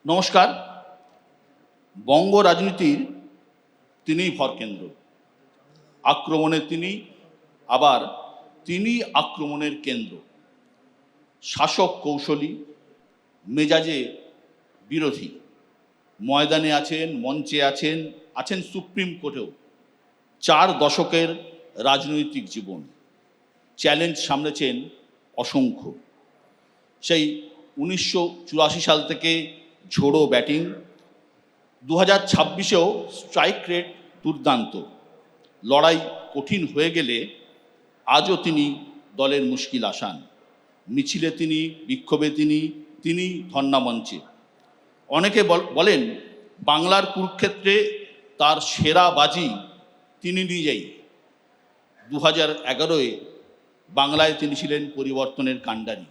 নমস্কার। বঙ্গ রাজনীতির তিনিই ভরকেন্দ্র। আক্রমণে তিনি, আবার তিনি আক্রমণের কেন্দ্র। শাসক কৌশলী, মেজাজে বিরোধী। ময়দানে আছেন, মঞ্চে আছেন, আছেন সুপ্রিম কোর্টেও। 4 দশকের রাজনৈতিক জীবন, চ্যালেঞ্জ সামলেছেন অসংখ্য। সেই 1984 সাল থেকে ঝোড়ো ব্যাটিং, 2026-এও স্ট্রাইক রেট দুর্দান্ত। লড়াই কঠিন হয়ে গেলে আজও তিনি দলের মুশকিল আসান। মিছিলে তিনি, বিক্ষোভে তিনি ধর্ণামঞ্চে। অনেকে বলেন বাংলার কুরুক্ষেত্রে তার সেরা বাজি তিনি নিজেই। 2011-এ বাংলায় তিনি ছিলেন পরিবর্তনের কাণ্ডারি।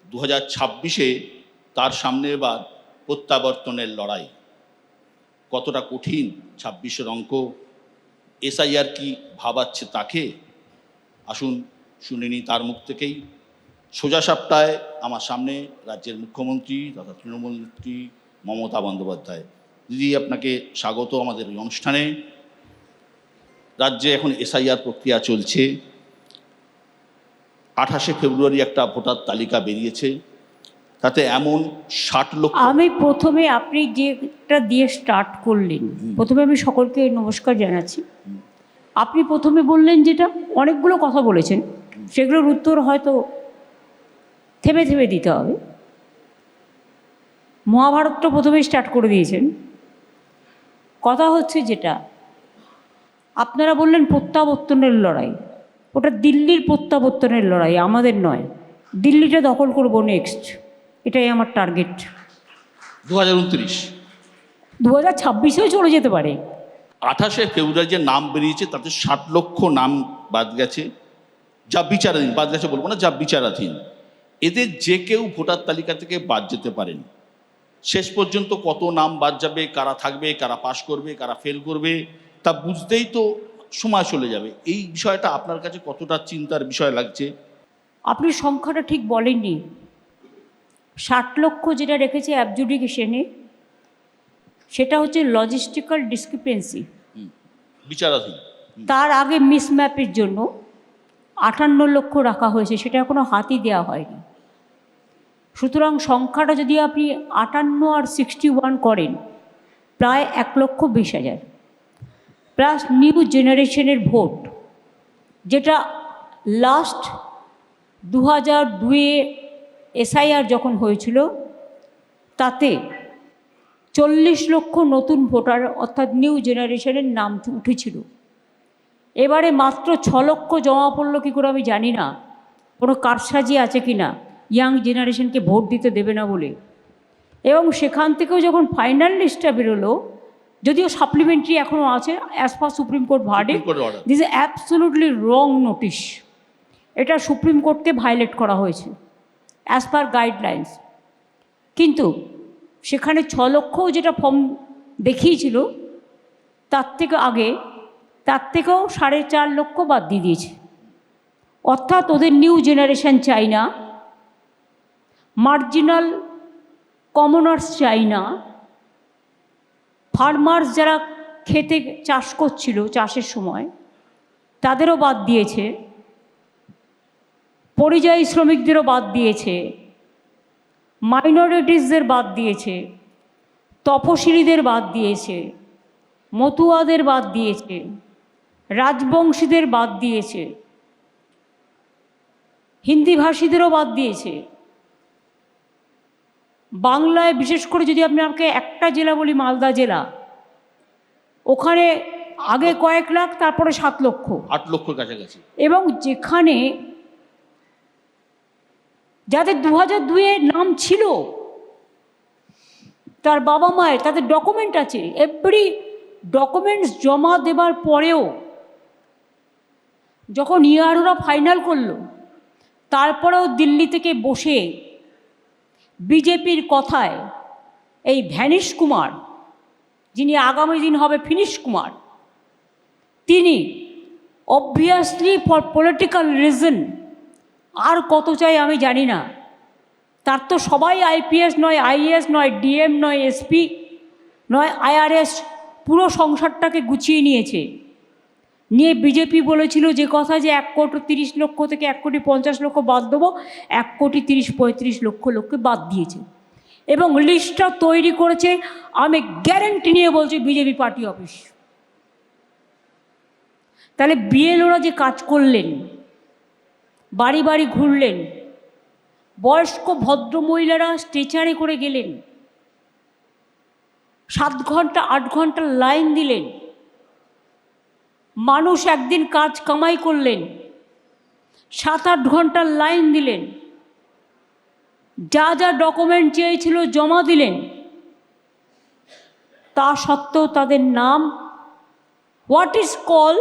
2026-এ তার সামনে এবার প্রত্যাবর্তনের লড়াই। কতটা কঠিন 26-এর অঙ্ক, এসআইআর কি ভাবাচ্ছে তাকে? আসুন শুনে নিই তার মুখ থেকেই। সোজা সাপটায় আমার সামনে রাজ্যের মুখ্যমন্ত্রী তথা তৃণমূল নেত্রী মমতা বন্দ্যোপাধ্যায়। দিদি, আপনাকে স্বাগত আমাদের এই অনুষ্ঠানে। রাজ্যে এখন এসআইআর প্রক্রিয়া চলছে। 28শে ফেব্রুয়ারি একটা ভোটার তালিকা বেরিয়েছে, তাতে এমন 60 লক্ষ। আমি প্রথমে আপনি যেটা দিয়ে স্টার্ট করলেন, প্রথমে আমি সকলকে নমস্কার জানাচ্ছি। আপনি প্রথমে বললেন যেটা, অনেকগুলো কথা বলেছেন, সেগুলোর উত্তর হয়তো থেমে থেমে দিতে হবে। মহাভারতটা প্রথমে স্টার্ট করে দিয়েছেন। কথা হচ্ছে যেটা আপনারা বললেন প্রত্যাবর্তনের লড়াই, ওটা দিল্লির প্রত্যাবর্তনের লড়াই, আমাদের নয়। দিল্লিটা দখল করবো নেক্সট, এটাই আমার টার্গেট। 2029, 2026-এও চলে যেতে পারে। 28শে ফেব্রুয়ারি যে নাম বেরিয়েছে তাতে 60 লক্ষ নাম বাদ গেছে, যা বিচারাধীন। বাদ গেছে বলবো না, যা বিচারাধীন। এদের যে কেউ ভোটার তালিকা থেকে বাদ যেতে পারেন। শেষ পর্যন্ত কত নাম বাদ যাবে, কারা থাকবে, কারা পাশ করবে, কারা ফেল করবে, তা বুঝতেই তো সময় চলে যাবে। এই বিষয়টা আপনার কাছে কতটা চিন্তার বিষয় লাগছে? আপনি সংখ্যাটা ঠিক বলেননি। 60 লক্ষ যেটা রেখেছে অ্যাবজুডিকেশনে, সেটা হচ্ছে লজিস্টিক্যাল ডিসক্রিপেন্সি, বিচারাধীন। তার আগে মিসম্যাপের জন্য 58 লক্ষ রাখা হয়েছে, সেটা এখনও হাতই দেওয়া হয়নি। সুতরাং সংখ্যাটা যদি আপনি 58 আর 61 করেন, প্রায় 1,20,000 প্লাস নিউ জেনারেশনের ভোট, যেটা লাস্ট 2002-এ এসআইআর যখন হয়েছিল, তাতে 40 লক্ষ নতুন ভোটার অর্থাৎ নিউ জেনারেশনের নাম উঠেছিল। এবারে মাত্র 6 লক্ষ জমা পড়লো কী করে আমি জানি না, কোনো কারসাজি আছে কি না, ইয়াং জেনারেশনকে ভোট দিতে দেবে না বলে। এবং সেখান থেকেও যখন ফাইনাল লিস্টটা বেরোলো, যদিও সাপ্লিমেন্টারি এখনও আছে, as per supreme court verdict, this is absolutely wrong notice. এটা সুপ্রিম কোর্টকে ভায়োলেট করা হয়েছে অ্যাজ পার গাইডলাইন্স। কিন্তু সেখানে 6 লক্ষও যেটা ফর্ম দেখিয়েছিল, তার থেকে আগে, তার থেকেও 4.5 লক্ষ বাদ দিয়ে দিয়েছে। অর্থাৎ ওদের নিউ জেনারেশন চাই না, মার্জিনাল কমনার্স চাই না, ফার্মার্স যারা খেতে চাষ করছিল চাষের সময় তাদেরও বাদ দিয়েছে, পরিযায়ী শ্রমিকদেরও বাদ দিয়েছে, মাইনরিটিসদের বাদ দিয়েছে, তপশিলীদের বাদ দিয়েছে, মতুয়াদের বাদ দিয়েছে, রাজবংশীদের বাদ দিয়েছে, হিন্দিভাষীদেরও বাদ দিয়েছে। বাংলায় বিশেষ করে যদি আপনাকে একটা জেলা বলি, মালদা জেলা, ওখানে আগে কয়েক লাখ, তারপরে 7 লক্ষ, 8 লক্ষর কাছাকাছি। এবং যেখানে যাদের 2002-এ নাম ছিল, তার বাবা মায়ের, তাদের ডকুমেন্ট আছে, এভরি ডকুমেন্টস জমা দেবার পরেও যখন ইয়ারোরা ফাইনাল করলো, তারপরেও দিল্লি থেকে বসে বিজেপির কথায় এই ভ্যানিশ কুমার, যিনি আগামী দিন হবে ফিনিশ কুমার, তিনি অবভিয়াসলি ফর পলিটিক্যাল রিজন, আর কত চাই আমি জানি না, তার তো সবাই আইপিএস নয়, আইএএস নয়, ডিএম নয়, এসপি নয়, আইআরএস, পুরো সংসারটাকে গুছিয়ে নিয়েছে। নিয়ে বিজেপি বলেছিল যে কথা যে 1,30,00,000 থেকে 1,50,00,000 বাদ দেবো, 1,30,35,00,000 লোককে বাদ দিয়েছে এবং লিস্টটা তৈরি করেছে। আমি গ্যারেন্টি নিয়ে বলছি বিজেপি পার্টি অফিস। তাহলে বিএলওরা যে কাজ করলেন, বাড়ি বাড়ি ঘুরলেন, বয়স্ক ভদ্রমহিলারা স্ট্রেচারে করে গেলেন, 7 ঘন্টা 8 ঘন্টা লাইন দিলেন, মানুষ একদিন কাজ কামাই করলেন, 7-8 ঘন্টার লাইন দিলেন, যা যা ডকুমেন্ট চেয়েছিল জমা দিলেন, তা সত্ত্বেও তাদের নাম, what is call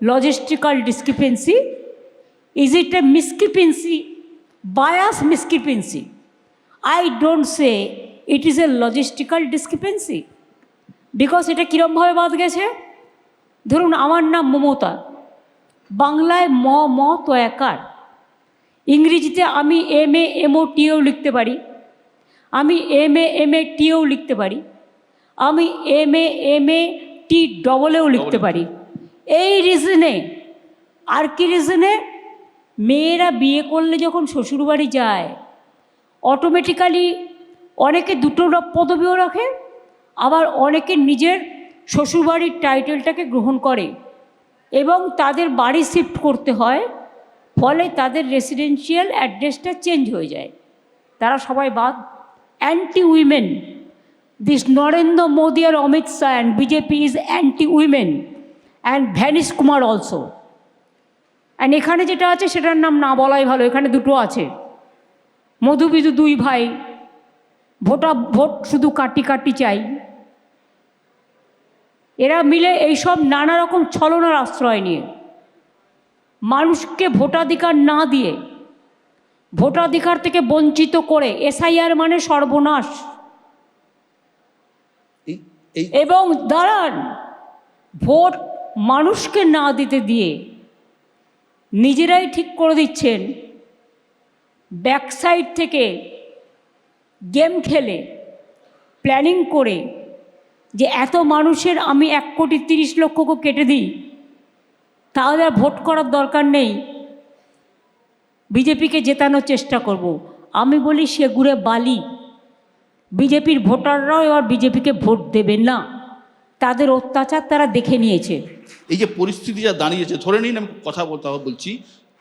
logistical discrepancy? Is it a miscrepancy, bias miscreancy? I don't say it is a logistical discrepancy, because এটা কীরমভাবে বাদ গেছে। ধরুন আমার নাম মমতা, বাংলায় ম তয়াকার, ইংরেজিতে আমি MAMOTও লিখতে পারি, আমি MAMATও লিখতে পারি, আমি MAMATও লিখতে পারি। এই রিজনে, আর কি রিজনে, মেয়েরা বিয়ে করলে যখন শ্বশুরবাড়ি যায় অটোমেটিক্যালি অনেকে দুটো পদবিও রাখে, আবার অনেকে নিজের শ্বশুরবাড়ির টাইটেলটাকে গ্রহণ করে এবং তাদের বাড়ি শিফট করতে হয়, ফলে তাদের রেসিডেন্সিয়াল অ্যাড্রেসটা চেঞ্জ হয়ে যায়। তারা সবাই বাদ। Anti women, this Narendra Modi আর Amit Shah and BJP is anti women and vanish Kumar also. And এখানে যেটা আছে সেটার নাম না বলাই ভালো। এখানে দুটো আছে, মধুবিধু 2 ভাই, ভোট শুধু কাটি কাটি চাই। এরা মিলে এইসব নানা রকম ছলনার আশ্রয় নিয়ে মানুষকে ভোটাধিকার না দিয়ে, ভোটাধিকার থেকে বঞ্চিত করে, এসআইআর মানে সর্বনাশ। এবং দাঁড়ান, ভোট মানুষকে না দিতে দিয়ে নিজেরাই ঠিক করে দিচ্ছেন ব্যাকসাইড থেকে গেম খেলে, প্ল্যানিং করে যে এত মানুষের আমি 1,30,00,000 কেটে দিই, তাহলে আর ভোট করার দরকার নেই, বিজেপিকে জেতানোর চেষ্টা করব। আমি বলি সেগুড়ে বালি। বিজেপির ভোটাররাও এবার বিজেপিকে ভোট দেবে না, তাদের অত্যাচার তারা দেখে নিয়েছে। এই যে পরিস্থিতি যা দাঁড়িয়েছে, ধরে নিন, আমি কথা বলছি,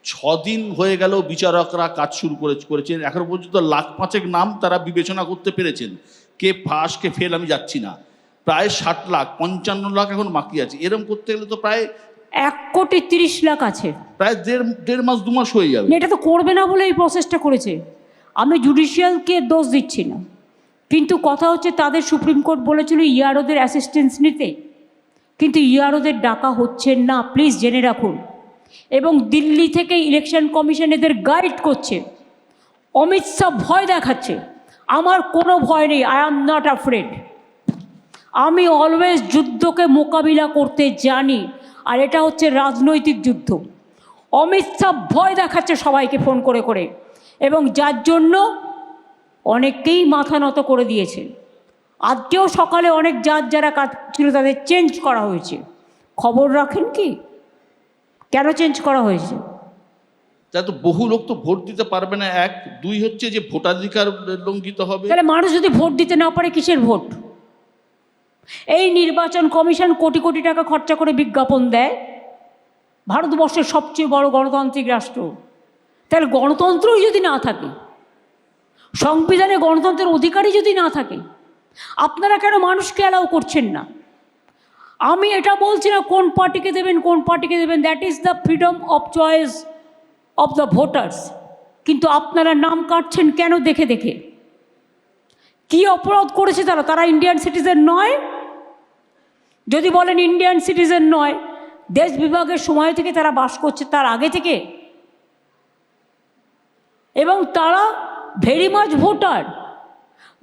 6 দিন হয়ে গেল বিচারকরা কাজ শুরু করেছেন, এখনো পর্যন্ত 1,05,000 নাম তারা বিবেচনা করতে পেরেছেন। কে ফাঁস কে ফেল আমি যাচ্ছি না, প্রায় 60 লাখ, 55 লাখ এখন বাকি আছে। এরকম করতে গেলে তো প্রায় 1,30,00,000 আছে, প্রায় দেড় মাস 2 মাস হয়ে যাবে। এটা তো করবে না বলে এই প্রসেসটা করেছে। আমি জুডিশিয়ালকে দোষ দিচ্ছি না, কিন্তু কথা হচ্ছে তাদের সুপ্রিম কোর্ট বলেছিল ইয়ারোদের অ্যাসিস্ট্যান্স নিতে, কিন্তু ইয়ারোদের ডাকা হচ্ছে না, প্লিজ জেনে রাখুন। এবং দিল্লি থেকে ইলেকশন কমিশন এদের গাইড করছে। অমিত শাহ ভয় দেখাচ্ছে, আমার কোনো ভয় নেই, আই অ্যাম নট অ্যাফ্রেড। আমি অলওয়েজ যুদ্ধকে মোকাবিলা করতে জানি, আর এটা হচ্ছে রাজনৈতিক যুদ্ধ। অমিত শাহ ভয় দেখাচ্ছে সবাইকে ফোন করে করে, এবং যার জন্য অনেককেই মাথা নত করে দিয়েছে। আজকেও সকালে অনেক জাজ যারা কাজ ছিল তাদের চেঞ্জ করা হয়েছে। খবর রাখেন কি কেন চেঞ্জ করা হয়েছে? তা তো বহু লোক তো ভোট দিতে পারবে না, 1, 2 হচ্ছে যে ভোটাধিকার লঙ্ঘিত হবে। তাহলে মানুষ যদি ভোট দিতে না পারে কিসের ভোট? এই নির্বাচন কমিশন কোটি কোটি টাকা খরচা করে বিজ্ঞাপন দেয়, ভারতবর্ষের সবচেয়ে বড় গণতান্ত্রিক রাষ্ট্র। তাহলে গণতন্ত্রই যদি না থাকে, সংবিধানে গণতন্ত্রের অধিকারই যদি না থাকে, আপনারা কেন মানুষকে অ্যালাউ করছেন না? আমি এটা বলছি না কোন পার্টিকে দেবেন কোন পার্টিকে দেবেন, that is the freedom of choice of the voters. কিন্তু আপনারা নাম কাটছেন কেন দেখে দেখে? কি অপরাধ করেছে তারা? তারা ইন্ডিয়ান সিটিজেন নয়? যদি বলেন ইন্ডিয়ান সিটিজেন নয়, দেশ বিভাগের সময় থেকে তারা বাস করছে, তার আগে থেকে, এবং তারা ভেরি মাচ ভোটার।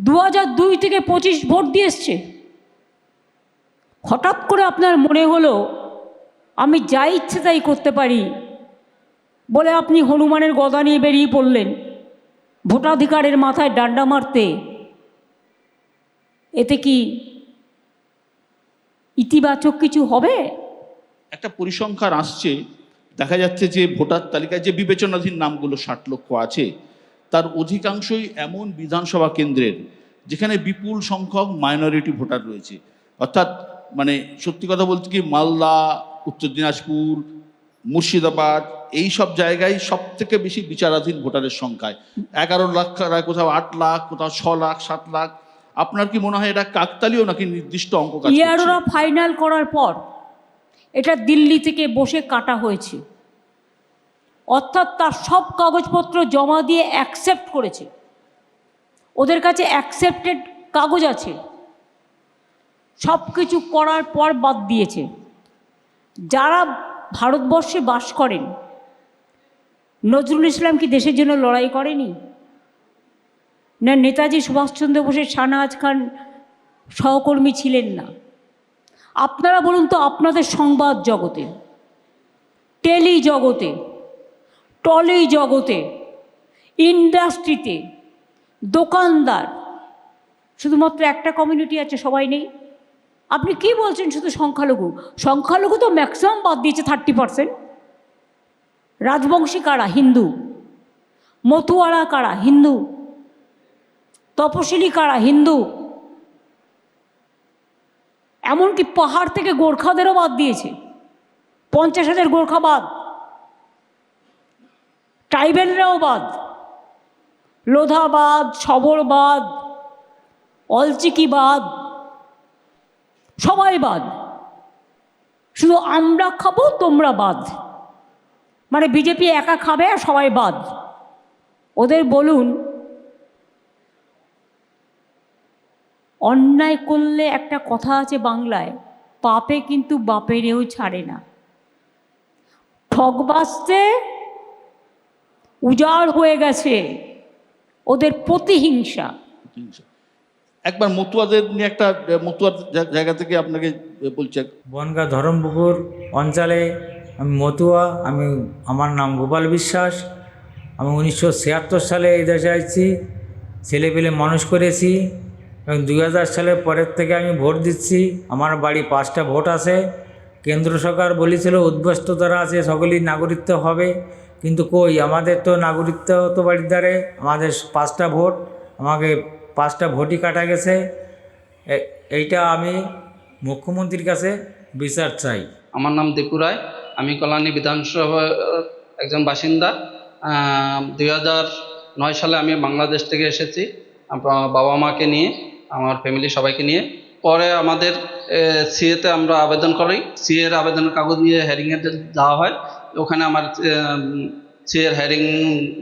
2002 থেকে 25 ভোট দিয়ে এসছে। হঠাৎ করে আপনার মনে হলো আমি যা ইচ্ছে তাই করতে পারি বলে আপনি হনুমানের গদা নিয়ে বেরিয়ে পড়লেন, ভোটাধিকারের মাথায় ডান্ডা মারতে, এতে কি ইতিবাচক কিছু হবে? একটা পরিসংখ্যান আসছে, দেখা যাচ্ছে যে ভোটার তালিকায় যে বিবেচনাধীন নামগুলো 60 লক্ষ আছে, তার অধিকাংশই এমন বিধানসভা কেন্দ্রের যেখানে বিপুল সংখ্যক মাইনরিটি ভোটার রয়েছে। অর্থাৎ মানে সত্যি কথা বলতে কি, মালদা, উত্তর দিনাজপুর, মুর্শিদাবাদ, এই সব জায়গায় সব থেকে বেশি বিচারাধীন ভোটারের সংখ্যায় 11 লাখ, কোথাও 8 লাখ, কোথাও 6 লাখ, 7 লাখ। আপনার কি মনে হয় এটা কাকতালীয় নাকি নির্দিষ্ট অঙ্ক কাজ করছে? ইয়ারোরা ফাইনাল করার পর এটা দিল্লি থেকে বসে কাটা হয়েছে, অর্থাৎ তার সব কাগজপত্র জমা দিয়ে অ্যাকসেপ্ট করেছে, ওদের কাছে অ্যাকসেপ্টেড কাগজ আছে, সব কিছু করার পর বাদ দিয়েছে। যারা ভারতবর্ষে বাস করেন, নজরুল ইসলাম কি দেশের জন্য লড়াই করেনি? না নেতাজি সুভাষচন্দ্র বোসের শাহনওয়াজ খান সহকর্মী ছিলেন না? আপনারা বলুন তো, আপনাদের সংবাদ জগতে, টেলি জগতে, টলি জগতে, ইন্ডাস্ট্রিতে, দোকানদার, শুধুমাত্র একটা কমিউনিটি আছে, সবাই নেই? আপনি কি বলছেন শুধু সংখ্যালঘু? সংখ্যালঘু তো ম্যাক্সিমাম বাদ দিয়েছে, 30%। রাজবংশী কারা? হিন্দু। মতুয়ারা কারা? হিন্দু। তপশিলি কারা? হিন্দু। এমনকি পাহাড় থেকে গোর্খাদেরও বাদ দিয়েছে, 50,000 গোর্খা বাদ, ট্রাইবেলরাও বাদ, লোধা বাদ, সবর বাদ, অলচিকি বাদ, সবাই বাদ। শুধু আমরা খাবো, তোমরা বাদ, মানে বিজেপি একা খাবে আর সবাই বাদ। ওদের বলুন, অন্যায় করলে একটা কথা আছে বাংলায়, পাপে কিন্তু বাপেরেও ছাড়ে না। ঠকবাসতে উজাড় হয়ে গেছে ওদের প্রতিহিংসা। একবার মতুয়াদের নিয়ে একটা, মতুয়ার জায়গা থেকে আপনাকে বলছি। বনগাঁ ধরমপুকুর অঞ্চলে আমি মতুয়া। আমার নাম গোপাল বিশ্বাস। আমি 1976 সালে এই দেশে আসছি, ছেলেপেলে মানুষ করেছি এবং 2000 সালের পরের থেকে আমি ভোট দিচ্ছি। আমার বাড়ি 5টা ভোট আছে। কেন্দ্র সরকার বলেছিল উদ্বাস্তু যারা আছে সকলেই নাগরিকত্ব হবে, কিন্তু কই, আমাদের তো নাগরিকত্ব তো বাড়ির দ্বারে, আমাদের 5টা ভোট, আমাকে 5টা ভোটই কাটা গেছে। এইটা আমি মুখ্যমন্ত্রীর কাছে বিচার চাই। আমার নাম দীপু রায়, আমি কল্যাণী বিধানসভা একজন বাসিন্দা। 2009 সালে আমি বাংলাদেশ থেকে এসেছি বাবা মাকে নিয়ে, আমার ফ্যামিলি সবাইকে নিয়ে। পরে আমাদের সিএতে আমরা আবেদন করি, সিএর আবেদনের কাগজ নিয়ে হেয়ারিংয়ে যাওয়া হয়। ওখানে আমার সিএর হেয়ারিং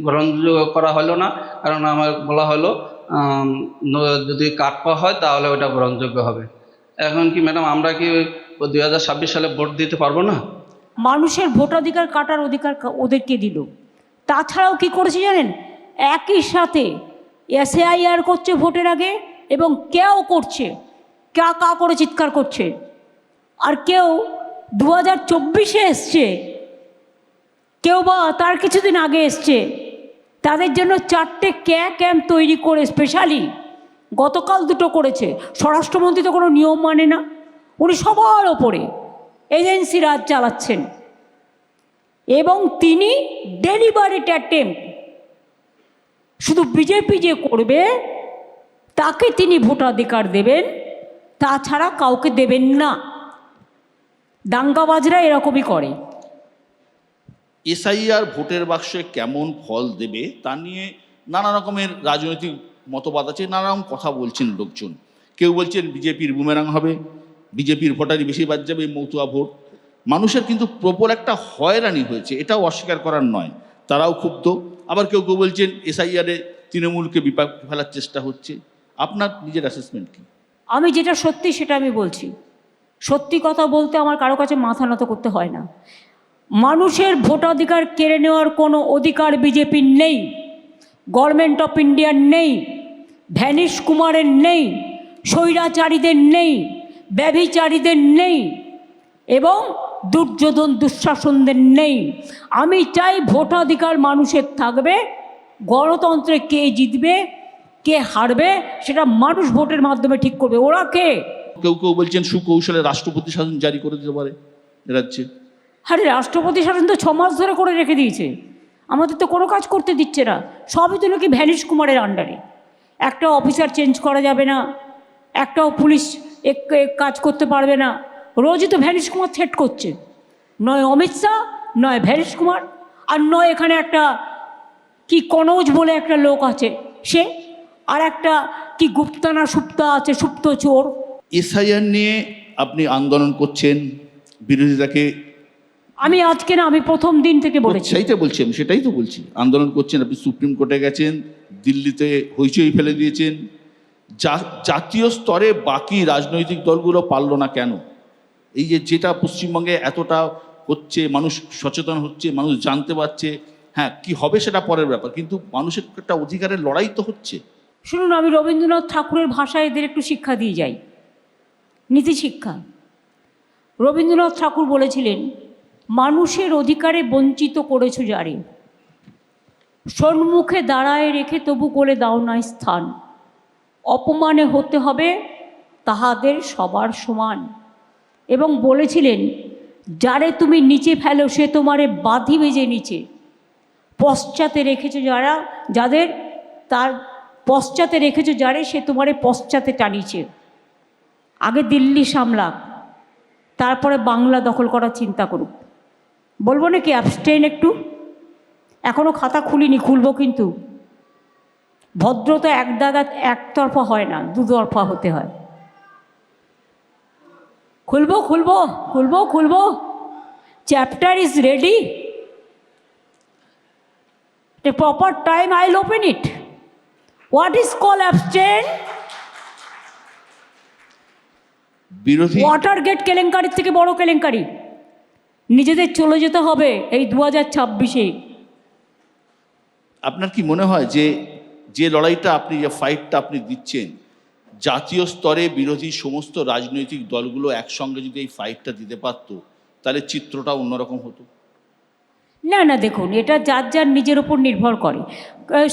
গ্রহণ করা হলো না, কারণ আমার বলা হলো যদি কাট পাওয়া হয় তাহলে ওটা গ্রহণযোগ্য হবে। এখন কি ম্যাডাম, আমরা কি 2026 সালে ভোট দিতে পারবো না? মানুষের ভোটাধিকার কাটার অধিকার ওদেরকে দিল। তাছাড়াও কি করেছে জানেন? একই সাথে এসআইআর করছে ভোটের আগে, এবং কেউ করছে কা কা করে চিৎকার করছে, আর কেউ 2024-এ এসছে, কেউ বা তার কিছুদিন আগে এসছে। তাদের জন্য 4টে ক্যাম্প তৈরি করে স্পেশালি গতকাল 2টো করেছে। স্বরাষ্ট্রমন্ত্রী তো কোনো নিয়ম মানে না, উনি সবার ওপরে এজেন্সি রাজ চালাচ্ছেন, এবং তিনি ডেলিবারেট অ্যাটেম্প, শুধু বিজেপি যে করবে তাকে তিনি ভোটাধিকার দেবেন, তাছাড়া কাউকে দেবেন না। দাঙ্গাবাজরা এরকমই করে। এসআইআর ভোটের বাক্সে কেমন ফল দেবে তা নিয়ে নানা রকমের রাজনৈতিক মতবাদ আছে, নানা রকম কথা বলছেন লোকজন। কেউ বলছেন বিজেপির বুমেরাং হবে, বিজেপির ভোটারই বেশি বাদ যাবে, মতুয়া ভোট। মানুষের কিন্তু প্রবল একটা হয়রানি হয়েছে, এটাও অস্বীকার করার নয়, তারাও ক্ষুব্ধ। আবার কেউ কেউ বলছেন এসআইআরে তৃণমূলকে বিপাকে ফেলার চেষ্টা হচ্ছে। আপনার নিজের অ্যাসেসমেন্ট কি? আমি যেটা সত্যি সেটা আমি বলছি। সত্যি কথা বলতে আমার কারো কাছে মাথা নত করতে হয় না। মানুষের ভোটাধিকার কেড়ে নেওয়ার কোনো অধিকার বিজেপির নেই, গভর্নমেন্ট অফ ইন্ডিয়ার নেই, ভ্যানিশ কুমারের নেই, স্বৈরাচারীদের নেই, ব্যভিচারীদের নেই, এবং দুর্যোধন দুঃশাসনদের নেই। আমি চাই ভোটাধিকার মানুষের থাকবে, গণতন্ত্রে কে জিতবে কে হারবে সেটা মানুষ ভোটের মাধ্যমে ঠিক করবে। ওরা কে? কেউ কেউ বলছেন সুকৌশলে রাষ্ট্রপতি শাসন জারি করে দিতে পারে রাজ্যে। আরে রাষ্ট্রপতি শাসন তো 6 মাস ধরে করে রেখে দিয়েছে, আমাদের তো কোনো কাজ করতে দিচ্ছে না। সবই তো নাকি ভ্যানিশ কুমারের আন্ডারে। একটা অফিসার চেঞ্জ করা যাবে না, একটাও পুলিশ কাজ করতে পারবে না। রোজই তো ভ্যানিশ কুমার থ্রেট করছে, নয় অমিত শাহ, নয় ভ্যানিশ কুমার, আর নয় এখানে একটা কি কনৌজ বলে একটা লোক আছে সে, আর একটা কি গুপ্তানা সুপ্তা আছে, সুপ্ত চোর। এসআইআর নিয়ে আপনি আন্দোলন করছেন, বিরোধিতাকে আমি আজকে না, আমি প্রথম দিন থেকে বলেছি। সেটাই তো বলছি, আন্দোলন করছেন। আপনি সুপ্রিম কোর্টে গেছেন, দিল্লিতে হইচই ফেলে দিয়েছেন। জাতীয় স্তরে বাকি রাজনৈতিক দলগুলো পারল না কেন? এই যেটা পশ্চিমবঙ্গে এতটা হচ্ছে, মানুষ সচেতন হচ্ছে, মানুষ জানতে পারছে, হ্যাঁ কি হবে সেটা পরের ব্যাপার, কিন্তু মানুষের একটা অধিকারের লড়াই তো হচ্ছে। শুনুন, আমি রবীন্দ্রনাথ ঠাকুরের ভাষায় এদের একটু শিক্ষা দিয়ে যাই, নীতি শিক্ষা। রবীন্দ্রনাথ ঠাকুর বলেছিলেন, মানুষের অধিকারে বঞ্চিত করেছ যারে, সম্মুখে দাঁড়ায় রেখে তবু করে দাও না স্থান, অপমানে হতে হবে তাহাদের সবার সমান। এবং বলেছিলেন, যারে তুমি নিচে ফেলো সে তোমারে বাঁধিবে যে নিচে, পশ্চাতে রেখেছো যাদের তার পশ্চাতে রেখেছো যারে সে তোমারে পশ্চাতে টানিছে। আগে দিল্লি সামলাক, তারপরে বাংলা দখল করার চিন্তা করুক। বলবো নাকি অ্যাবস্টেইন একটু? এখনও খাতা খুলিনি, খুলবো কিন্তু। ভদ্রতা একতরফা হয় না, দুতরফা হতে হয়। খুলবো। Chapter is ready, a proper time I'll open it. What is called abstain? বিরোধী ওয়াটারগেট কেলেঙ্কারির থেকে বড় কেলেঙ্কারি। নিজেদের চলে যেতে হবে এই 2026-এ। আপনার কি মনে হয় যে লড়াইটা আপনি, যে ফাইটটা আপনি দিচ্ছেন, জাতীয় স্তরে বিরোধী সমস্ত রাজনৈতিক দলগুলো একসঙ্গে যদি এই ফাইটটা দিতে পারতো, তাহলে চিত্রটা অন্যরকম হতো? না, দেখুন, এটা যার যার নিজের ওপর নির্ভর করে।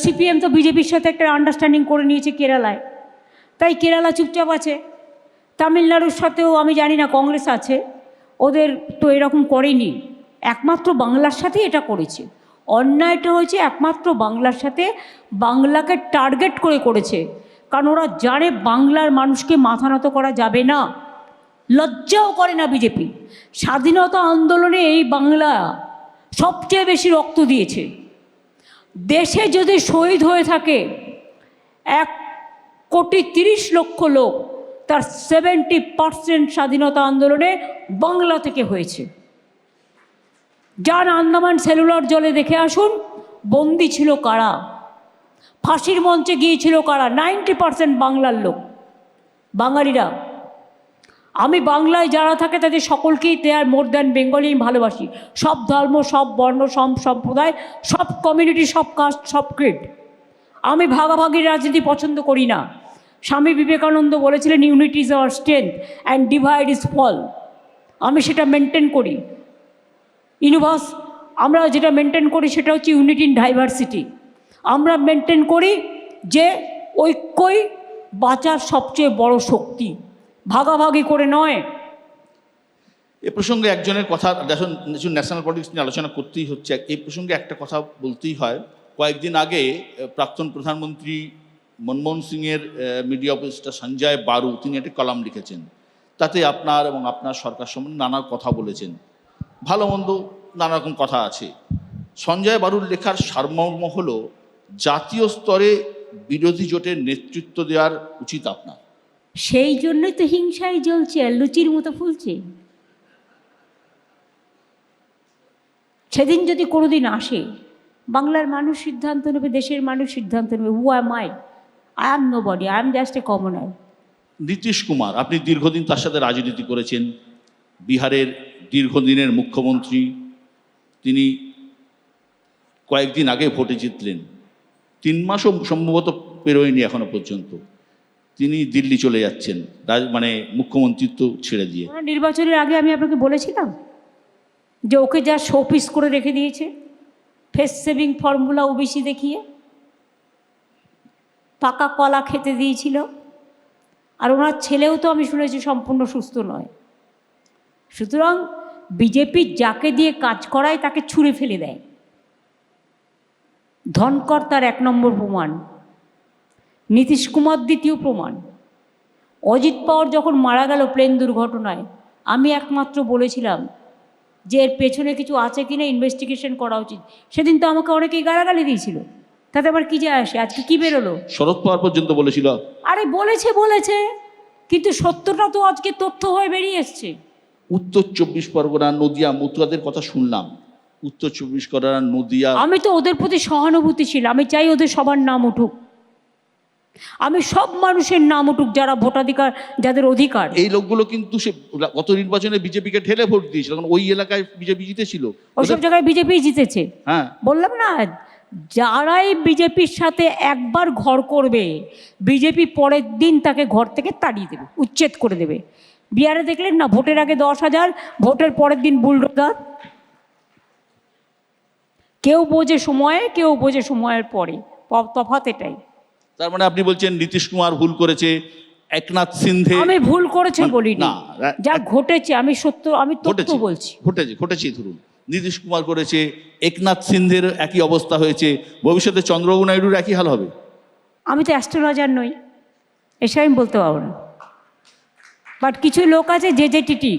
সিপিএম তো বিজেপির সাথে একটা আন্ডারস্ট্যান্ডিং করে নিয়েছে কেরালায়, তাই কেরালা চুপচাপ আছে। তামিলনাড়ুর সাথেও আমি জানি না, কংগ্রেস আছে, ওদের তো এরকম করেনি, একমাত্র বাংলার সাথেই এটা করেছে। অন্যায়টা হয়েছে একমাত্র বাংলার সাথে, বাংলাকে টার্গেট করেছে, কারণ ওরা জানে বাংলার মানুষকে মাথা নত করা যাবে না। লজ্জাও করে না বিজেপি। স্বাধীনতা আন্দোলনে এই বাংলা সবচেয়ে বেশি রক্ত দিয়েছে। দেশে যদি শহীদ হয়ে থাকে 1,30,00,000 লোক, তার 70% স্বাধীনতা আন্দোলনে বাংলা থেকে হয়েছে। যান আন্দামান সেলুলার জলে দেখে আসুন, বন্দি ছিল কারা, ফাঁসির মঞ্চে গিয়েছিল কারা, 90% বাংলার লোক, বাঙালিরা। আমি বাংলায় যারা থাকে তাদের সকলকেই দেয়ার মোর দ্যান বেঙ্গলি ভালোবাসি। সব ধর্ম, সব বর্ণ, সব সম্প্রদায়, সব কমিউনিটি, সব কাস্ট, সব ক্রিড। আমি ভাগাভাগির রাজনীতি পছন্দ করি না। স্বামী বিবেকানন্দ বলেছিলেন, unity is our strength and divide is fall. আমি সেটা মেনটেন করি। ইউনিভার্স আমরা যেটা মেনটেন করি সেটা হচ্ছে ইউনিটি ইন ডাইভার্সিটি। আমরা মেনটেন করি যে ঐক্যই বাঁচার সবচেয়ে বড় শক্তি, ভাগাভাগি করে নয়। এ প্রসঙ্গে একজনের কথা, দেখুন ন্যাশনাল পলিটিক্স নিয়ে আলোচনা করতেই হচ্ছে, এই প্রসঙ্গে একটা কথা বলতেই হয়। কয়েকদিন আগে প্রাক্তন প্রধানমন্ত্রী মনমোহন সিংয়ের মিডিয়া অফিসার সঞ্জয় বারু, তিনি একটা কলাম লিখেছেন, তাতে আপনার এবং আপনার সরকার সম্বন্ধে নানা কথা বলেছেন, ভালো মন্দ নানা রকম কথা আছে। সঞ্জয় বারুর লেখার সারমর্ম হলো, জাতীয় স্তরে বিরোধী জোটের নেতৃত্ব দেওয়ার উচিত আপনার। সেই জন্যই তো হিংসায় জ্বলছে আর লুচির মতো ফুলছে। সেদিন যদি কোনোদিন আসে, বাংলার মানুষ সিদ্ধান্ত নেবে, দেশের মানুষ সিদ্ধান্ত নেবে। Who am I? I am nobody, I am just a commoner. Nitish Kumar, আপনি দীর্ঘদিন তার সাথে রাজনীতি করেছেন, বিহারের দীর্ঘদিনের মুখ্যমন্ত্রী তিনি, কয়েকদিন আগে ভোটে জিতলেন, 3 মাসও সম্ভবত পেরোয়নি এখনো পর্যন্ত, তিনি দিল্লি চলে যাচ্ছেন, মানে মুখ্যমন্ত্রিত্ব ছেড়ে দিয়ে। নির্বাচনের আগে আমি আপনাকে বলেছিলাম যে ওকে যা শোপিস করে রেখে দিয়েছে, ফেস সেভিং ফর্মুলা ওবিসি দেখিয়ে, পাকা কলা খেতে দিয়েছিল। আর ওনার ছেলেও তো আমি শুনেছি সম্পূর্ণ সুস্থ নয়। সুতরাং বিজেপি যাকে দিয়ে কাজ করায় তাকে ছুঁড়ে ফেলে দেয়। ধনকর তার 1 নম্বর প্রমাণ, নীতিশ কুমার দ্বিতীয় প্রমাণ। অজিত পাওয়ার যখন মারা গেল প্লেন দুর্ঘটনায়, আমি একমাত্র বলেছিলাম যে এর পেছনে কিছু আছে কিনা ইনভেস্টিগেশন করা উচিত। সেদিন তো আমাকে অনেকেই গালাগালি দিয়েছিল, তাতে আবার কী যায় আসে? আজকে কি বেরোলো? শরদ পাওয়ার পর্যন্ত বলেছিল। আরে বলেছে, কিন্তু সত্যটা তো আজকে তথ্য হয়ে বেরিয়ে এসছে। উত্তর 24 পরগনা, নদিয়া, মতুয়াদের কথা শুনলাম। উত্তর 24 পরগনা, নদিয়া, আমি তো ওদের প্রতি সহানুভূতিশীল, আমি চাই ওদের সবার নাম উঠুক। আমি সব মানুষের নাম উঠুক যারা ভোটাধিকার, যাদের অধিকার। এই লোকগুলো কিন্তু সে গত নির্বাচনে বিজেপিকে ঠেলে ভোট দিয়েছিল, কারণ ওই এলাকায় বিজেপি জিতেছিল। ওইসব জায়গায় বিজেপি জিতেছে। হ্যাঁ, বললাম না, যারাই বিজেপির সাথে একবার ঘর করবে, বিজেপি পরের দিন তাকে ঘর থেকে তাড়িয়ে দেবে, উচ্ছেদ করে দেবে। বিহারে দেখলেন না, ভোটের আগে 10,000, ভোটের পরের দিন বুলডোজার। কেউ বোঝে সময়ে, কেউ বোঝে সময়ের পরে, তফাৎ এটাই। তার মানে আপনি বলছেন নীতিশ কুমার ভুল করেছে, একনাথ সিন্ধে। আমি ভুল করেছে বলিনি, না, যা ঘটেছে আমি তথ্য বলছি। ঘটেছে ধরুন নীতিশ কুমার করেছে, একনাথ সিন্ধের একই অবস্থা হয়েছে, ভবিষ্যতে চন্দ্রবাবু নাইডুর একই হাল হবে। আমি তো অ্যাস্ট্রোলজার নই, এসব আমি বলতে পারবো না। বাট কিছু লোক আছে যে টিটি,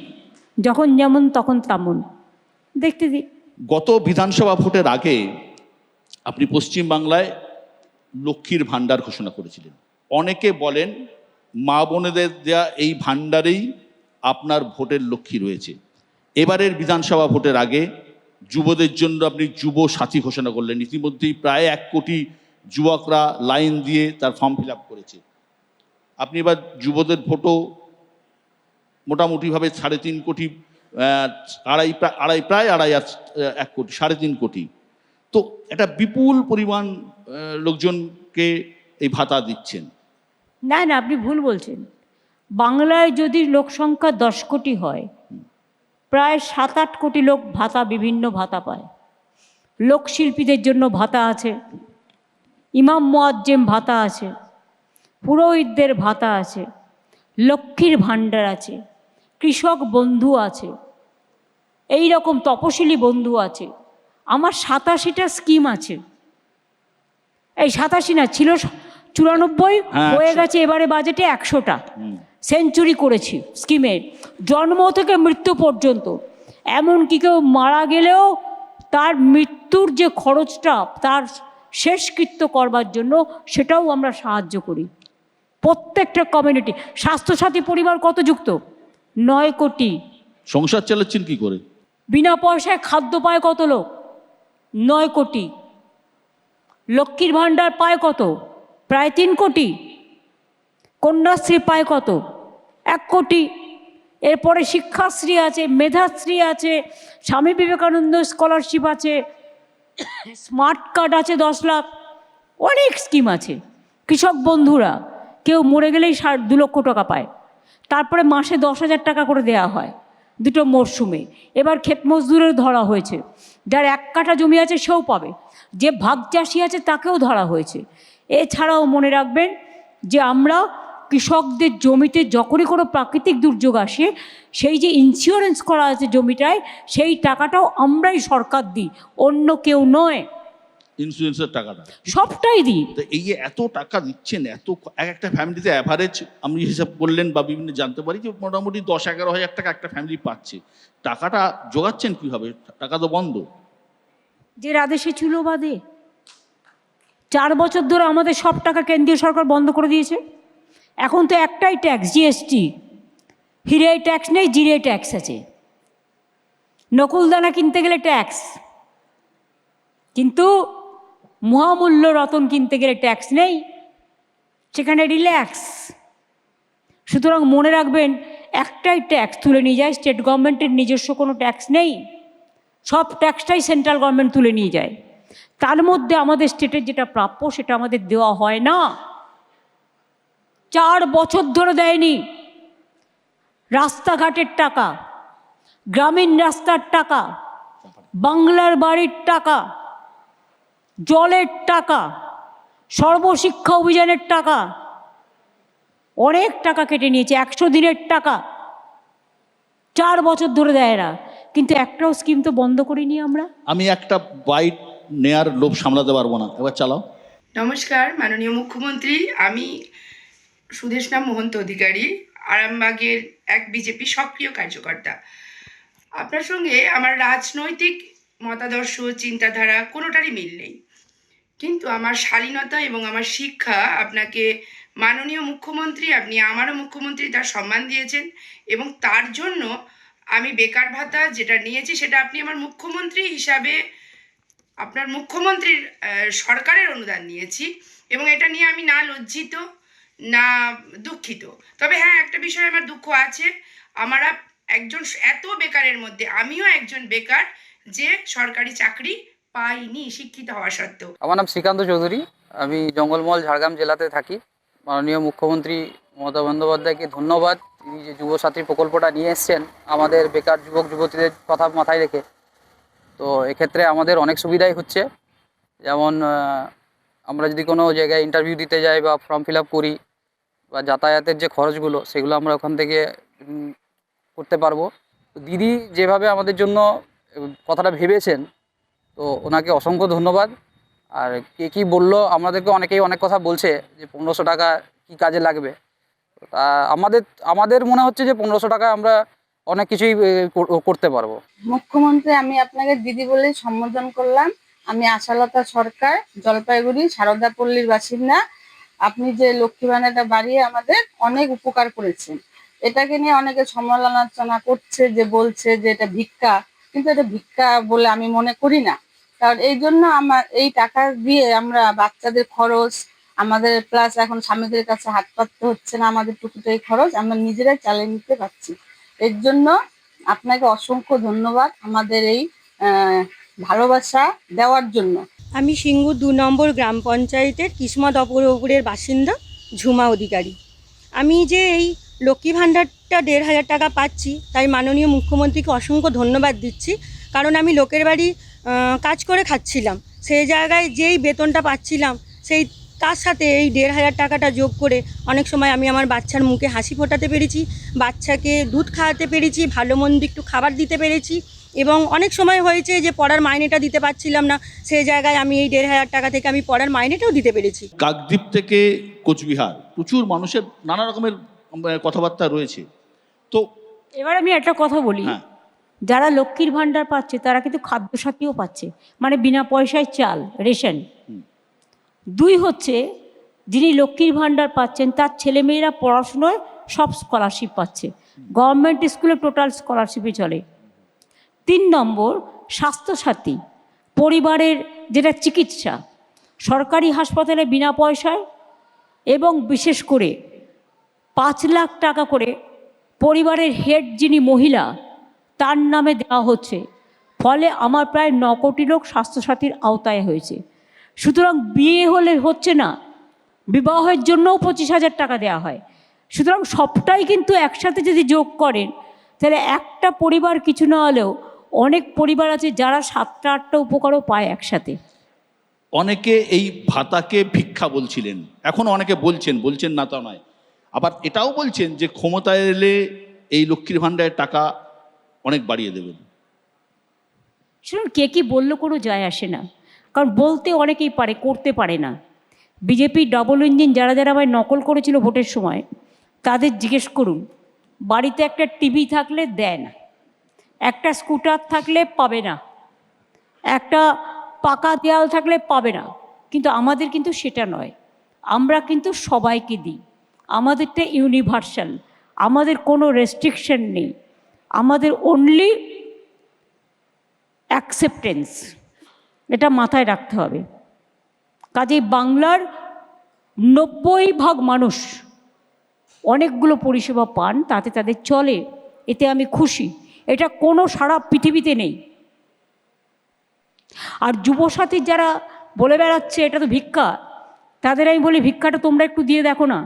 যখন যেমন তখন তেমন, দেখতে দিই। গত বিধানসভা ভোটের আগে আপনি পশ্চিমবাংলায় লক্ষ্মীর ভাণ্ডার ঘোষণা করেছিলেন। অনেকে বলেন মা বোনেদের দেয়া এই ভাণ্ডারেই আপনার ভোটের লক্ষ্মী রয়েছে। এবারের বিধানসভা ভোটের আগে যুবদের জন্য আপনি যুব সাথী ঘোষণা করলেন। ইতিমধ্যেই প্রায় 1 কোটি যুবকরা লাইন দিয়ে তার ফর্ম ফিল আপ করেছে। আপনি এবার যুবদের ভোটও মোটামুটিভাবে 3.5 কোটি, প্রায় 1 কোটি, 3.5 কোটি। তো একটা বিপুল পরিমাণ লোকজনকে এই ভাতা দিচ্ছেন। না, আপনি ভুল বলছেন। বাংলায় যদি লোকসংখ্যা 10 কোটি হয়, প্রায় 7-8 কোটি লোক ভাতা, বিভিন্ন ভাতা পায়। লোকশিল্পীদের জন্য ভাতা আছে, ইমাম মুয়াজ্জেম ভাতা আছে, পুরোহিতদের ভাতা আছে, লক্ষ্মীর ভাণ্ডার আছে, কৃষক বন্ধু আছে, এই রকম তপশিলি বন্ধু আছে। আমার 87টা স্কিম আছে। এই 87 না, ছিল 94, হয়ে গেছে এবারে বাজেটে 100টা। সেঞ্চুরি করেছি স্কিমের, জন্ম থেকে মৃত্যু পর্যন্ত। এমনকি কেউ মারা গেলেও তার মৃত্যুর যে খরচটা, তার শেষকৃত্য করবার জন্য, সেটাও আমরা সাহায্য করি প্রত্যেকটা কমিউনিটি। স্বাস্থ্যসাথী পরিবার কত যুক্ত? 9 কোটি। সংসার চালাচ্ছেন কি করে? বিনা পয়সায় খাদ্য পায় কত লোক? 9 কোটি। লক্ষ্মীর ভাণ্ডার পায় কত? প্রায় 3 কোটি। কন্যাশ্রী পায় কত? 1 কোটি। এরপরে শিক্ষাশ্রী আছে, মেধাশ্রী আছে, স্বামী বিবেকানন্দ স্কলারশিপ আছে, স্মার্ট কার্ড আছে 10 লাখ, অনেক স্কিম আছে। কৃষক বন্ধুরা, কেউ মরে গেলেই 2 লক্ষ টাকা পায়। তারপরে মাসে 10,000 টাকা করে দেয়া হয় 2টো মরশুমে। এবার ক্ষেত মজদুরের ধরা হয়েছে, যার 1 কাঠা জমি আছে সেও পাবে, যে ভাগ চাষি আছে তাকেও ধরা হয়েছে। এছাড়াও মনে রাখবেন যে আমরা কৃষকদের জমিতে যখনই কোনো প্রাকৃতিক দুর্যোগ আসে, সেই যে ইন্স্যুরেন্স করা আছে জমিটায়, সেই টাকাটাও আমরাই সরকার দিই, অন্য কেউ নয়। ইন্স্যুরেন্সের টাকাটা সবটাই দিই। তো এই যে এত টাকা দিচ্ছেন, এত একটা ফ্যামিলিতে অ্যাভারেজ আমি হিসাব করলেন বা বিভিন্ন জানতে পারি যে মোটামুটি 10-11 হাজার টাকা একটা ফ্যামিলি পাচ্ছে। টাকাটা জোগাচ্ছেন কীভাবে? টাকা তো বন্ধ। যে আদেশে ছিল বাদে 4 বছর ধরে আমাদের সব টাকা কেন্দ্রীয় সরকার বন্ধ করে দিয়েছে। এখন তো একটাই ট্যাক্স, জিএসটি। হিরে ট্যাক্স নেই, জিরে ট্যাক্স আছে। নকুলদানা কিনতে গেলে ট্যাক্স, কিন্তু মহামূল্য রতন কিনতে গেলে ট্যাক্স নেই, সেখানে রিল্যাক্স। সুতরাং মনে রাখবেন, একটাই ট্যাক্স তুলে নিয়ে যায়, স্টেট গভর্নমেন্টের নিজস্ব কোনো ট্যাক্স নেই, সব ট্যাক্সটাই সেন্ট্রাল গভর্নমেন্ট তুলে নিয়ে যায়। তার মধ্যে আমাদের স্টেটের যেটা প্রাপ্য সেটা আমাদের দেওয়া হয় না, 4 বছর ধরে দেয়নি। রাস্তাঘাটের টাকা, গ্রামীণ রাস্তার টাকা, বাংলার বাড়ির টাকা, জলের টাকা, সর্বশিক্ষা অভিযানের টাকা, অনেক টাকা কেটে নিয়েছে, 100 দিনের টাকা 4 বছর ধরে দেয় এরা, কিন্তু একটাও স্কিম তো বন্ধ করিনি আমরা। আমি একটা বাইট নেয়ার লোভ সামলাতে পারবো না, এবার চালাও। নমস্কার মাননীয় মুখ্যমন্ত্রী, আমি সুদেশনা মোহন্ত অধিকারী, আরামবাগের এক বিজেপি সক্রিয় কার্যকর্তা। আপনার সঙ্গে আমার রাজনৈতিক মতাদর্শ চিন্তাধারা কোনোটারই মিল নেই, কিন্তু আমার শালীনতা এবং আমার শিক্ষা আপনাকে মাননীয় মুখ্যমন্ত্রী, আপনি আমারও মুখ্যমন্ত্রী, তার সম্মান দিয়েছেন, এবং তার জন্য আমি বেকার ভাতা যেটা নিয়েছি সেটা আপনি আমার মুখ্যমন্ত্রী হিসাবে আপনার মুখ্যমন্ত্রীর সরকারের অনুদান নিয়েছি, এবং এটা নিয়ে আমি না লজ্জিত না দুঃখিত। তবে হ্যাঁ, একটা বিষয়ে আমার দুঃখ আছে, আমরা একজন এত বেকারের মধ্যে আমিও একজন বেকার যে সরকারি চাকরি পাইনি শিক্ষিত হওয়া সত্ত্বেও। আমার নাম শ্রীকান্ত চৌধুরী, আমি জঙ্গলমহল ঝাড়গ্রাম জেলাতে থাকি। মাননীয় মুখ্যমন্ত্রী মমতা বন্দ্যোপাধ্যায়কে ধন্যবাদ, তিনি যে যুবসাথী প্রকল্পটা নিয়ে এসছেন আমাদের বেকার যুবক যুবতীদের কথা মাথায় রেখে। তো এক্ষেত্রে আমাদের অনেক সুবিধাই হচ্ছে, যেমন আমরা যদি কোনো জায়গায় ইন্টারভিউ দিতে যাই বা ফর্ম ফিল আপ করি বা যাতায়াতের যে খরচগুলো সেগুলো আমরা ওখান থেকে করতে পারবো। তো দিদি যেভাবে আমাদের জন্য কথাটা ভেবেছেন, তো ওনাকে অসংখ্য ধন্যবাদ। আর কে কী বললো, আমাদেরকে অনেকেই অনেক কথা বলছে যে 1500 টাকা কী কাজে লাগবে। তা আমাদের মনে হচ্ছে যে 1500 টাকা আমরা অনেক কিছুই করতে পারবো। মুখ্যমন্ত্রী, আমি আপনাকে দিদি বলে সম্বোধন করলাম। আমি আশালতা সরকার, জলপাইগুড়ি সারদাপল্লীর বাসিন্দা। আপনি যে লক্ষ্মী ভাণ্ডারটা বাড়িয়ে আমাদের অনেক উপকার করেছেন, এটাকে নিয়ে অনেকে সমালোচনা করছে, যে বলছে যে এটা ভিক্ষা, কিন্তু এটা ভিক্ষা বলে আমি মনে করি না। কারণ এই জন্য আমার এই টাকা দিয়ে আমরা বাচ্চাদের খরচ, আমাদের প্লাস এখন স্বামীদের কাছে হাত পাততে হচ্ছে না, আমাদের টুকুটাই খরচ আমরা নিজেরাই চালিয়ে নিতে পারছি। এর জন্য আপনাকে অসংখ্য ধন্যবাদ আমাদের এই ভালোবাসা দেওয়ার জন্য। আমি সিঙ্গুর 2 নম্বর গ্রাম পঞ্চায়েতের কিসমত অপরপুরের বাসিন্দা ঝুমা অধিকারী। আমি যে এই লক্ষ্মী ভাণ্ডারটা 1500 টাকা পাচ্ছি, তাই মাননীয় মুখ্যমন্ত্রীকে অসংখ্য ধন্যবাদ দিচ্ছি। কারণ আমি লোকের বাড়ি কাজ করে খাচ্ছিলাম, সেই জায়গায় যেই বেতনটা পাচ্ছিলাম সেই তার সাথে এই 1500 টাকাটা যোগ করে অনেক সময় আমি আমার বাচ্চার মুখে হাসি ফোটাতে পেরেছি, বাচ্চাকে দুধ খাওয়াতে পেরেছি, ভালো মন্দ একটু খাবার দিতে পেরেছি। এবং অনেক সময় হয়েছে যে পড়ার মাইনেটা দিতে পারছিলাম না, সেই জায়গায় আমি এই 1500 টাকা থেকে আমি পড়ার মাইনেটাও দিতে পেরেছি। কাকদ্বীপ থেকে কোচবিহার প্রচুর মানুষের নানা রকমের কথাবার্তা রয়েছে। তো এবার আমি একটা কথা বলি, হ্যাঁ, যারা লক্ষ্মীর ভাণ্ডার পাচ্ছে তারা কিন্তু খাদ্যসাথীও পাচ্ছে, মানে বিনা পয়সায় চাল, রেশন। 2 হচ্ছে, যিনি লক্ষ্মীর ভাণ্ডার পাচ্ছেন তার ছেলেমেয়েরা পড়াশুনোয় সব স্কলারশিপ পাচ্ছে, গভর্নমেন্ট স্কুলে টোটাল স্কলারশিপে চলে। 3 নম্বর, স্বাস্থ্যসাথী, পরিবারের যেটা চিকিৎসা সরকারি হাসপাতালে বিনা পয়সায়, এবং বিশেষ করে 5 লাখ টাকা করে পরিবারের হেড যিনি মহিলা তার নামে দেওয়া হচ্ছে। ফলে আমার প্রায় 9 কোটি লোক স্বাস্থ্যসাথীর আওতায় হয়েছে। সুতরাং বিয়ে হলে হচ্ছে না, বিবাহের জন্যও 25,000 টাকা দেওয়া হয়। সুতরাং সবটাই কিন্তু একসাথে যদি যোগ করেন তাহলে একটা পরিবার কিছু না হলেও অনেক পরিবার আছে যারা 7টা 8টা উপকারও পায় একসাথে। অনেকে এই ভাতাকে ভিক্ষা বলছিলেন, এখন অনেকে বলছেন না তা নয়। আবার এটাও বলছেন যে ক্ষমতায় এলে এই লক্ষ্মীর ভাণ্ডারের টাকা অনেক বাড়িয়ে দেবেন। শুনুন, কে কী বললো কোনো যায় আসে না, কারণ বলতে অনেকেই পারে, করতে পারে না। বিজেপি ডবল ইঞ্জিন যারা যারা আমায় নকল করেছিল ভোটের সময়, তাদের জিজ্ঞেস করুন, বাড়িতে একটা টিভি থাকলে দেয় না, একটা স্কুটার থাকলে পাবে না, একটা পাকা দেয়াল থাকলে পাবে না। কিন্তু আমাদের কিন্তু সেটা নয়, আমরা কিন্তু সবাইকে দিই, আমাদেরটা ইউনিভার্সাল, আমাদের কোনো রেস্ট্রিকশন নেই, আমাদের অনলি অ্যাকসেপ্টেন্স, এটা মাথায় রাখতে হবে। কাজেই বাংলার 90% মানুষ অনেকগুলো পরিষেবা পান, তাতে তাদের চলে, এতে আমি খুশি। এটা কোনো সারা পৃথিবীতে নেই। আর যুবসাথীর যারা বলে বেড়াচ্ছে এটা তো ভিক্ষা, তাদের আমি বলি ভিক্ষাটা তোমরা একটু দিয়ে দেখো না।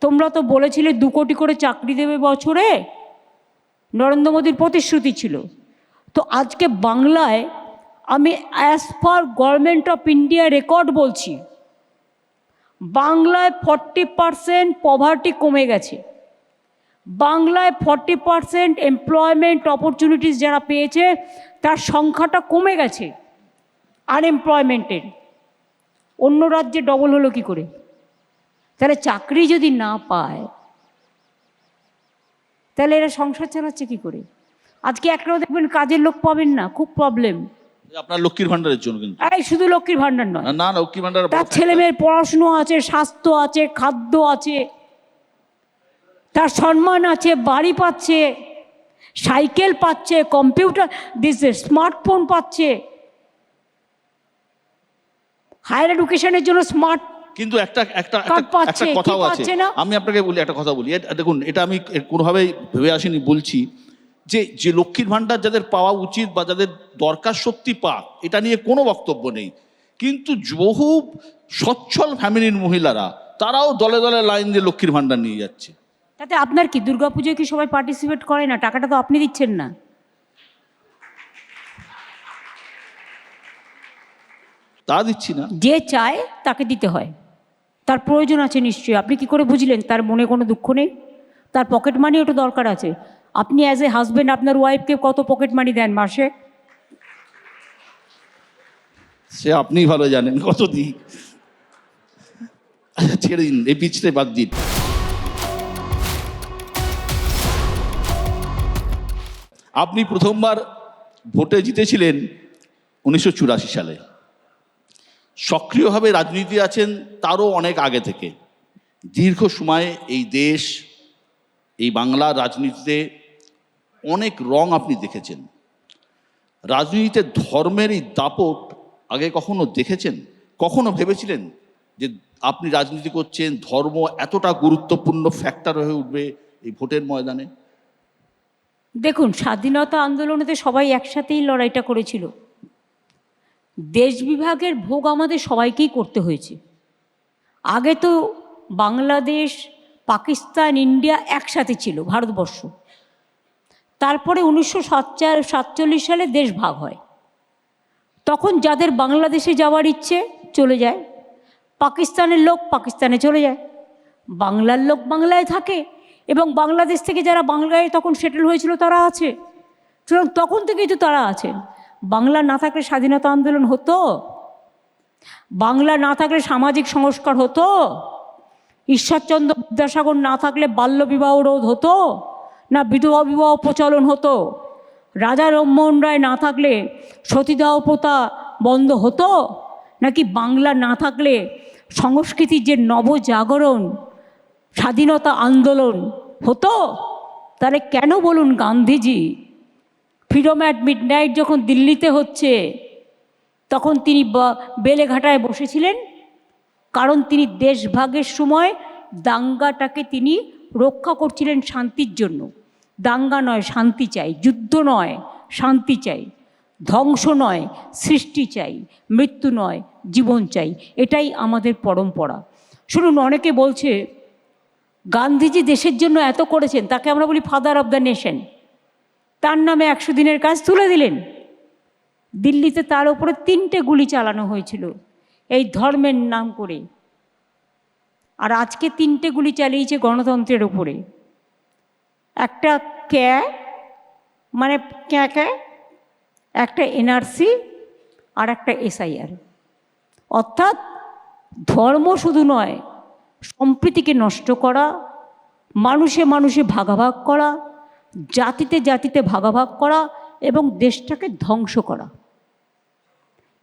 তোমরা তো বলেছিলে 2 কোটি করে চাকরি দেবে বছরে, নরেন্দ্র মোদীর প্রতিশ্রুতি ছিল। তো আজকে বাংলায় আমি as per government of India record বলছি, বাংলায় 40% পভার্টি কমে গেছে, বাংলায় 40% এমপ্লয়মেন্ট অপরচুনিটিস যারা পেয়েছে তার সংখ্যাটা কমে গেছে আনএমপ্লয়মেন্টের। অন্য রাজ্যে ডবল হলো কি করে? তাহলে চাকরি যদি না পায় তাহলে এরা সংসার চালাচ্ছে কি করে? আজকে একটাও দেখবেন কাজের লোক পাবেন না, খুব প্রবলেম। আপনার লক্ষ্মীর ভান্ডারের জন্য কিন্তু এই শুধু লক্ষ্মীর ভাণ্ডার নয়, না, লক্ষ্মীর ভান্ডার তার ছেলে মেয়ের পড়াশুনো আছে, স্বাস্থ্য আছে, খাদ্য আছে, তার সম্মান আছে, বাড়ি পাচ্ছে, সাইকেল পাচ্ছে, কম্পিউটার দিচ্ছে, স্মার্টফোন পাচ্ছে, হায়ার এডুকেশনের জন্য স্মার্ট কিন্তু একটা কার্ড পাচ্ছে, কি কথাও আছে। পাচ্ছে না? আমি আপনাকে বলি, একটা কথা বলি, দেখুন এটা আমি কোনোভাবেই ভেবে আসিনি, বলছি যে লক্ষ্মীর ভান্ডার যাদের পাওয়া উচিত বা যাদের দরকার সত্যি পাক, এটা নিয়ে কোনো বক্তব্য নেই, কিন্তু বহু সচ্ছল ফ্যামিলির মহিলারা তারাও দলে দলে লাইন দিয়ে লক্ষ্মীর ভান্ডার নিয়ে যাচ্ছে। তাতে আপনার কি? দুর্গাপুজোয় কি সবাই পার্টিসিপেট করে না? টাকাটা তো আপনি দিচ্ছেন না। তা দিচ্ছি না, যে চায় তাকে দিতে হয়, তার প্রয়োজন আছে নিশ্চয়ই। আপনি কি করে বুঝলেন তার মনে কোনো দুঃখ নেই? তার পকেট মানি ওটা দরকার আছে। আপনি অ্যাজ এ হাজব্যান্ড আপনার ওয়াইফকে কত পকেট মানি দেন মাসে? সে আপনিই ভালো জানেন কত দিই। ছেড়ে দিন, এই পিছতে বাদ দিন। আপনি প্রথমবার ভোটে জিতেছিলেন 1984 সালে। সক্রিয়ভাবে রাজনীতি আছেন তারও অনেক আগে থেকে। দীর্ঘ সময় এই দেশ, এই বাংলার রাজনীতিতে অনেক রং আপনি দেখেছেন। রাজনীতিতে ধর্মের এই দাপট আগে কখনো দেখেছেন? কখনো ভেবেছিলেন যে আপনি রাজনীতি করছেন, ধর্ম এতটা গুরুত্বপূর্ণ ফ্যাক্টর হয়ে উঠবে এই ভোটের ময়দানে? দেখুন, স্বাধীনতা আন্দোলনেতে সবাই একসাথেই লড়াইটা করেছিল। দেশ বিভাগের ভোগ আমাদের সবাইকেই করতে হয়েছে। আগে তো বাংলাদেশ, পাকিস্তান, ইন্ডিয়া একসাথে ছিল, ভারতবর্ষ। তারপরে 1947 সালে দেশ ভাগ হয়। তখন যাদের বাংলাদেশে যাওয়ার ইচ্ছে চলে যায়, পাকিস্তানের লোক পাকিস্তানে চলে যায়, বাংলার লোক বাংলায় থাকে, এবং বাংলাদেশ থেকে যারা বাংলায় তখন সেটেল হয়েছিল তারা আছে। সুতরাং তখন থেকেই তো তারা আছেন। বাংলা না থাকলে স্বাধীনতা আন্দোলন হতো? বাংলা না থাকলে সামাজিক সংস্কার হতো? ঈশ্বরচন্দ্র বিদ্যাসাগর না থাকলে বাল্যবিবাহ রোধ হতো? না বিধবা বিবাহ প্রচলন হতো? রাজা রামমোহন রায় না থাকলে সতীদাহ প্রথা বন্ধ হতো? নাকি বাংলা না থাকলে সংস্কৃতির যে নবজাগরণ, স্বাধীনতা আন্দোলন হতো? তাহলে কেন বলুন গান্ধীজি ফ্রিডম অ্যাট মিডনাইট যখন দিল্লিতে হচ্ছে তখন তিনি বেলেঘাটায় বসেছিলেন? কারণ তিনি দেশভাগের সময় দাঙ্গাটাকে তিনি রক্ষা করছিলেন শান্তির জন্য। দাঙ্গা নয়, শান্তি চাই, যুদ্ধ নয়, শান্তি চাই, ধ্বংস নয়, সৃষ্টি চাই, মৃত্যু নয়, জীবন চাই। এটাই আমাদের পরম্পরা। শুনুন, অনেকে বলছে গান্ধীজি দেশের জন্য এত করেছেন, তাকে আমরা বলি ফাদার অব দ্য নেশন। তার নামে 100 দিনের কাজ তুলে দিলেন। দিল্লিতে তার উপরে 3টে গুলি চালানো হয়েছিল এই ধর্মের নাম করে, আর আজকে 3টে গুলি চালিয়েছে গণতন্ত্রের উপরে। একটা মানে একটা এনআরসি আর একটা এসআইআর। অর্থাৎ ধর্ম শুধু নয়, সম্প্রীতিকে নষ্ট করা, মানুষে মানুষে ভাগাভাগ করা, জাতিতে জাতিতে ভাগাভাগ করা এবং দেশটাকে ধ্বংস করা।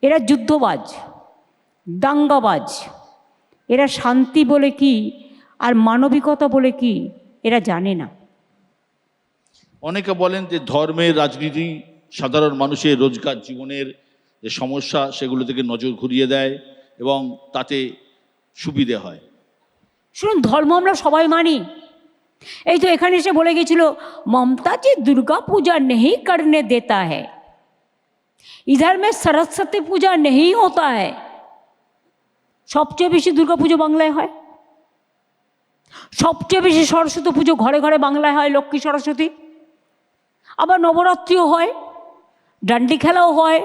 এরা যুদ্ধবাজ, দাঙ্গাবাজ। এরা শান্তি বলে কি আর মানবিকতা বলে কি এরা জানে না। অনেকে বলেন যে ধর্মের রাজনীতি সাধারণ মানুষের রোজগার জীবনের যে সমস্যা সেগুলো থেকে নজর ঘুরিয়ে দেয় এবং তাতে সুবিধে হয়। শুনুন, ধর্ম আমরা সবাই মানি। এই তো এখানে এসে বলে গেছিল মমতা जी दुर्गा पूजा नहीं करने देता है, इधर में सरस्वती पूजा नहीं होता है। সবচেয়ে বেশি দুর্গাপুজো বাংলায় হয়, সবচেয়ে বেশি সরস্বতী পুজো ঘরে ঘরে বাংলায় হয়, লক্ষ্মী সরস্বতী। আবার নবরাত্রিও হয়, ডান্ডি খেলাও হয়,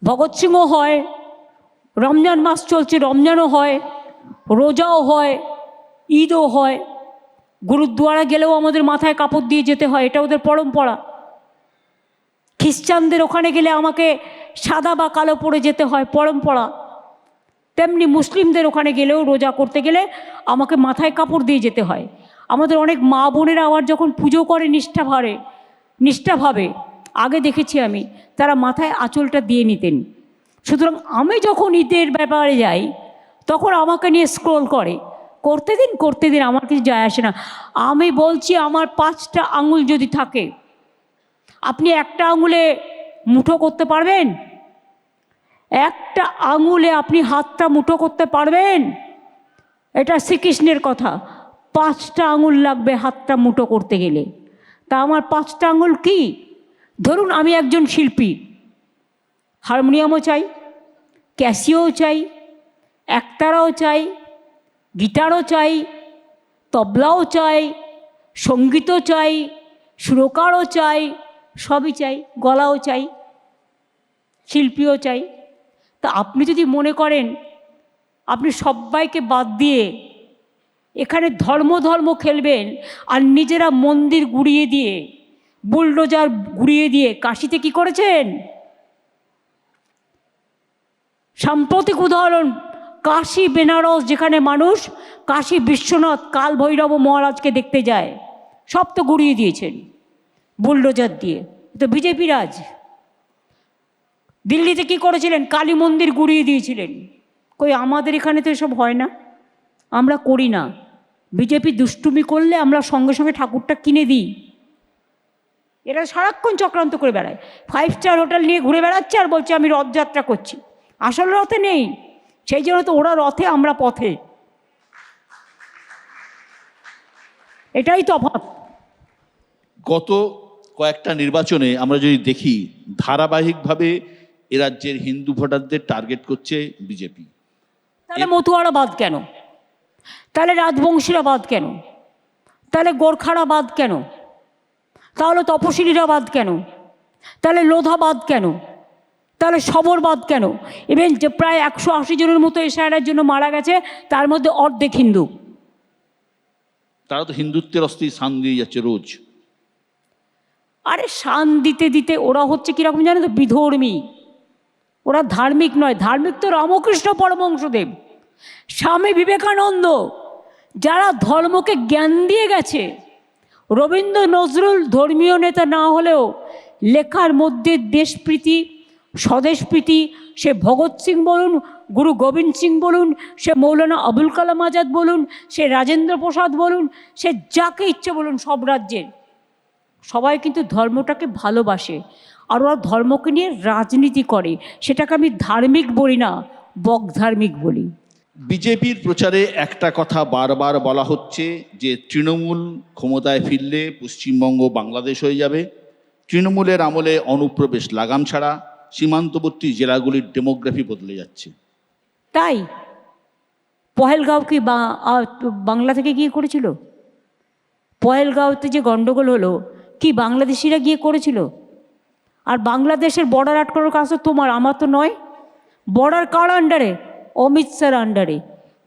ভগৎ সিংও হয়, রমজান মাস চলছে রমজানও হয়, রোজাও হয়, ঈদও হয়, গুরুদ্বারা গেলেও আমাদের মাথায় কাপড় দিয়ে যেতে হয়, এটা ওদের পরম্পরা। খ্রিস্টানদের ওখানে গেলে আমাকে সাদা বা কালো পরে যেতে হয়, পরম্পরা। তেমনি মুসলিমদের ওখানে গেলেও রোজা করতে গেলে আমাকে মাথায় কাপড় দিয়ে যেতে হয়। আমাদের অনেক মা বোনেরা আবার যখন পুজো করে নিষ্ঠাভাবে আগে দেখেছি আমি, তারা মাথায় আঁচলটা দিয়ে নিতেন। সুতরাং আমি যখন ঈদের ব্যাপারে যাই তখন আমাকে নিয়ে স্ক্রোল করতে দিন, আমার কিছু যায় আসে না। আমি বলছি আমার 5টা আঙুল যদি থাকে, আপনি একটা আঙুলে মুঠো করতে পারবেন? একটা আঙুলে আপনি হাতটা মুঠো করতে পারবেন? এটা শ্রীকৃষ্ণের কথা। 5টা আঙুল লাগবে হাতটা মুঠো করতে গেলে। তা আমার 5টা আঙুল কি? ধরুন আমি একজন শিল্পী, হারমোনিয়ামও চাই, ক্যাসিও চাই, একতারাও চাই, গিটারও চাই, তবলাও চাই, সঙ্গীতও চাই, সুরকারও চাই, সবই চাই, গলাও চাই, শিল্পীও চাই। তা আপনি যদি মনে করেন আপনি সবাইকে বাদ দিয়ে এখানে ধর্ম খেলবেন আর নিজেরা মন্দির গুড়িয়ে দিয়ে, বুলডোজার গুড়িয়ে দিয়ে, কাশীতে কি করেছেন? সাম্প্রতিক উদাহরণ কাশী বেনারস, যেখানে মানুষ কাশী বিশ্বনাথ কাল ভৈরব মহারাজকে দেখতে যায়, সব তো গুড়িয়ে দিয়েছেন বুলডোজার দিয়ে। তো বিজেপি রাজ। দিল্লিতে কি করেছিলেন? কালী মন্দির গুড়িয়ে দিয়েছিলেন। কই আমাদের এখানে তো এসব হয় না, আমরা করি না। বিজেপি দুষ্টুমি করলে আমরা সঙ্গে সঙ্গে ঠাকুরটা কিনে দিই। এরা সারাক্ষণ চক্রান্ত করে বেড়ায়, 5 স্টার হোটেল নিয়ে ঘুরে বেড়াচ্ছে আর বলছে আমি রথযাত্রা করছি। আসল রথে নেই, সেই জন্য তো ওরা রথে, আমরা পথে। এটাই তফাৎ। গত কয়েকটা নির্বাচনে আমরা যদি দেখি, ধারাবাহিকভাবে এ রাজ্যের হিন্দু ভোটারদের টার্গেট করছে বিজেপি। তাহলে মতুয়ারা বাদ কেন? তাহলে রাজবংশীরা বাদ কেন? তাহলে গোর্খারা বাদ কেন? তাহলে তপশিলীরা বাদ কেন? তাহলে লোধা বাদ কেন? তাহলে সবর বাদ কেন? ইভেন যে প্রায় 180 জনের মতো এসআইআরের জন্য মারা গেছে, তার মধ্যে অর্ধেক হিন্দু। তারা তো হিন্দুত্বের অস্ত্রে শান দিয়ে যাচ্ছে রোজ। আরে শান দিতে দিতে ওরা হচ্ছে কীরকম জানো তো? বিধর্মী। ওরা ধার্মিক নয়। ধার্মিক তো রামকৃষ্ণ পরমহংসদেব, স্বামী বিবেকানন্দ, যারা ধর্মকে জ্ঞান দিয়ে গেছে। রবীন্দ্র নজরুল ধর্মীয় নেতা না হলেও লেখার মধ্যে দেশপ্রীতি, স্বদেশপ্রীতি, সে ভগৎ সিং বলুন, গুরু গোবিন্দ সিং বলুন, সে মৌলানা আবুল কালাম আজাদ বলুন, সে রাজেন্দ্র প্রসাদ বলুন, সে যাকে ইচ্ছে বলুন, সব রাজ্যের সবাই কিন্তু ধর্মটাকে ভালোবাসে। আর ওরা ধর্মকে নিয়ে রাজনীতি করে। সেটাকে আমি ধার্মিক বলি না, বকধার্মিক বলি। বিজেপির প্রচারে একটা কথা বারবার বলা হচ্ছে যে তৃণমূল ক্ষমতায় ফিরলে পশ্চিমবঙ্গ বাংলাদেশ হয়ে যাবে। তৃণমূলের আমলে অনুপ্রবেশ লাগাম ছাড়া, সীমান্তবর্তী জেলাগুলির ডেমোগ্রাফি বদলে যাচ্ছে। তাই পহেলগাঁও কি বাংলা থেকে গিয়ে করেছিল? পহেলগাঁওতে যে গণ্ডগোল হলো, কি বাংলাদেশিরা গিয়ে করেছিল? আর বাংলাদেশের বর্ডার আটকানোর কাজ তো তোমার, আমার তো নয়। বর্ডার কার আন্ডারে? অমিত শাহর আন্ডারে,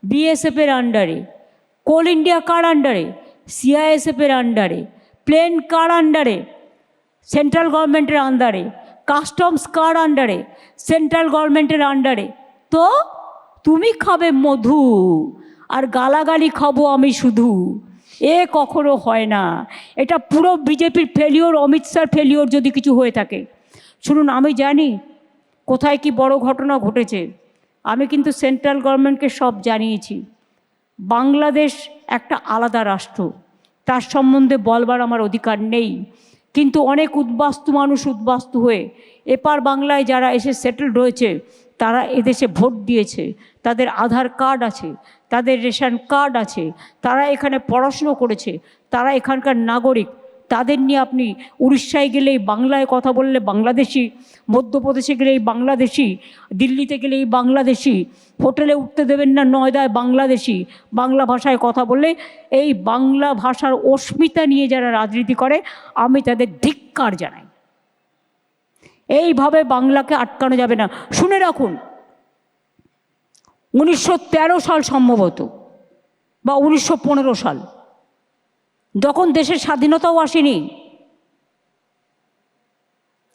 বিএসএফের আন্ডারে। কোল ইন্ডিয়া কার আন্ডারে? সিআইএসএফের আন্ডারে। প্লেন কার আন্ডারে? সেন্ট্রাল গভর্নমেন্টের আন্ডারে। কাস্টমস কার আন্ডারে? সেন্ট্রাল গভর্নমেন্টের আন্ডারে। তো তুমি খাবে মধু আর গালাগালি খাবো আমি শুধু, এ কখনো হয় না। এটা পুরো বিজেপির ফেলিওর, অমিত শাহর ফেলিওর যদি কিছু হয়ে থাকে। শুনুন, আমি জানি কোথায় কি বড় ঘটনা ঘটেছে। আমি কিন্তু সেন্ট্রাল গভর্নমেন্টকে সব জানিয়েছি। বাংলাদেশ একটা আলাদা রাষ্ট্র, তার সম্বন্ধে বলবার আমার অধিকার নেই। কিন্তু অনেক উদ্বাস্তু মানুষ উদ্বাস্তু হয়ে এপার বাংলায় যারা এসে সেটেলড হয়েছে, তারা এদেশে ভোট দিয়েছে, তাদের আধার কার্ড আছে, তাদের রেশন কার্ড আছে, তারা এখানে পড়াশুনো করেছে, তারা এখানকার নাগরিক। তাদের নিয়ে আপনি উড়িষ্যায় গেলেই বাংলায় কথা বললে বাংলাদেশি, মধ্যপ্রদেশে গেলেই বাংলাদেশি, দিল্লিতে গেলেই বাংলাদেশি, হোটেলে উঠতে দেবেন না নয়দায় বাংলাদেশি, বাংলা ভাষায় কথা বললে। এই বাংলা ভাষার অস্মিতা নিয়ে যারা রাজনীতি করে, আমি তাদের ধিক্কার জানাই। এইভাবে বাংলাকে আটকানো যাবে না। শুনে রাখুন, 1913 সাল সম্ভবত, বা 1915 সাল, যখন দেশের স্বাধীনতাও আসেনি।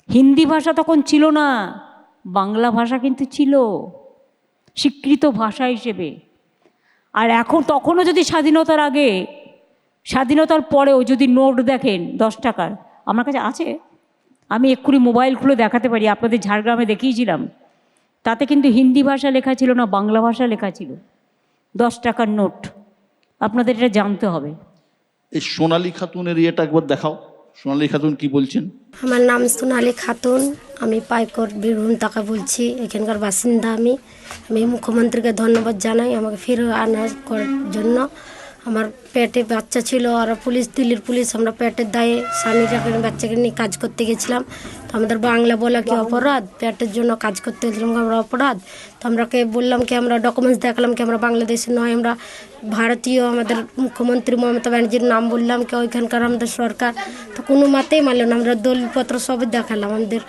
হিন্দি ভাষা তখন ছিল না, বাংলা ভাষা কিন্তু ছিল স্বীকৃত ভাষা হিসেবে। আর এখন তখনও যদি স্বাধীনতার আগে, স্বাধীনতার পরেও যদি নোট দেখেন 10 টাকার, আমার কাছে আছে, আমি এক্ষুনি মোবাইল খুলে দেখাতে পারি, আপনাদের ঝাড়গ্রামে দেখিয়েছিলাম, তাতে কিন্তু হিন্দি ভাষা লেখা ছিল না, বাংলা ভাষা লেখা ছিল, 10 টাকার নোট। আপনাদের এটা জানতে হবে। এই সোনালী খাতুনের ইয়েটা একবার দেখাও, সোনালী খাতুন কি বলছেন? আমার নাম সোনালী খাতুন, আমি পাইকর বীরভূম থেকে বলছি, এখানকার বাসিন্দা। আমি মুখ্যমন্ত্রীকে ধন্যবাদ জানাই আমাকে ফিরে আনার জন্য। আমার পেটে বাচ্চা ছিল, আর পুলিশ, দিল্লির পুলিশ, আমরা পেটের দায়ে স্বামীটাকে বাচ্চাকে নিয়ে কাজ করতে গেছিলাম। তো আমাদের বাংলা বলা কি অপরাধ, পেটের জন্য কাজ করতে গেছিলাম আমরা অপরাধ। তো আমরাকে বললাম কি, আমরা ডকুমেন্টস দেখালাম কি আমরা বাংলাদেশের নয়, আমরা ভারতীয়। আমাদের মুখ্যমন্ত্রী মমতা ব্যানার্জির নাম বললাম কি ওইখানকার আমাদের সরকার, তো কোনো মাতেই মানল না। আমরা দলিলপত্র সবই দেখালাম, আমাদের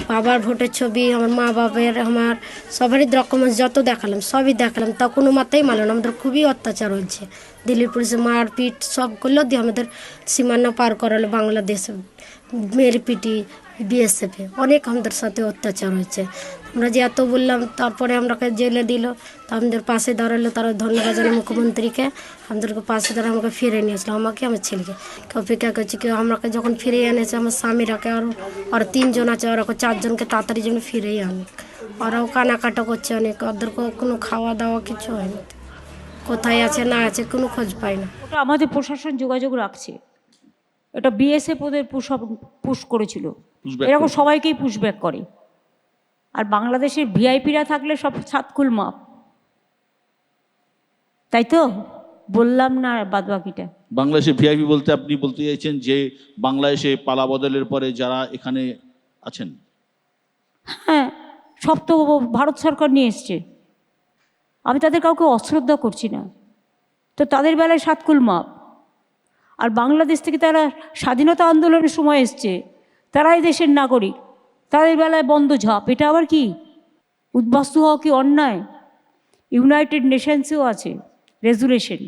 বাবার ভোটের ছবি, আমার মা বাবার, আমার সবারই ডকুমেন্টস যত দেখালাম সবই দেখালাম, তা কোনো মাতেই মানল না। আমাদের খুবই অত্যাচার হচ্ছে, দিল্লির পুলিশে মারপিট সব করলো, দিয়ে আমাদের সীমানা পার করালো বাংলাদেশে, মেরপিটি, বিএসএফে অনেক আমাদের সাথে অত্যাচার হয়েছে। আমরা যে এত বললাম, তারপরে আমরাকে জেলে দিল। তো আমাদের পাশে দাঁড়ালো, তারা ধন্যবাদ জানাই মুখ্যমন্ত্রীকে, আমাদেরকে পাশে দাঁড়া আমাকে ফিরে নিয়ে আসলো, আমাকে আমার ছেলেকে। অপেক্ষা করছি কেউ আমাকে যখন ফিরে এনেছে, আমার স্বামীরাকে আর 3 জন আছে, ওরা 4 জনকে তাড়াতাড়ি যেন ফিরেই আনে। ওরাও কানাকাটা করছে অনেক, ওদেরকে কোনো খাওয়া দাওয়া কিছু হয়নি, কোথায় আছে না আছে কোনো খোঁজ পাই না। ওটা আমাদের প্রশাসন যোগাযোগ রাখছে, এটা বিএসএফ ওদের পুশ করেছিল, Pushback এরকম করেছে। সবাইকেই পুশব্যাক করে। আর বাংলাদেশের ভিআইপিরা থাকলে সব সাতকুল মাপ, তাই তো বললাম না বাদ বাকিটা। বাংলাদেশে ভিআইপি বলতে আপনি বলতে চাইছেন যে বাংলাদেশে পালা বদলের পরে যারা এখানে আছেন? হ্যাঁ, সব তো ভারত সরকার নিয়ে এসছে, আমি তাদের কাউকে অশ্রদ্ধা করছি না, তো তাদের বেলায় সাতকুল মাপ। আর বাংলাদেশ থেকে তারা স্বাধীনতা আন্দোলনের সময় এসছে, তারাই দেশের নাগরিক, তাদের বেলায় বন্ধ ঝাঁপ, এটা আবার কি উদ্বাস্তু হওয়া কি অন্যায়? ইউনাইটেড নেশনসেও আছে রেজুলেশন,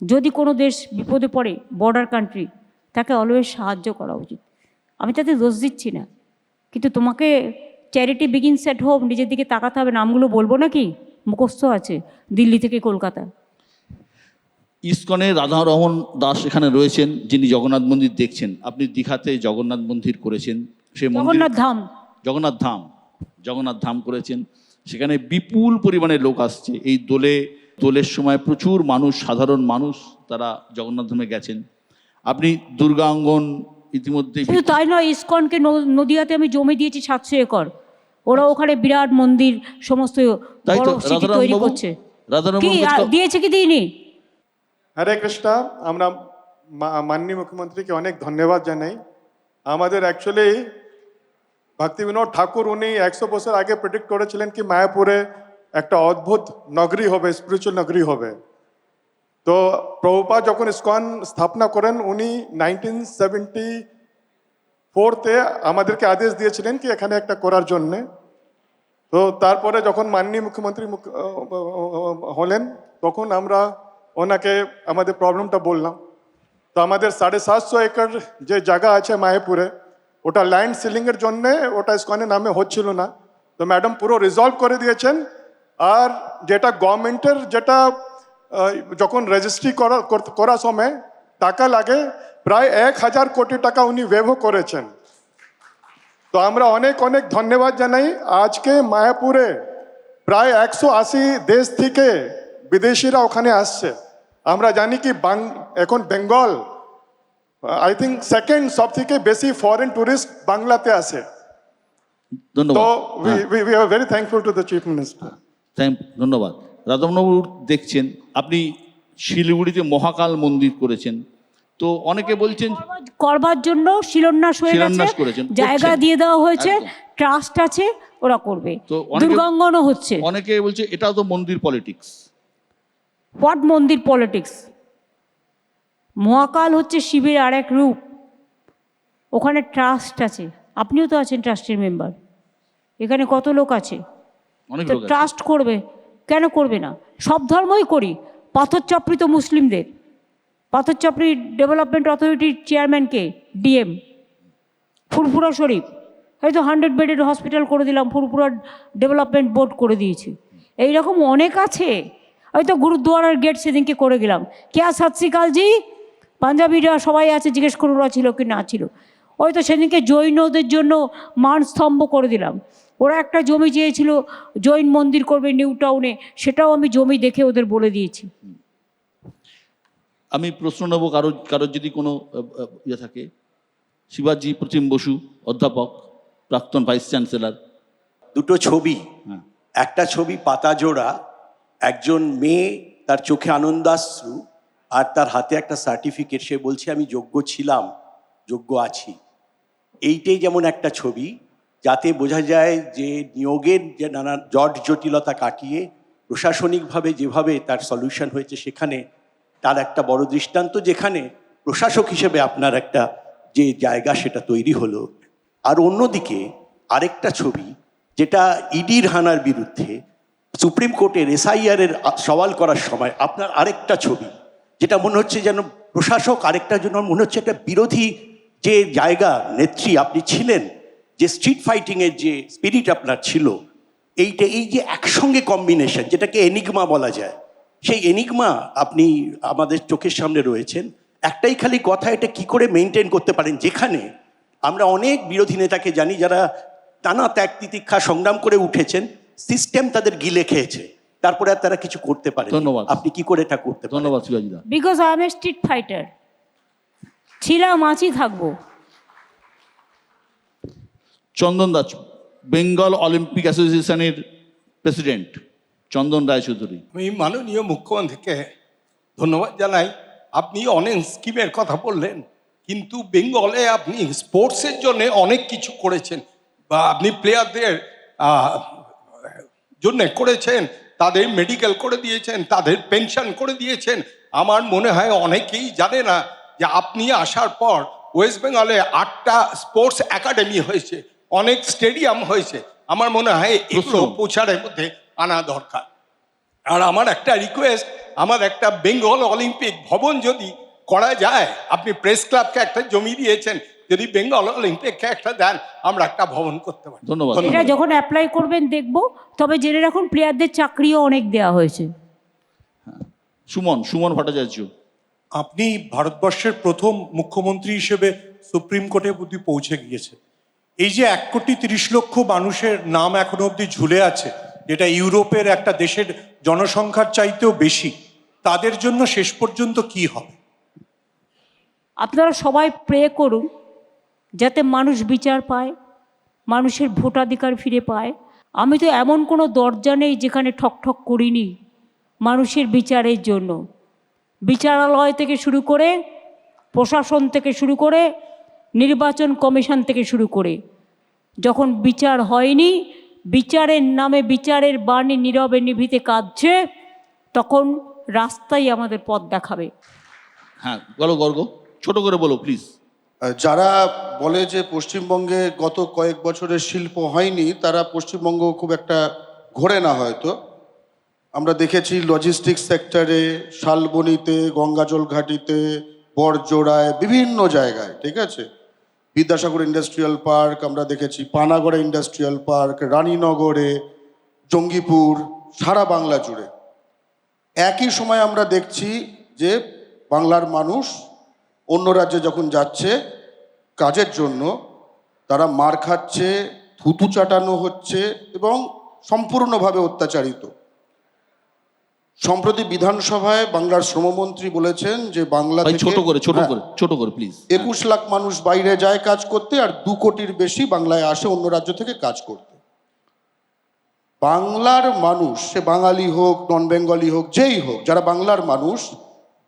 যদি কোনো দেশ বিপদে পড়ে, বর্ডার কান্ট্রি, তাকে অলওয়েজ সাহায্য করা উচিত। আমি তাতে দোষ দিচ্ছি না, কিন্তু তোমাকে চ্যারিটি বিগিনস অ্যাট হোম, নিজের দিকে তাকাতে হবে। নামগুলো বলবো নাকি, মুখস্থ আছে, দিল্লি থেকে কলকাতা। ইসকনে রাধারমন দাস এখানে রয়েছেন, যিনি জগন্নাথ মন্দির দেখছেন। আপনি দীঘাতে জগন্নাথ মন্দির করেছেন, সেই জগন্নাথ ধাম, জগন্নাথ ধাম করেছেন। সেখানে বিপুল পরিমাণে লোক আসছে এই দোলের সময়, প্রচুর মানুষ, সাধারণ মানুষ, তারা জগন্নাথ ধামে গেছেন। আপনি দুর্গাঙ্গন ইতিমধ্যে, শুধু তাই নয়, ইসকনকে নদিয়াতে আমি জমি দিয়েছি 700 একর, ওরা ওখানে বিরাট মন্দির সমস্ত তাই বড় তো সিটি তৈরি করছে। কি দিয়েছে কি দিইনি? হরে কৃষ্ণ। আমরা মাননীয় মুখ্যমন্ত্রীকে অনেক ধন্যবাদ জানাই। আমাদের অ্যাকচুয়ালি ভক্তি বিনোদ ঠাকুর উনি 100 বছর আগে প্রেডিক্ট করেছিলেন কি মায়াপুরে একটা অদ্ভুত নগরী হবে, স্পিরিচুয়াল নগরী হবে। তো প্রভুপাদ যখন ইসকন স্থাপনা করেন, উনি 1974-তে আমাদেরকে আদেশ দিয়েছিলেন কি এখানে একটা করার জন্যে। তো তারপরে যখন মাননীয় মুখ্যমন্ত্রী হলেন, তখন আমরা ওনাকে আমাদের প্রবলেমটা বললাম। তো আমাদের 750 একর যে জায়গা আছে মায়াপুরে, ওটা ল্যান্ড সিলিংয়ের জন্যে ওটা ইসকনের নামে হচ্ছিল না। তো ম্যাডাম পুরো রিজলভ করে দিয়েছেন। আর যেটা গভর্নমেন্টের যেটা যখন রেজিস্ট্রি করার সময় টাকা লাগে, প্রায় 1000 কোটি টাকা উনি ওয়েভ করেছেন। তো আমরা অনেক অনেক ধন্যবাদ জানাই। আজকে মায়াপুরে প্রায় 180 দেশ থেকে বিদেশিরা ওখানে আসছে। আমরা জানি কি এখন বেঙ্গল আই থিঙ্ক সেকেন্ড সব থেকে বেশি ফরেন টুরিস্ট বাংলাতে আসে। ধন্যবাদ। তো we are very thankful to the chief minister. ধন্যবাদ। রাধারমণবাবু দেখছেন, আপনি শিলিগুড়িতে মহাকাল মন্দির করেছেন, তো অনেকে বলছেন করবার জন্য শিলান্যাস হয়ে শিলান্যাস গেছে, করেছেন, জায়গা করছেন। দিয়ে দেওয়া হয়েছে, একদম। ট্রাস্ট আছে, ওরা করবে। তো দুর্গাঙ্গনও হচ্ছে। অনেকে বলছে এটাও তো মন্দির পলিটিক্স। হোয়াট মন্দির পলিটিক্স? মহাকাল হচ্ছে শিবের আর এক রূপ, ওখানে ট্রাস্ট আছে, আপনিও তো আছেন ট্রাস্টের মেম্বার, এখানে কত লোক আছে, অনেক তো লোক আছে। ট্রাস্ট করবে। কেন করবে না? সব ধর্মই করি। পাথরচাপড়ি তো মুসলিমদের। পাথরচাপড়ি ডেভেলপমেন্ট অথরিটির চেয়ারম্যানকে ডিএম ফুরফুরা শরীফ, হয়তো 100 বেডের হসপিটাল করে দিলাম, ফুরফুরা ডেভেলপমেন্ট বোর্ড করে দিয়েছি। এইরকম অনেক আছে। হয়তো গুরুদুয়ারার গেট সেদিনকে করে গেলাম। কেয়া সত শ্রী আকাল জি, পাঞ্জাবিরা সবাই আছে, জিজ্ঞেস করুন ওরা ছিল কি না ছিল। হয়তো সেদিনকে জৈনদের জন্য মানস্তম্ভ করে দিলাম। ওরা একটা জমি চেয়েছিল জৈন মন্দির করবে নিউ টাউনে, সেটাও আমি জমি দেখে ওদের বলে দিয়েছি। আমি প্রশ্ন নেব, কারোর যদি কোনো ইয়ে থাকে। শিবাজি প্রতিম বসু, অধ্যাপক, প্রাক্তন ভাইস চ্যান্সেলর। দুটো ছবি, হ্যাঁ, একটা ছবি পাতা জোড়া, একজন মেয়ে তার চোখে আনন্দাশ্রু আর তার হাতে একটা সার্টিফিকেট, সে বলছে আমি যোগ্য ছিলাম, যোগ্য আছি। এইটাই যেমন একটা ছবি, যাতে বোঝা যায় যে নিয়োগের যে নানা জট জটিলতা কাটিয়ে প্রশাসনিকভাবে যেভাবে তার সলিউশন হয়েছে, সেখানে তার একটা বড় দৃষ্টান্ত, যেখানে প্রশাসক হিসেবে আপনার একটা যে জায়গা সেটা তৈরি হলো। আর অন্যদিকে আরেকটা ছবি, যেটা ইডির হানার বিরুদ্ধে সুপ্রিম কোর্টের SIR এর সওয়াল করার সময় আপনার আরেকটা ছবি, যেটা মনে হচ্ছে যেন প্রশাসক, আরেকটা জন্য মনে হচ্ছে একটা বিরোধী যে জায়গা, নেত্রী আপনি ছিলেন, যে স্ট্রিট ফাইটিংয়ের যে স্পিরিট আপনার ছিল, এই যে একসঙ্গে কম্বিনেশন, যেটাকে এনিগমা বলা যায়, সেই এনিগমা আপনি আমাদের চোখের সামনে রয়েছেন। একটাই খালি কথা, এটা কি করে মেনটেন করতে পারেন, যেখানে আমরা অনেক বিরোধী নেতাকে জানি যারা টানা ত্যাগ তিতিক্ষা সংগ্রাম করে উঠেছেন, সিস্টেম তাদের গিলে খেয়েছে, তারপরে আর তারা কিছু করতে পারে। ধন্যবাদ। আপনি কি করে এটা করতে পারেন? ধন্যবাদ শিবাজিদা। Because I am a street fighter, ছিলাম, আছি, থাকবো। চন্দন দাস, বেঙ্গল অলিম্পিক অ্যাসোসিয়েশনের প্রেসিডেন্ট চন্দন রায়চৌধুরী। আমি মাননীয় মুখ্যমন্ত্রীকে ধন্যবাদ জানাই। আপনি অনেক স্কিমের কথা বললেন, কিন্তু বেঙ্গলে আপনি স্পোর্টসের জন্য অনেক কিছু করেছেন, বা আপনি প্লেয়ারদের জন্য করেছেন, তাদের মেডিকেল করে দিয়েছেন, তাদের পেনশন করে দিয়েছেন। আমার মনে হয় অনেকেই জানে না যে আপনি আসার পর ওয়েস্ট বেঙ্গলে 8টা স্পোর্টস একাডেমি হয়েছে, অনেক স্টেডিয়াম হয়েছে। আমার মনে হয় এগুলো প্রচারের মধ্যে আনা দরকার। আর আমার একটা রিকোয়েস্ট, আমার একটা বেঙ্গল অলিম্পিক ভবন যদি করা যায়, আপনি প্রেস ক্লাবকে একটা জমি দিয়েছেন, যদি বেঙ্গল অলিম্পিককে একটা দেন, আমরা একটা ভবন করতে পারি। ধন্যবাদ। এটা যখন অ্যাপ্লাই করবেন দেখব। তবে জেনে রাখুন প্লেয়ারদের চাকরিও অনেক দেওয়া হয়েছে। সুমন ভট্টাচার্য। আপনি ভারতবর্ষের প্রথম মুখ্যমন্ত্রী হিসেবে সুপ্রিম কোর্টে অবধি পৌঁছে গিয়েছে। এই যে 1,30,00,000 মানুষের নাম এখনো অবধি ঝুলে আছে, যেটা ইউরোপের একটা দেশের জনসংখ্যার চাইতেও বেশি, তাদের জন্য শেষ পর্যন্ত কি হবে? আপনারা সবাই প্রে করুন যাতে মানুষ বিচার পায়, মানুষের ভোটাধিকার ফিরে পায়। আমি তো এমন কোনো দরজা নেই যেখানে ঠকঠক করিনি মানুষের বিচারের জন্য। বিচারালয় থেকে শুরু করে, প্রশাসন থেকে শুরু করে, নির্বাচন কমিশন থেকে শুরু করে, যখন বিচার হয়নি, বিচারের নামে বিচারের বাণী নীরবে নিভৃতে কাঁদছে, তখন রাস্তাই আমাদের পথ দেখাবে। হ্যাঁ, বলো গর্গ, ছোট করে বলো প্লিজ। যারা বলে যে পশ্চিমবঙ্গে গত কয়েক বছরের শিল্প হয়নি, তারা পশ্চিমবঙ্গ খুব একটা ঘোরে না হয়তো। আমরা দেখেছি লজিস্টিক্স সেক্টরে, শালবনীতে, গঙ্গাজল ঘাটিতে, বড়জোড়ায়, বিভিন্ন জায়গায়, ঠিক আছে, বিদ্যাসাগর ইন্ডাস্ট্রিয়াল পার্ক আমরা দেখেছি, পানাগড়ে ইন্ডাস্ট্রিয়াল পার্ক, রানীনগরে, জঙ্গিপুর, সারা বাংলা জুড়ে। একই সময় আমরা দেখছি যে বাংলার মানুষ অন্য রাজ্যে যখন যাচ্ছে কাজের জন্য, তারা মার খাচ্ছে, থুতু চাটানো হচ্ছে এবং সম্পূর্ণভাবে অত্যাচারিত। সম্প্রতি বিধানসভায় বাংলার শ্রমমন্ত্রী বলেছেন যে বাংলা থেকে ছোট করে প্লিজ, 21 লাখ মানুষ বাইরে যায় কাজ করতে, আর 2 কোটির বেশি বাংলায় আসে অন্য রাজ্য থেকে কাজ করতে। বাংলার মানুষ, সে বাঙালি হোক, নন বেঙ্গলি হোক, যেই হোক, যারা বাংলার মানুষ,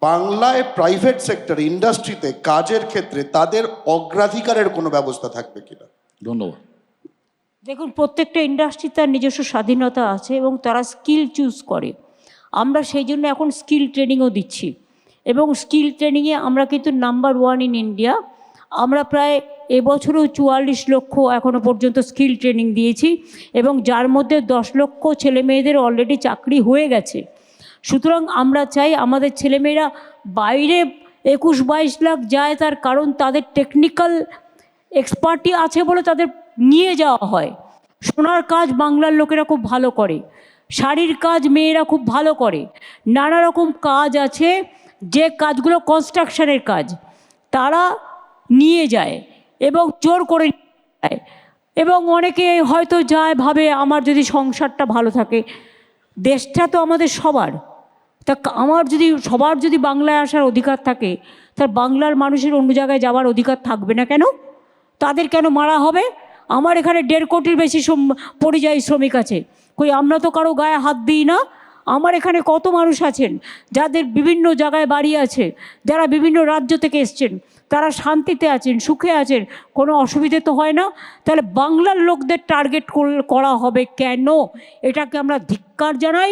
বাংলায় প্রাইভেট সেক্টরে, ইন্ডাস্ট্রিতে কাজের ক্ষেত্রে তাদের অগ্রাধিকারের কোনো ব্যবস্থা থাকবে কিনা? ধন্যবাদ। দেখুন, প্রত্যেকটা ইন্ডাস্ট্রি তার নিজস্ব স্বাধীনতা আছে এবং তারা স্কিল চুজ করে। আমরা সেই জন্য এখন স্কিল ট্রেনিংও দিচ্ছি, এবং স্কিল ট্রেনিংয়ে আমরা কিন্তু নাম্বার 1 ইন ইন্ডিয়া। আমরা প্রায় এবছরও 44 লক্ষ এখনও পর্যন্ত স্কিল ট্রেনিং দিয়েছি, এবং যার মধ্যে 10 লক্ষ ছেলেমেয়েদের অলরেডি চাকরি হয়ে গেছে। সুতরাং আমরা চাই আমাদের ছেলেমেয়েরা বাইরে 21-22 লাখ যায়, তার কারণ তাদের টেকনিক্যাল এক্সপার্টি আছে বলে তাদের নিয়ে যাওয়া হয়। সোনার কাজ বাংলার লোকেরা খুব ভালো করে, শাড়ির কাজ মেয়েরা খুব ভালো করে, নানা রকম কাজ আছে যে কাজগুলো কনস্ট্রাকশনের কাজ তারা নিয়ে যায় এবং জোর করে যায়। এবং অনেকে হয়তো যায় ভাবে আমার যদি সংসারটা ভালো থাকে, দেশটা তো আমাদের সবার, তা আমার যদি সবার যদি বাংলায় আসার অধিকার থাকে, তার বাংলার মানুষের অন্য জায়গায় যাওয়ার অধিকার থাকবে না কেন? তাদের কেন মারা হবে? আমার এখানে 1.5 কোটির বেশি পরিযায়ী শ্রমিক আছে, কই আমরা তো কারো গায়ে হাত দিই না। আমার এখানে কত মানুষ আছেন যাদের বিভিন্ন জায়গায় বাড়ি আছে, যারা বিভিন্ন রাজ্য থেকে এসছেন, তারা শান্তিতে আছেন, সুখে আছেন, কোনো অসুবিধে তো হয় না। তাহলে বাংলার লোকদের টার্গেট করা হবে কেন? এটাকে আমরা ধিক্কার জানাই।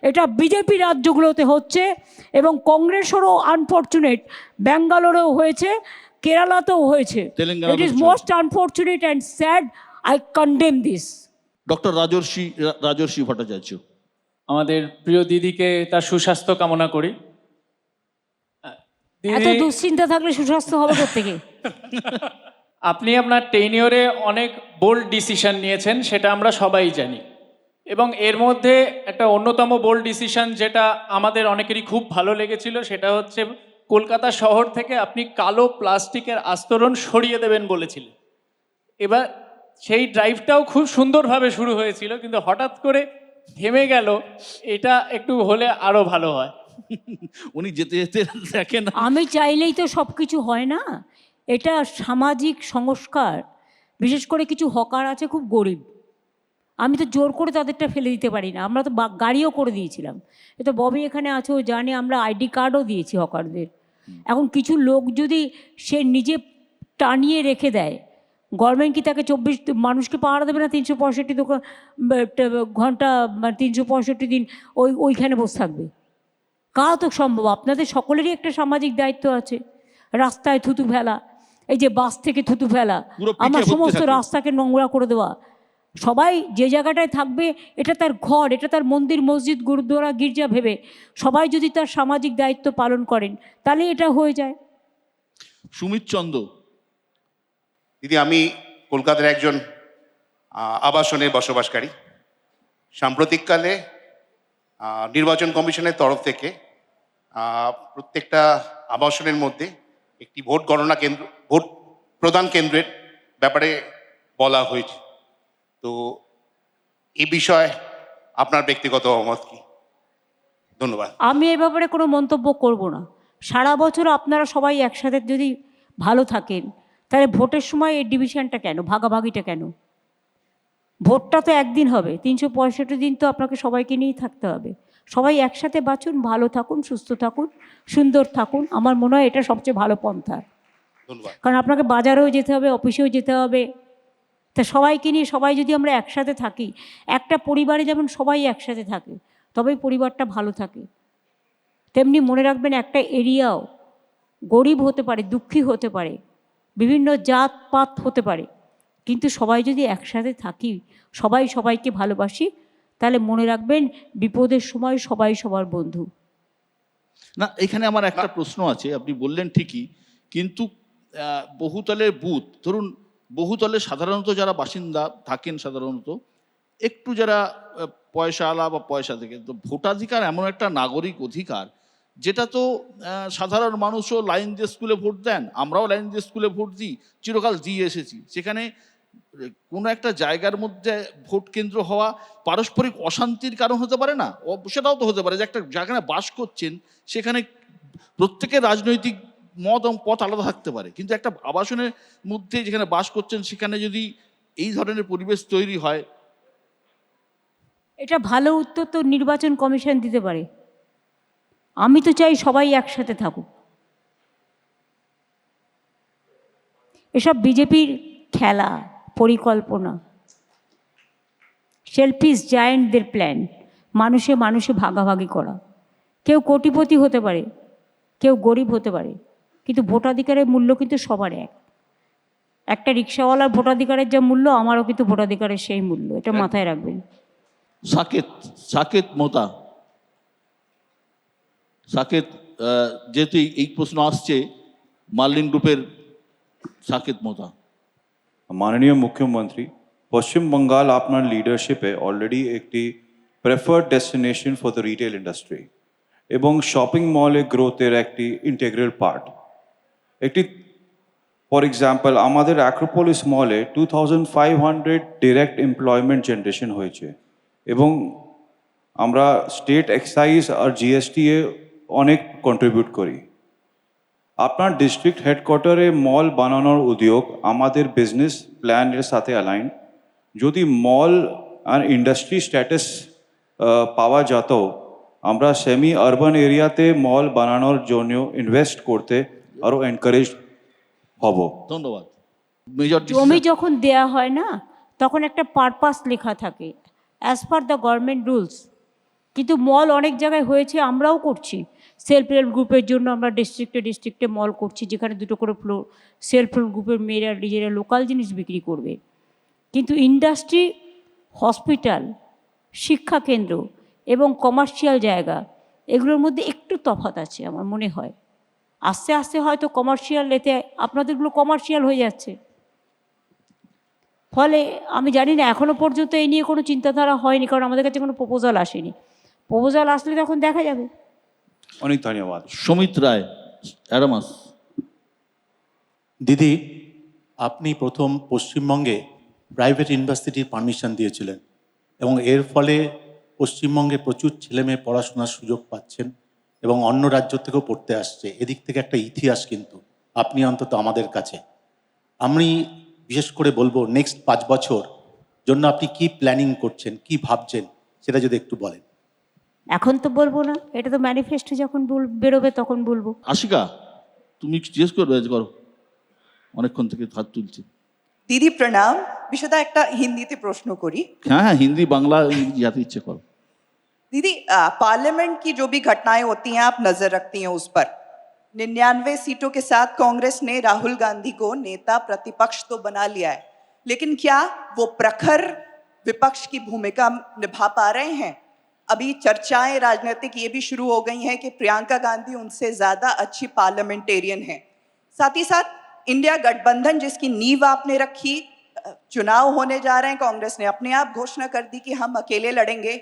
এটা বিজেপি রাজ্যগুলোতে হচ্ছে এবং কংগ্রেসেরও আনফর্চুনেট, ব্যাঙ্গালোরেও হয়েছে, কেরালাতেও হয়েছে। It is most unfortunate and sad. I condemn this. Doctor Rajarshi Bhattacharya. আমাদের প্রিয় দিদিকে তার সুস্বাস্থ্য কামনা করি। এত দুশ্চিন্তা থাকলে সুস্বাস্থ্য হবে কোত্থেকে? আপনি আপনার টেনিওরে অনেক বোল্ড ডিসিশন নিয়েছেন, সেটা আমরা সবাই জানি, এবং এর মধ্যে একটা অন্যতম বোল্ড ডিসিশন যেটা আমাদের অনেকেরই খুব ভালো লেগেছিল, সেটা হচ্ছে কলকাতা শহর থেকে আপনি কালো প্লাস্টিকের আস্তরণ সরিয়ে দেবেন বলেছিলেন। এবার সেই ড্রাইভটাও খুব সুন্দরভাবে শুরু হয়েছিল, কিন্তু হঠাৎ করে থেমে গেল। এটা একটু হলে আরও ভালো হয়। উনি যেতে যেতে দেখেন, আমি চাইলেই তো সব কিছু হয় না। এটা সামাজিক সংস্কার। বিশেষ করে কিছু হকার আছে খুব গরিব, আমি তো জোর করে তাদেরটা ফেলে দিতে পারি না। আমরা তো গাড়িও করে দিয়েছিলাম, এ তো ববি এখানে আছে, ও জানে, আমরা আইডি কার্ডও দিয়েছি হকারদের। এখন কিছু লোক যদি সে নিজে টানিয়ে রেখে দেয়, গভর্নমেন্ট কি তাকে 24 মানুষকে পাহারা দেবে না? 365 ঘন্টা 365 দিন ওইখানে বসে থাকবে? কারা তো সম্ভব? আপনাদের সকলেরই একটা সামাজিক দায়িত্ব আছে। রাস্তায় থুতু ফেলা, এই যে বাস থেকে থুতু ফেলা, আমার সমস্ত রাস্তাকে নোংরা করে দেওয়া, সবাই যে জায়গাটায় থাকবে এটা তার ঘর, এটা তার মন্দির, মসজিদ, গুরুদ্বারা, গির্জা ভেবে সবাই যদি তার সামাজিক দায়িত্ব পালন করেন তাহলে এটা হয়ে যায়। সুমিত চন্দ। দিদি, আমি কলকাতার একজন আবাসনে বসবাসকারী। সাম্প্রতিককালে নির্বাচন কমিশনের তরফ থেকে প্রত্যেকটা আবাসনের মধ্যে একটি ভোট গণনা কেন্দ্র, ভোট প্রদান কেন্দ্রের ব্যাপারে বলা হয়েছে। তো এই বিষয়ে আপনার ব্যক্তিগত মত কি? ধন্যবাদ। আমি এ ব্যাপারে কোনো মন্তব্য করব না। সারা বছর আপনারা সবাই একসাথে যদি ভালো থাকেন, তাহলে ভোটের সময় এই ডিভিশনটা কেন, ভাগাভাগিটা কেন? ভোটটা তো একদিন হবে, 365 দিন তো আপনাকে সবাইকে নিয়েই থাকতে হবে। সবাই একসাথে বাঁচুন, ভালো থাকুন, সুস্থ থাকুন, সুন্দর থাকুন। আমার মনে হয় এটা সবচেয়ে ভালো পন্থা। ধন্যবাদ। কারণ আপনাকে বাজারেও যেতে হবে, অফিসেও যেতে হবে। তা সবাইকে নিয়ে সবাই যদি আমরা একসাথে থাকি, একটা পরিবারে যেমন সবাই একসাথে থাকে তবেই পরিবারটা ভালো থাকে, তেমনি মনে রাখবেন একটা এরিয়াও গরিব হতে পারে, দুঃখী হতে পারে, বিভিন্ন জাতপাত হতে পারে, কিন্তু সবাই যদি একসাথে থাকি, সবাই সবাইকে ভালোবাসি, তাহলে মনে রাখবেন বিপদের সময় সবাই সবার বন্ধু। না, এখানে আমার একটা প্রশ্ন আছে। আপনি বললেন ঠিকই, কিন্তু বহুতলের বুথ, ধরুন বহুতলে সাধারণত যারা বাসিন্দা থাকেন, সাধারণত একটু যারা পয়সাওয়ালা বা পয়সা থেকে, তো ভোটাধিকার এমন একটা নাগরিক অধিকার যেটা তো সাধারণ মানুষও লাইন দিয়ে স্কুলে ভোট দেন, আমরাও লাইন দিয়ে স্কুলে ভোট দিই, চিরকাল দিয়ে এসেছি। সেখানে কোনো একটা জায়গার মধ্যে ভোট কেন্দ্র হওয়া পারস্পরিক অশান্তির কারণ হতে পারে না? সেটাও তো হতে পারে যে একটা যেখানে বাস করছেন সেখানে প্রত্যেকের রাজনৈতিক মত এবং পথ আলাদা থাকতে পারে, কিন্তু একটা আবাসনের মধ্যে যেখানে বাস করছেন সেখানে যদি এই ধরনের পরিবেশ তৈরি হয়। এটা ভালো উত্তর তো নির্বাচন কমিশন দিতে পারে। আমি তো চাই সবাই একসাথে থাকুক। এসব বিজেপির খেলা, পরিকল্পনা, সেলফিশ জায়ান্টদের প্ল্যান, মানুষে মানুষে ভাগাভাগি করা। কেউ কোটিপতি হতে পারে, কেউ গরিব হতে পারে, কিন্তু ভোটাধিকারের মূল্য কিন্তু সবার এক। একটা রিক্সাওয়ালার ভোটাধিকারের যা মূল্য, আমারও কিন্তু ভোটাধিকারের সেই মূল্য, এটা মাথায় রাখবেন। সাকেত মোতা, সাকেত, যেহেতু এই প্রশ্ন আসছে, মার্লিন গ্রুপের সাকেত মোতা। মাননীয় মুখ্যমন্ত্রী, পশ্চিম বাঙ্গাল আপনার লিডারশিপে অলরেডি একটি preferred destination for the retail industry এবং শপিং মলের গ্রোথের একটি ইন্টিগ্রাল পার্ট। একটি ফর এক্সাম্পল, আমাদের অ্যাক্রোপলিস মলে 2500 ডিরেক্ট এমপ্লয়মেন্ট জেনারেশন হয়েছে এবং আমরা স্টেট এক্সাইজ আর জিএসটি এ অনেক কন্ট্রিবিউট করি। আপনার ডিস্ট্রিক্ট হেডকোয়ার্টারে মল বানানোর উদ্যোগ আমাদের বিজনেস প্ল্যানের সাথে অ্যালাইন। যদি মল আর ইন্ডাস্ট্রি স্ট্যাটাস পাওয়া যেত, আমরা সেমি আরবান এরিয়াতে মল বানানোর জন্য ইনভেস্ট করতে আরও এনকারেজ হব। ধন্যবাদ। জমি যখন দেয়া হয় না, তখন একটা পারপাস লেখা থাকে, as per the government rules. কিন্তু মল অনেক জায়গায় হয়েছে, আমরাও করছি। সেলফ হেল্প গ্রুপের জন্য আমরা ডিস্ট্রিক্টে মল করছি, যেখানে 2টো করে ফ্লোর, সেলফ হেল্প গ্রুপের মেয়েরা নিজেরা লোকাল জিনিস বিক্রি করবে। কিন্তু ইন্ডাস্ট্রি, হসপিটাল, শিক্ষাকেন্দ্র এবং কমার্শিয়াল জায়গা, এগুলোর মধ্যে একটু তফাৎ আছে আমার মনে হয়। আস্তে আস্তে হয়তো কমার্শিয়াল এতে আপনাদেরগুলো কমার্শিয়াল হয়ে যাচ্ছে। ফলে আমি জানি না, এখনও পর্যন্ত এই নিয়ে কোনো চিন্তাধারা হয়নি, কারণ আমাদের কাছে কোনো প্রপোজাল আসেনি। প্রপোজাল আসলে তখন দেখা যাবে। অনেক ধন্যবাদ। সমিত রায়, অ্যাডামাস। দিদি, আপনি প্রথম পশ্চিমবঙ্গে প্রাইভেট ইউনিভার্সিটির পারমিশন দিয়েছিলেন এবং এর ফলে পশ্চিমবঙ্গে প্রচুর ছেলেমেয়ে পড়াশোনার সুযোগ পাচ্ছেন এবং অন্য রাজ্য থেকেও পড়তে আসছে। এদিক থেকে একটা ইতিহাস কিন্তু আপনি অন্তত আমাদের কাছে। আমি বিশেষ করে বলবো, নেক্সট 5 বছর জন্য আপনি কি প্ল্যানিং করছেন, কি ভাবছেন, সেটা যদি একটু বলেন। এখন তো বলবো না, এটা তো ম্যানিফেস্টো যখন বেরোবে তখন বলবো। আশিকা, তুমি জিজ্ঞেস করো, অনেকক্ষণ থেকে হাত তুলছে। দিদি প্রণাম। বিশদা একটা হিন্দিতে প্রশ্ন করি। হ্যাঁ, হিন্দি, বাংলা, ইংরেজি যাতে ইচ্ছে করো। दीदी, पार्लियामेंट की जो भी घटनाएं होती हैं आप नजर रखती हैं उस पर। 99 सीटों के साथ कांग्रेस ने राहुल गांधी को नेता प्रतिपक्ष तो बना लिया है, लेकिन क्या वो प्रखर विपक्ष की भूमिका निभा पा रहे हैं? अभी चर्चाएं राजनीतिक ये भी शुरू हो गई हैं कि प्रियंका गांधी उनसे ज्यादा अच्छी पार्लियामेंटेरियन हैं। साथ ही साथ इंडिया गठबंधन जिसकी नींव आपने रखी, चुनाव होने जा रहे हैं, कांग्रेस ने अपने आप घोषणा कर दी कि हम अकेले लड़ेंगे।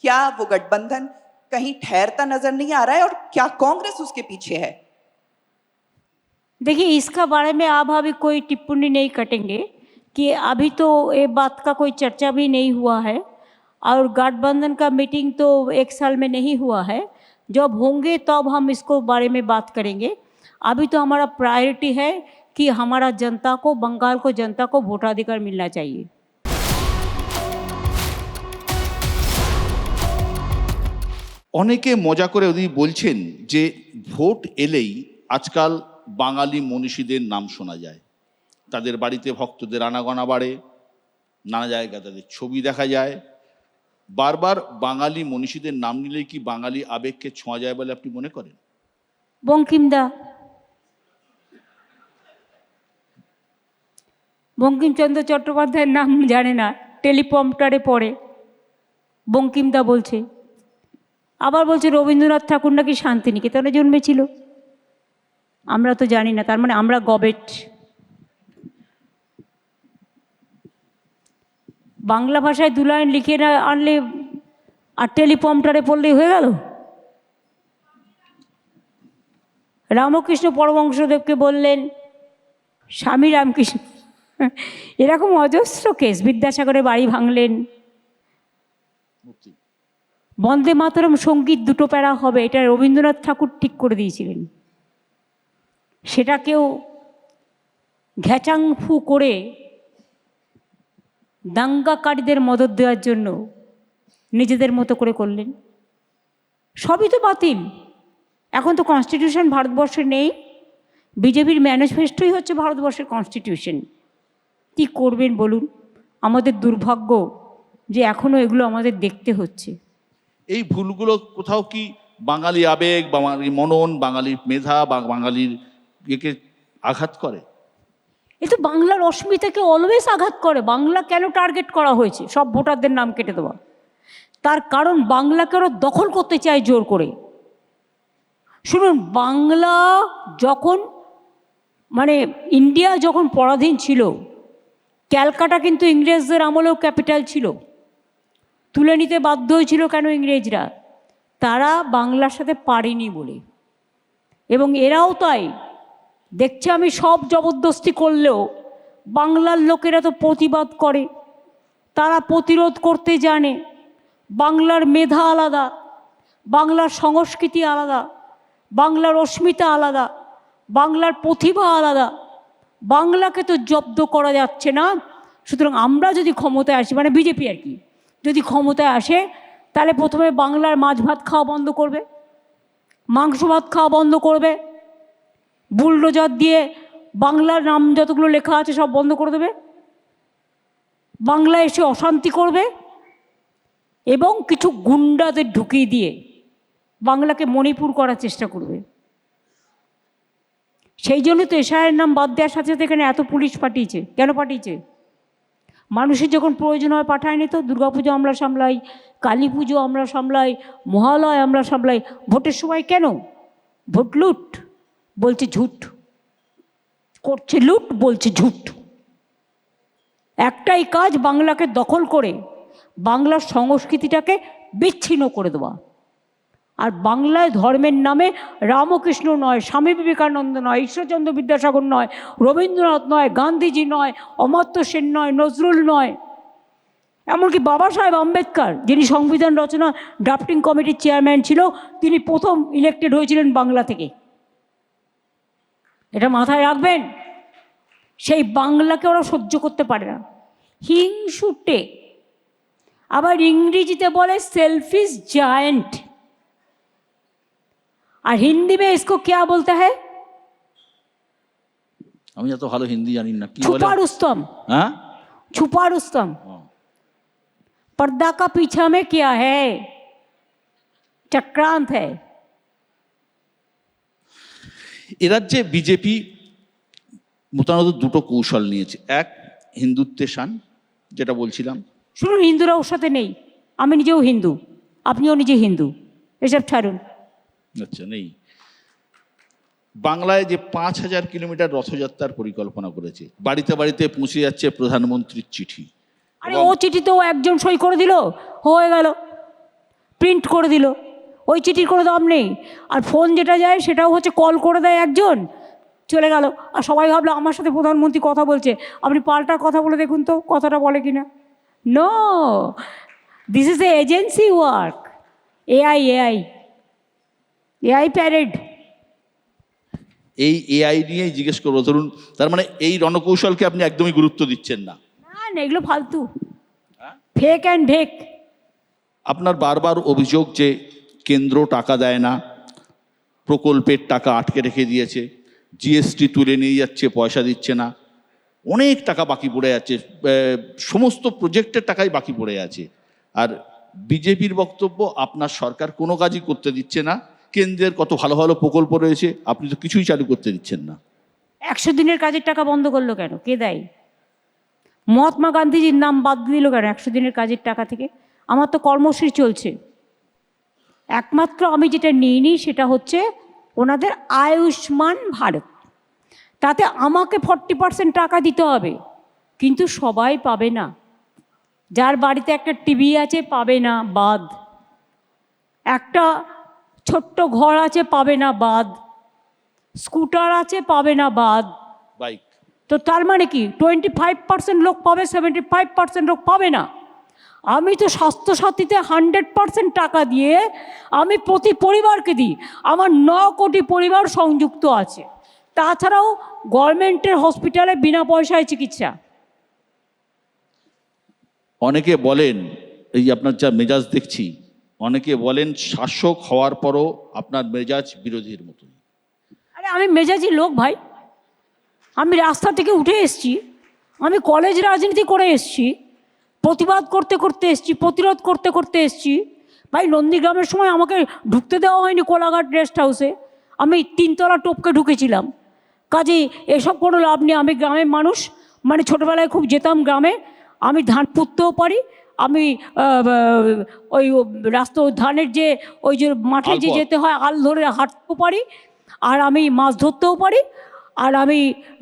क्या वो गठबंधन कहीं ठहरता नजर नहीं आ रहा है और क्या कांग्रेस उसके पीछे है? देखिए, इसका बारे में आप अभी कोई टिप्पणी नहीं कटेंगे कि अभी तो ये बात का कोई चर्चा भी नहीं हुआ है और गठबंधन का मीटिंग तो 1 साल में नहीं हुआ है। जब होंगे तब हम इसको बारे में बात करेंगे। अभी तो हमारा प्रायोरिटी है कि हमारा जनता को, बंगाल को जनता को वोटाधिकार मिलना चाहिए। অনেকে মজা করে উনি বলছেন যে ভোট এলেই আজকাল বাঙালি মনীষীদের নাম শোনা যায়, তাদের বাড়িতে ভক্তদের আনাগোনা বাড়ে, নানা জায়গায় তাদের ছবি দেখা যায়। বারবার বাঙালি মনীষীদের নাম নিলেই কি বাঙালি আবেগকে ছোঁয়া যায় বলে আপনি মনে করেন? বঙ্কিমদা, বঙ্কিমচন্দ্র চট্টোপাধ্যায়ের নাম জানে না, টেলিপ্রম্পটারে পড়ে বঙ্কিমদা বলছে। আবার বলছে রবীন্দ্রনাথ ঠাকুর নাকি শান্তিনিকেতনে জন্মেছিল। আমরা তো জানি না, তার মানে আমরা গবেট। বাংলা ভাষায় 2 লাইন লিখে না আনলে আর টেলিপ্রম্পটারে পড়লেই হয়ে গেল। রামকৃষ্ণ পরমহংসদেবকে বললেন স্বামী রামকৃষ্ণ, এরকম অজস্র কেস। বিদ্যাসাগরের বাড়ি ভাঙলেন। বন্দে মাতরম সঙ্গীত 2টো প্যারা হবে, এটা রবীন্দ্রনাথ ঠাকুর ঠিক করে দিয়েছিলেন। সেটাকেও ঘ্যাচাংফু করে দাঙ্গাকারীদের মদত দেওয়ার জন্য নিজেদের মতো করে করলেন। সবই তো বাতিল। এখন তো কনস্টিটিউশন ভারতবর্ষে নেই, বিজেপির ম্যানিফেস্টোই হচ্ছে ভারতবর্ষের কনস্টিটিউশন। কী করবেন বলুন? আমাদের দুর্ভাগ্য যে এখনও এগুলো আমাদের দেখতে হচ্ছে। এই ভুলগুলো কোথাও কি বাঙালি আবেগ, বাঙালি মনন, বাঙালির মেধা বা বাঙালির ইয়েকে আঘাত করে? এ তো বাংলার অস্মিতাকে অলওয়েজ আঘাত করে। বাংলা কেন টার্গেট করা হয়েছে সব ভোটারদের নাম কেটে দেওয়া? তার কারণ বাংলাকে ওরা দখল করতে চায় জোর করে। শুনুন, বাংলা যখন মানে ইন্ডিয়া যখন পরাধীন ছিল, ক্যালকাটা কিন্তু ইংরেজদের আমলেও ক্যাপিটাল ছিল, তুলে নিতে বাধ্য হয়েছিল কেন ইংরেজরা? তারা বাংলার সাথে পারেনি বলে। এবং এরাও তাই দেখছে, আমি সব জবরদস্তি করলেও বাংলার লোকেরা তো প্রতিবাদ করে, তারা প্রতিরোধ করতে জানে। বাংলার মেধা আলাদা, বাংলার সংস্কৃতি আলাদা, বাংলার অস্মিতা আলাদা, বাংলার প্রতিভা আলাদা। বাংলাকে তো জব্দ করা যাচ্ছে না। সুতরাং আমরা যদি ক্ষমতায় আসি, মানে বিজেপি আর কি, যদি ক্ষমতায় আসে, তাহলে প্রথমে বাংলার মাছ ভাত খাওয়া বন্ধ করবে, মাংস ভাত খাওয়া বন্ধ করবে, বুলডোজার দিয়ে বাংলার নাম যতগুলো লেখা আছে সব বন্ধ করে দেবে, বাংলায় এসে অশান্তি করবে, এবং কিছু গুন্ডাদের ঢুকিয়ে দিয়ে বাংলাকে মণিপুর করার চেষ্টা করবে। সেই জন্য তো এসআইয়ের নাম বাদ দেওয়ার সাথে সাথে এখানে এত পুলিশ পাঠিয়েছে। কেন পাঠিয়েছে? মানুষের যখন প্রয়োজন হয় পাঠায়নি তো। দুর্গাপুজো আমরা সামলাই, কালী পুজো আমরা সামলাই, মহালয় আমরা সামলাই, ভোটের সময় কেন? ভোট লুট বলছে ঝুট, করছে লুট বলছে ঝুট। একটাই কাজ, বাংলাকে দখল করে বাংলার সংস্কৃতিটাকে বিচ্ছিন্ন করে দেওয়া। আর বাংলায় ধর্মের নামে রামকৃষ্ণ নয়, স্বামী বিবেকানন্দ নয়, ঈশ্বরচন্দ্র বিদ্যাসাগর নয়, রবীন্দ্রনাথ নয়, গান্ধীজি নয়, অমর্ত্য সেন নয়, নজরুল নয়, এমনকি বাবা সাহেব আম্বেদকর, যিনি সংবিধান রচনা ড্রাফটিং কমিটির চেয়ারম্যান ছিল, তিনি প্রথম ইলেক্টেড হয়েছিলেন বাংলা থেকে। এটা মাথায় রাখবেন। সেই বাংলাকে ওরা সহ্য করতে পারে না, হিংসুটে। আবার ইংরেজিতে বলে সেলফিশ জায়েন্ট। আর হিন্দি में इसको क्या बोलता है? আমি এত ভালো হিন্দি জানি না, কি বলে? छुपा रुस्तम। হ্যাঁ, छुपा रुस्तम। पर्दा का पीछा में क्या है? चक्रांत है। এ রাজ্যে বিজেপি মোটামুটি দুটো কৌশল নিয়েছে। এক, হিন্দুত্বের শান, যেটা বলছিলাম। শুনুন, হিন্দুরা ওর সাথে নেই। আমি নিজেও হিন্দু, আপনিও নিজে হিন্দু, এসব ছাড়ুন। আচ্ছা, নেই। বাংলায় যে ৫,০০০ কিলোমিটার রথযাত্রার পরিকল্পনা করেছে, বাড়িতে বাড়িতে পৌঁছে যাচ্ছে প্রধানমন্ত্রীর চিঠি। আরে ও চিঠিতেও একজন সই করে দিল, হয়ে গেল, প্রিন্ট করে দিল, ওই চিঠির কোনো দাম নেই। আর ফোন যেটা যায় সেটাও হচ্ছে কল করে দেয় একজন, চলে গেল। আর সবাই ভাবলো আমার সাথে প্রধানমন্ত্রী কথা বলছে। আপনি পাল্টা কথা বলে দেখুন তো কথাটা বলে কিনা। No, this is a agency work. AI parade. এই এআই নিয়েই জিজ্ঞেস করবো। ধরুন, তার মানে এই রণকৌশলকে আপনি একদমই গুরুত্ব দিচ্ছেন না? না, এগুলো ফালতু, ফেক অ্যান্ড ভেক। আপনার বারবার অভিযোগ যে কেন্দ্র টাকা দেয় না, প্রকল্পের টাকা আটকে রেখে দিয়েছে, জিএসটি তুলে নিয়ে যাচ্ছে, পয়সা দিচ্ছে না, অনেক টাকা বাকি পড়ে আছে, সমস্ত প্রজেক্টের টাকাই বাকি পড়ে আছে। আর বিজেপির বক্তব্য আপনার সরকার কোনো কাজই করতে দিচ্ছে না, কেন্দ্রের কত ভালো ভালো প্রকল্প রয়েছে, আপনি তো কিছুই চালু করতে দিচ্ছেন না। 100 দিনের কাজের টাকা বন্ধ করলো কেন? কে দেয়? মহাত্মা গান্ধীজির নাম বাদ দিল কেন 100 দিনের কাজের টাকা থেকে? আমার তো কর্মশ্রী চলছে। একমাত্র আমি যেটা নিইনি সেটা হচ্ছে ওনাদের আয়ুষ্মান ভারত। তাতে আমাকে 40% টাকা দিতে হবে, কিন্তু সবাই পাবে না। যার বাড়িতে একটা টিভি আছে পাবে না, বাদ। একটা ছোট্ট ঘর আছে পাবে না, বাদ। স্কুটার আছে পাবে না, বাদ। বাইক। তো তার মানে কি 25% লোক পাবে, 75% লোক পাবে না। আমি তো স্বাস্থ্যসাথীতে 100% টাকা দিয়ে আমি প্রতি পরিবারকে দিই। আমার 9 কোটি পরিবার সংযুক্ত আছে। তাছাড়াও গভর্নমেন্টের হসপিটালে বিনা পয়সায় চিকিৎসা। অনেকে বলেন, এই আপনার যা মেজাজ দেখছি, অনেকে বলেন শাসক হওয়ার পরও আপনার মেজাজ বিরোধীর মতো। আরে আমি মেজাজি লোক ভাই, আমি রাস্তা থেকে উঠে এসছি, আমি কলেজ রাজনীতি করে এসছি, প্রতিবাদ করতে করতে এসছি, প্রতিরোধ করতে করতে এসছি। ভাই নন্দীগ্রামের সময় আমাকে ঢুকতে দেওয়া হয়নি কোলাঘাট রেস্ট হাউসে, আমি 3 তলা টপকে ঢুকেছিলাম। কাজেই এসব কোনো লাভ নেই। আমি গ্রামের মানুষ, মানে ছোটোবেলায় খুব যেতাম গ্রামে, আমি ধান পুঁততেও পারি, আমি ওই রাস্তা ধানের যে ওই যে মাঠে যে আলপথ। যেতে হয় আল ধরে হাঁটতেও পারি, আর আমি মাছ ধরতেও পারি, আর আমি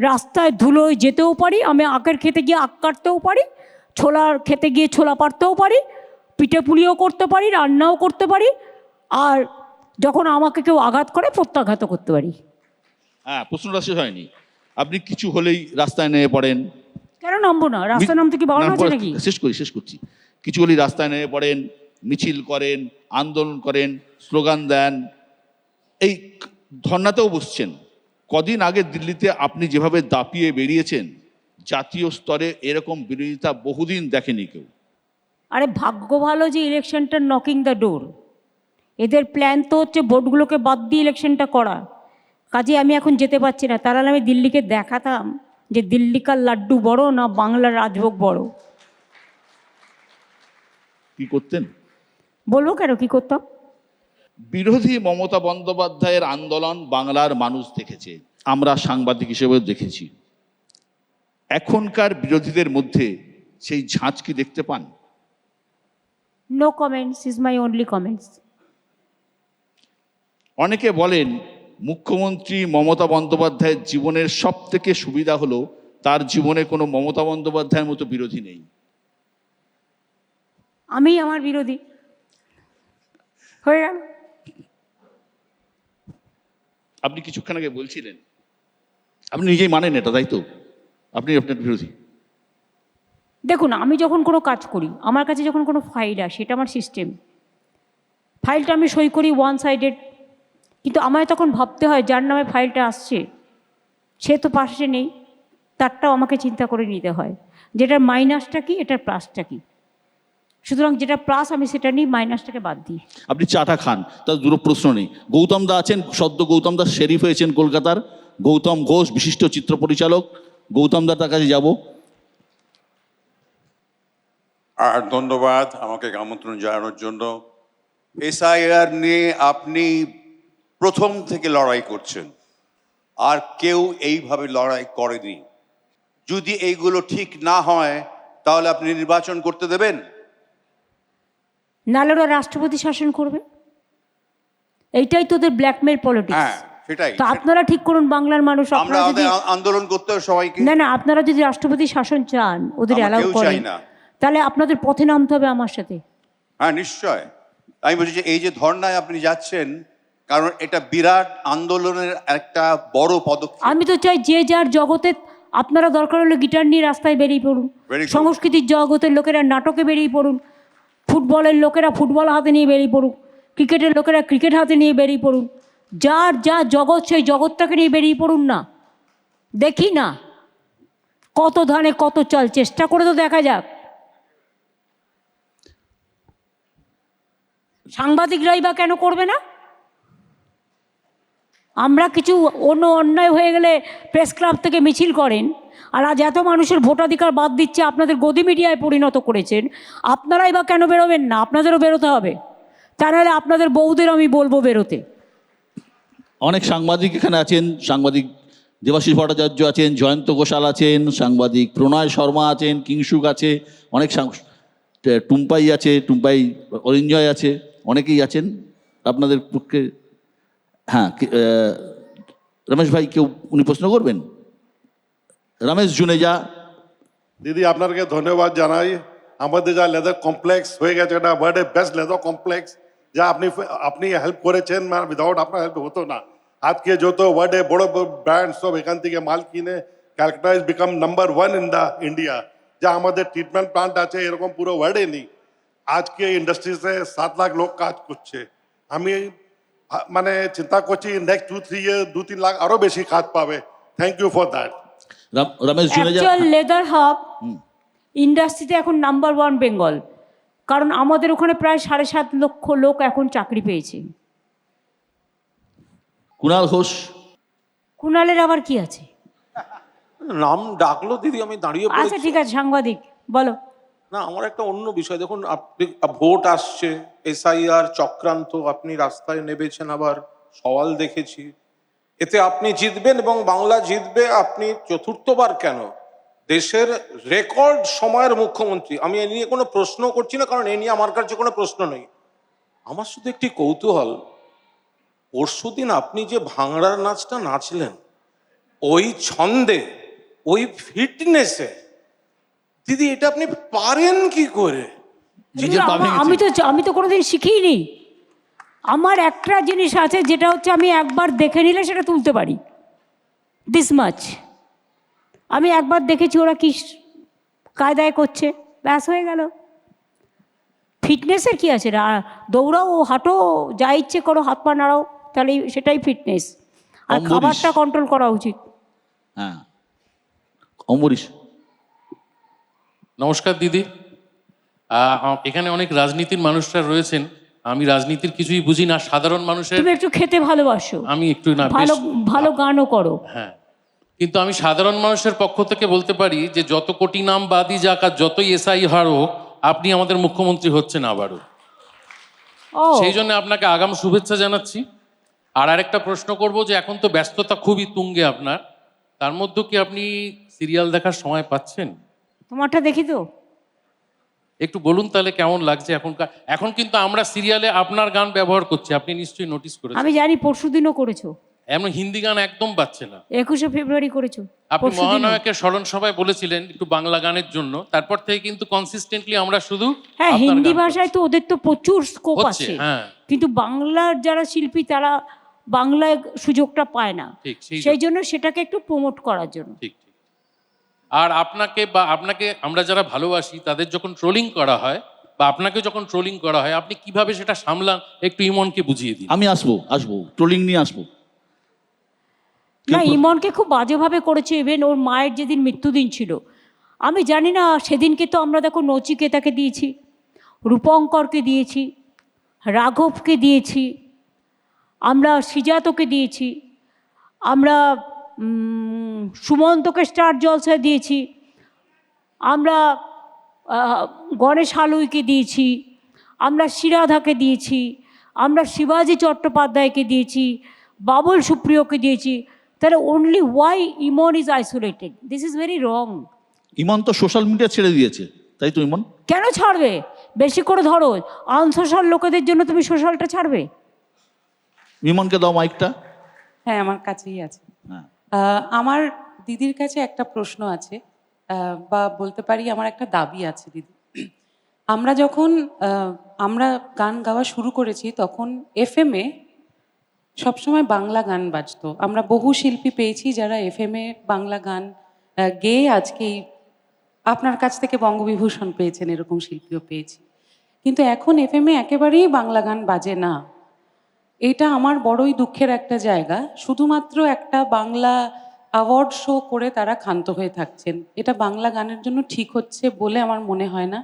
রাস্তায় ধুলোয় যেতেও পারি, আমি আখের খেতে গিয়ে আখ কাটতেও পারি, ছোলার খেতে গিয়ে ছোলা পাড়তেও পারি, পিঠে পুলিও করতে পারি, রান্নাও করতে পারি, আর যখন আমাকে কেউ আঘাত করে প্রত্যাঘাতও করতে পারি। হ্যাঁ, প্রশ্নটা শেষ হয়নি। আপনি কিছু হলেই রাস্তায় নেমে পড়েন। কেন নামবো না? রাস্তায় নামতে কি বারণ আছে নাকি? শেষ করছি। কিছু হলেই রাস্তায় নেমে পড়েন, মিছিল করেন, আন্দোলন করেন, স্লোগান দেন, এই ধর্নাতেও বসছেন। কদিন আগে দিল্লিতে আপনি যেভাবে দাপিয়ে বেরিয়েছেন, জাতীয় স্তরে এরকম বিরোধিতা বহুদিন দেখেনি কেউ। আরে ভাগ্য ভালো যে ইলেকশনটা নকিং দ্য ডোর। এদের প্ল্যান তো হচ্ছে ভোটগুলোকে বাদ দিয়ে ইলেকশনটা করা। কাজে আমি এখন যেতে পারছি না, তাহলে আমি দিল্লিকে দেখাতাম যে দিল্লিকার লাড্ডু বড় না বাংলার রাজভোগ বড়। কি করতেন? বলবো কেন কি করতাম? বিরোধী মমতা বন্দ্যোপাধ্যায়ের আন্দোলন বাংলার মানুষ দেখেছে, আমরা সাংবাদিক হিসেবেও দেখেছি। এখনকার বিরোধীদের মধ্যে সেই ঝাঁজ কি দেখতে পান? No comments is my only comments. অনেকে বলেন মুখ্যমন্ত্রী মমতা বন্দ্যোপাধ্যায়ের জীবনের সব থেকে সুবিধা হলো তার জীবনে কোনো মমতা বন্দ্যোপাধ্যায়ের মতো বিরোধী নেই। আমি আমার বিরোধী হয়ে গেল। আপনি কিছুক্ষণ আগে বলছিলেন, আপনি নিজেই মানেন এটা, তাই তো? আপনি আপনার বিরোধী। দেখুন, আমি যখন কোনো কাজ করি, আমার কাছে যখন কোনো ফাইল আসে, এটা আমার সিস্টেম। ফাইলটা আমি সই করি ওয়ান সাইডেড, কিন্তু আমায় তখন ভাবতে হয় যার নামে ফাইলটা আসছে সে তো পাশে নেই, তারটাও আমাকে চিন্তা করে নিতে হয়, যেটার মাইনাসটা কি, এটার প্লাসটা কি। সুতরাং যেটা প্লাস আমি সেটা নিই, মাইনাসটাকে বাদ দিই। আপনি চাটা খান, তার দুটো প্রশ্ন নেই। গৌতম দা আছেন, সদ্য গৌতম দা শেরিফ হয়েছেন কলকাতার, গৌতম ঘোষ বিশিষ্ট চিত্র পরিচালক। গৌতম দা তার কাছে যাব। আর ধন্যবাদ আমাকে আমন্ত্রণ জানানোর জন্য। এসআইআর নিয়ে আপনি প্রথম থেকে লড়াই করছেন, আর কেউ এইভাবে লড়াই করেনি। যদি এইগুলো ঠিক না হয় তাহলে আপনি নির্বাচন করতে দেবেন? নাহলে ওরা রাষ্ট্রপতি শাসন করবে। এইটাই তোদের ব্ল্যাকমেল পলিটিক্স। হ্যাঁ, সেটাই। তো আপনারা ঠিক করুন, বাংলার মানুষ। আমরা আন্দোলন করতে হবে সবাইকে। না, আপনারা যদি রাষ্ট্রপতি শাসন চান, ওদের আমরা অ্যালাউ কেউ করেন, চাই না। তাহলে আপনাদের পথে নামতে হবে আমার সাথে। হ্যাঁ, নিশ্চয়। আমি বলছি যে এই যে ধর্নায় আপনি যাচ্ছেন, কারণ এটা বিরাট আন্দোলনের একটা বড় পদক্ষেপ। আমি তো চাই যে যার জগতে, আপনারা দরকার হলে গিটার নিয়ে রাস্তায় বেরিয়ে পড়ুন, Very good. সংস্কৃতির জগতের লোকেরা নাটকে বেরিয়ে পড়ুন, ফুটবলের লোকেরা ফুটবল হাতে নিয়ে বেরিয়ে পড়ুন, ক্রিকেটের লোকেরা ক্রিকেট হাতে নিয়ে বেরিয়ে পড়ুন। যার যা জগৎ সেই জগৎটাকে নিয়ে বেরিয়ে পড়ুন না। দেখি না কত ধানে কত চাল, চেষ্টা করে তো দেখা যাক। সাংবাদিকরাই বা কেন করবে না? আমরা কিছু অন্যায় হয়ে গেলে প্রেস ক্লাব থেকে মিছিল করেন, আর আজ এত মানুষের ভোটাধিকার বাদ দিচ্ছে, আপনাদের গদি মিডিয়ায় পরিণত করেছেন, আপনারাই বা কেন বেরোবেন না? আপনাদেরও বেরোতে হবে। তা নাহলে আপনাদের বউদের আমি বলবো বেরোতে। অনেক সাংবাদিক এখানে আছেন, সাংবাদিক দেবাশিস ভট্টাচার্য আছেন, জয়ন্ত ঘোষাল আছেন, সাংবাদিক প্রণয় শর্মা আছেন, কিংসুক আছে, অনেক টুম্পাই আছে, টুম্পাই অরিঞ্জয় আছে, অনেকেই আছেন আপনাদের পক্ষে। হ্যাঁ, রমেশ ভাই, কেউ উনি প্রশ্ন করবেন? রমেশ জুনেজা। দিদি আপনাকে ধন্যবাদ জানাই। আমাদের যা লেদার কমপ্লেক্স হয়ে গেছে, এটা ওয়ার্ল্ডের বেস্ট লেদার কমপ্লেক্স, যা আপনি হেল্প করেছেন, মানে উইদাউট আপনার হেল্প হতো না। আজকে যত ওয়ার্ল্ডে বড় বড় ব্র্যান্ড সব এখান থেকে মাল কিনে, Calcutta is become number 1 in the India. যা আমাদের ট্রিটমেন্ট প্লান্ট আছে এরকম পুরো ওয়ার্ল্ডে নেই। আজকে ইন্ডাস্ট্রিতে 7 লাখ লোক কাজ করছে। আমি মানে চিন্তা করছি নেক্সট 2-3 ইয়ার 2-3 লাখ আরো বেশি কাজ পাবে। Thank you for that. Ramesh Juneja. Actual leather hub ইন্ডাস্ট্রিতে এখন নাম্বার 1 বেঙ্গল, কারণ আমাদের ওখানে প্রায় 7.5 লক্ষ লোক এখন চাকরি পেয়েছে। কুণাল ঘোষ। কুণালের আবার কি আছে? নাম ডাকলো দিদি, আমি দাঁড়িয়ে আচ্ছা ঠিক আছে, সাংবাদিক বলো। না, আমার একটা অন্য বিষয়। দেখুন, আপনি ভোট আসছে, এসআইআর চক্রান্ত, আপনি রাস্তায় নেমেছেন, আবার সওয়াল দেখেছি। এতে আপনি জিতবেন এবং বাংলা জিতবে। আপনি চতুর্থবার কেন, দেশের রেকর্ড সময়ের মুখ্যমন্ত্রী। আমি এ নিয়ে কোনো প্রশ্ন করছি না, কারণ এ নিয়ে আমার কাছে কোনো প্রশ্ন নেই। আমার শুধু একটি কৌতূহল, পরশুদিন আপনি যে ভাঙড়ার নাচটা নাচলেন, ওই ছন্দে, ওই ফিটনেসে, দিদি এটা আপনি পারেন কি করে? আমি তো কোনোদিন শিখিনি। আমার একটা জিনিস আছে, যেটা হচ্ছে আমি একবার দেখে নিলে সেটা তুলতে পারি, দিস মাচ। আমি একবার দেখেছি ওরা কি কায়দায় করছে, ব্যাস হয়ে গেল। ফিটনেসের কি আছে? দৌড়াও, হাঁটো, যা ইচ্ছে করো, হাত পা নাড়াও, তাহলে সেটাই ফিটনেস। আর খাবারটা কন্ট্রোল করা উচিত। হ্যাঁ, অম্বরীশ। নমস্কার দিদি। এখানে অনেক রাজনীতির মানুষরা রয়েছেন, আমি রাজনীতির কিছুই বুঝি না, সাধারণ মানুষের। তুমি একটু খেতে ভালোবাসো, আমি একটু না, ভালো গানও করো। হ্যাঁ, কিন্তু আমি সাধারণ মানুষের পক্ষ থেকে বলতে পারি যে যত কোটি নাম বাদই যাক আর যতই এসআই হার হোক, আপনি আমাদের মুখ্যমন্ত্রী হচ্ছেন আবারও। সেই জন্য আপনাকে আগাম শুভেচ্ছা জানাচ্ছি। আর আরেকটা প্রশ্ন করব যে এখন তো ব্যস্ততা খুবই তুঙ্গে আপনার, তার মধ্যে কি আপনি সিরিয়াল দেখার সময় পাচ্ছেন? তোমারটা দেখি তো একটু বলুন তাহলে কেমন লাগছে এখনকার। এখন কিন্তু আমরা সিরিয়ালে আপনার গান ব্যবহার করছি, আপনি নিশ্চয়ই নোটিস করেছেন। আমি জানি, পরশুদিনও করেছো। এমন হিন্দি গান একদম পাচ্ছে না। 21শে ফেব্রুয়ারি করেছো। আপনি মহানায়কের স্মরণ সভায় বলেছিলেন একটু বাংলা গানের জন্য, তারপর থেকে কিন্তু কনসিস্টেন্টলি আমরা শুধু হ্যাঁ, হিন্দি ভাষায় তো ওদের তো প্রচুর স্কোপ আছে, হ্যাঁ, কিন্তু বাংলার যারা শিল্পী তারা বাংলায় সুযোগটা পায় না, সেই জন্য সেটাকে একটু প্রমোট করার জন্য। ঠিক ঠিক। আর আপনাকে আমরা যারা ভালোবাসি তাদের যখন ট্রোলিং করা হয় বা আপনাকে যখন ট্রোলিং করা হয়, আপনি কিভাবে সেটা সামলান একটু ইমনকে বুঝিয়ে দিন। আমি আসবো ট্রোলিং নিয়ে আসবো। না, ইমনকে খুব বাজেভাবে করেছে। ইভেন ওর মায়ের যেদিন মৃত্যুদিন ছিল, আমি জানি না, সেদিনকে তো আমরা দেখো নচিকেতাকে দিয়েছি, রূপঙ্করকে দিয়েছি, রাঘবকে দিয়েছি, আমরা সিজাতকে দিয়েছি, আমরা সুমন্তকে স্টার জলসায় দিয়েছি, আমরা গণেশ হালুইকে দিয়েছি, আমরা শিরাধাকে দিয়েছি, আমরা শিবাজি চট্টোপাধ্যায়কে দিয়েছি, বাবুল সুপ্রিয়কে দিয়েছি। তাহলে only why Emon is isolated? This is very wrong. Emon তো সোশ্যাল মিডিয়া ছেড়ে দিয়েছে, তাই তো? ইমন কেন ছাড়বে? বেশি করে ধরো, আনসোশ্যাল লোকেদের জন্য তুমি সোশ্যালটা ছাড়বে? ইমনকে দাও মাইকটা। হ্যাঁ, আমার কাছেই আছে। আমার দিদির কাছে একটা প্রশ্ন আছে, বা বলতে পারি আমার একটা দাবি আছে। দিদি, আমরা যখন আমরা গান গাওয়া শুরু করেছি, তখন FM-এ সবসময় বাংলা গান বাজতো। আমরা বহু শিল্পী পেয়েছি যারা FM-এ বাংলা গান গেয়ে আজকেই আপনার কাছ থেকে বঙ্গবিভূষণ পেয়েছেন, এরকম শিল্পীও পেয়েছি। কিন্তু এখন FM-এ একেবারেই বাংলা গান বাজে না। এটা আমার বড়ই দুঃখের একটা জায়গা। শুধুমাত্র একটা বাংলা অ্যাওয়ার্ড শো করে তারা ক্ষান্ত হয়ে থাকছেন। এটা বাংলা গানের জন্য ঠিক হচ্ছে বলে আমার মনে হয় না।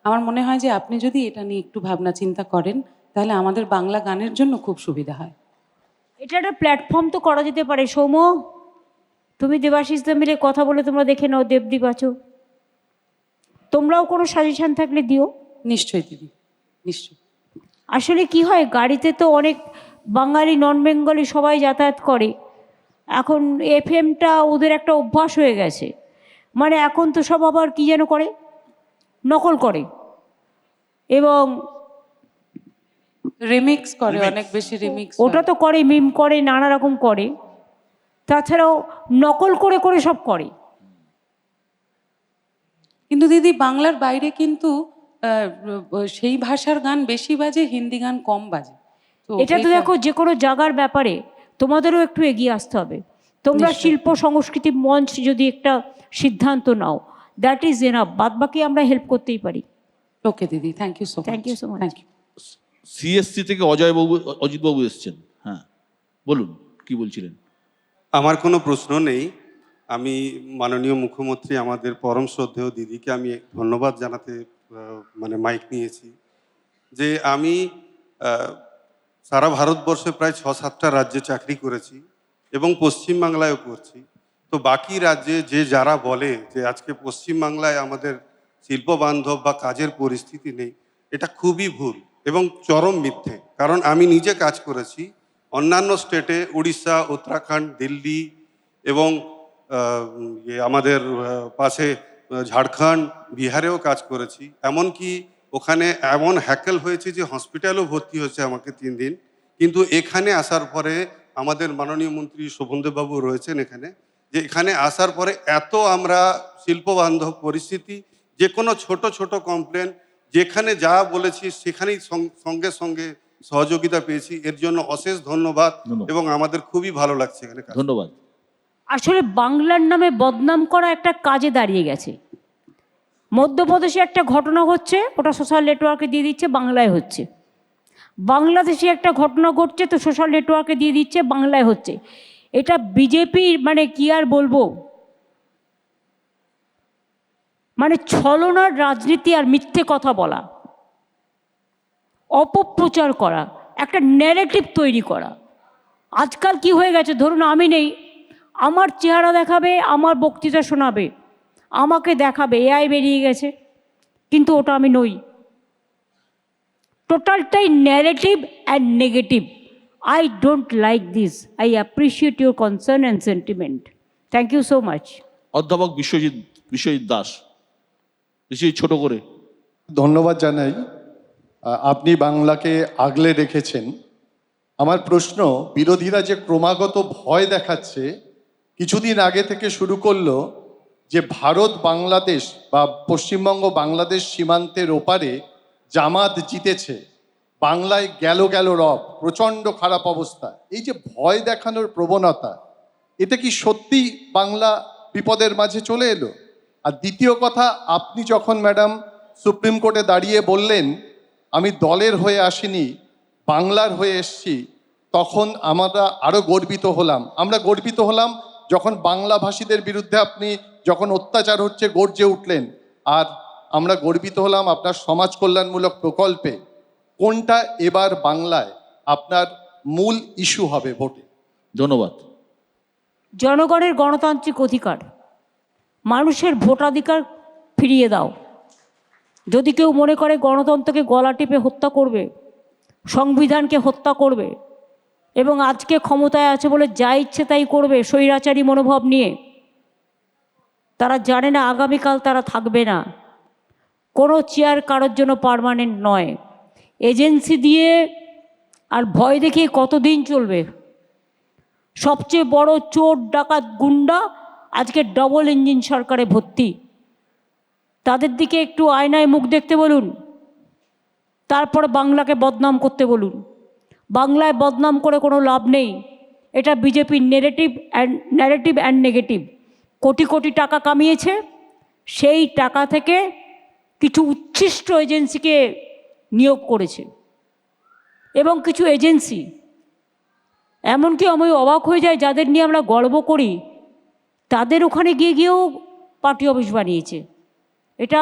আমার মনে হয় যে আপনি যদি এটা নিয়ে একটু ভাবনা চিন্তা করেন, তাহলে আমাদের বাংলা গানের জন্য খুব সুবিধা হয়। এটা একটা প্ল্যাটফর্ম তো করা যেতে পারে। সৌম্য, তুমি দেবাশিসদা মিলে কথা বলে তোমরা দেখে নাও, দেবদীপ আছো, তোমরাও কোনো সাজেশন থাকলে দিও। নিশ্চয়ই দিদি, নিশ্চয়ই। আসলে কি হয়, গাড়িতে তো অনেক বাঙালি নন বেঙ্গলি সবাই যাতায়াত করে। এখন FM-টা ওদের একটা অভ্যাস হয়ে গেছে। মানে এখন তো সব আবার কি যেন করে, নকল করে এবং রিমিক্স করে, অনেক বেশি রিমিক্স। ওটা তো করে, মিম করে, নানা রকম করে। তাছাড়াও নকল করে করে সব করে। কিন্তু দিদি, বাংলার বাইরে কিন্তু সেই ভাষার গান বেশি বাজে, হিন্দি গান কম বাজে। এটা তো দেখো, যে কোনো জায়গার ব্যাপারে তোমাদেরও একটু এগিয়ে আসতে হবে। তোমরা শিল্প সংস্কৃতি মঞ্চ যদি একটা সিদ্ধান্ত নাও, দ্যাট ইজ এনাফ। বাদ বাকি আমরা হেল্প করতেই পারি। ওকে দিদি, thank you so much. Thank you so much. Thank you. CSC থেকে অজিতবাবু এসছেন। হ্যাঁ, বলুন, কি বলছিলেন? আমার কোনো প্রশ্ন নেই। আমি মাননীয় মুখ্যমন্ত্রী, আমাদের পরম শ্রদ্ধেয় দিদিকে আমি ধন্যবাদ জানাতে মানে মাইক নিয়েছি। যে আমি সারা ভারতবর্ষে প্রায় 6-7টা রাজ্যে চাকরি করেছি এবং পশ্চিমবাংলায়ও করছি। তো বাকি রাজ্যে যে যারা বলে যে আজকে পশ্চিমবাংলায় আমাদের শিল্পবান্ধব বা কাজের পরিস্থিতি নেই, এটা খুবই ভুল এবং চরম মিথ্যে। কারণ আমি নিজে কাজ করেছি অন্যান্য স্টেটে উড়িষ্যা, উত্তরাখণ্ড, দিল্লি এবং আমাদের পাশে ঝাড়খণ্ড, বিহারেও কাজ করেছি। এমনকি ওখানে এমন হ্যাকেল হয়েছে যে হসপিটালেও ভর্তি হয়েছে আমাকে 3 দিন। কিন্তু এখানে আসার পরে আমাদের মাননীয় মন্ত্রী শোভনদেববাবু রয়েছেন এখানে, যে এখানে আসার পরে এত আমরা শিল্পবান্ধব পরিস্থিতি, যে কোনো ছোট ছোট কমপ্লেন যেখানে যা বলেছি সেখানেই সঙ্গে সঙ্গে সহযোগিতা পেয়েছি। এর জন্য অশেষ ধন্যবাদ এবং আমাদের খুবই ভালো লাগছে এখানে কাজ। ধন্যবাদ। আসলে বাংলার নামে বদনাম করা একটা কাজে দাঁড়িয়ে গেছে। মধ্যপ্রদেশে একটা ঘটনা হচ্ছে, ওটা সোশ্যাল নেটওয়ার্কে দিয়ে দিচ্ছে বাংলায় হচ্ছে। বাংলাদেশে একটা ঘটনা ঘটছে, তো সোশ্যাল নেটওয়ার্কে দিয়ে দিচ্ছে বাংলায় হচ্ছে। এটা বিজেপির মানে কি আর বলবো, মানে ছলনার রাজনীতি আর মিথ্যে কথা বলা, অপপ্রচার করা, একটা ন্যারেটিভ তৈরি করা। আজকাল কি হয়ে গেছে, ধরুন আমি নেই, আমার চেহারা দেখাবে, আমার বক্তৃতা শোনাবে, আমাকে দেখাবে এআই বেরিয়ে গেছে, কিন্তু ওটা আমি নই। টোটালটাই narrative and negative. I don't like this. I appreciate your concern and sentiment. Thank you so much. অধ্যাপক বিশ্বজিৎ দাস, বিশ্বজিৎ ছোট করে। ধন্যবাদ জানাই, আপনি বাংলাকে আগলে রেখেছেন। আমার প্রশ্ন, বিরোধীরা যে ক্রমাগত ভয় দেখাচ্ছে, কিছুদিন আগে থেকে শুরু করলো যে ভারত বাংলাদেশ বা পশ্চিমবঙ্গ বাংলাদেশ সীমান্তের ওপারে জামাত জিতেছে, বাংলায় গেল রব, প্রচণ্ড খারাপ অবস্থা। এই যে ভয় দেখানোর প্রবণতা, এটা কি সত্যি বাংলা বিপদের মাঝে চলে এলো? আর দ্বিতীয় কথা, আপনি যখন ম্যাডাম সুপ্রিম কোর্টে দাঁড়িয়ে বললেন আমি দলের হয়ে আসিনি, বাংলার হয়ে এসছি, তখন আমরা আরও গর্বিত হলাম। আমরা গর্বিত হলাম যখন বাংলাভাষীদের বিরুদ্ধে আপনি যখন অত্যাচার হচ্ছে গর্জে উঠলেন। আর আমরা গর্বিত হলাম আপনার সমাজ কল্যাণমূলক প্রকল্পে। কোনটা এবার বাংলায় আপনার মূল ইস্যু হবে ভোটে? ধন্যবাদ। জনগণের গণতান্ত্রিক অধিকার, মানুষের ভোটাধিকার ফিরিয়ে দাও। যদি কেউ মনে করে গণতন্ত্রকে গলা টিপে হত্যা করবে, সংবিধানকে হত্যা করবে এবং আজকে ক্ষমতায় আছে বলে যা ইচ্ছে তাই করবে স্বৈরাচারী মনোভাব নিয়ে, তারা জানে না আগামীকাল তারা থাকবে না। কোনো চেয়ার কারোর জন্য পার্মানেন্ট নয়। এজেন্সি দিয়ে আর ভয় দেখিয়ে কতদিন চলবে? সবচেয়ে বড় চোর ডাকাত গুন্ডা আজকে ডবল ইঞ্জিন সরকারে ভর্তি। তাদের দিকে একটু আয়নায় মুখ দেখতে বলুন, তারপর বাংলাকে বদনাম করতে বলুন। বাংলায় বদনাম করে কোনো লাভ নেই। এটা বিজেপির narrative and negative. Crore crore টাকা কামিয়েছে, সেই টাকা থেকে কিছু উচ্ছিষ্ট এজেন্সিকে নিয়োগ করেছে এবং কিছু এজেন্সি এমনকি আমি অবাক হয়ে যাই, যাদের নিয়ে আমরা গর্ব করি তাদের ওখানে গিয়েও পার্টি অফিস বানিয়েছে। এটা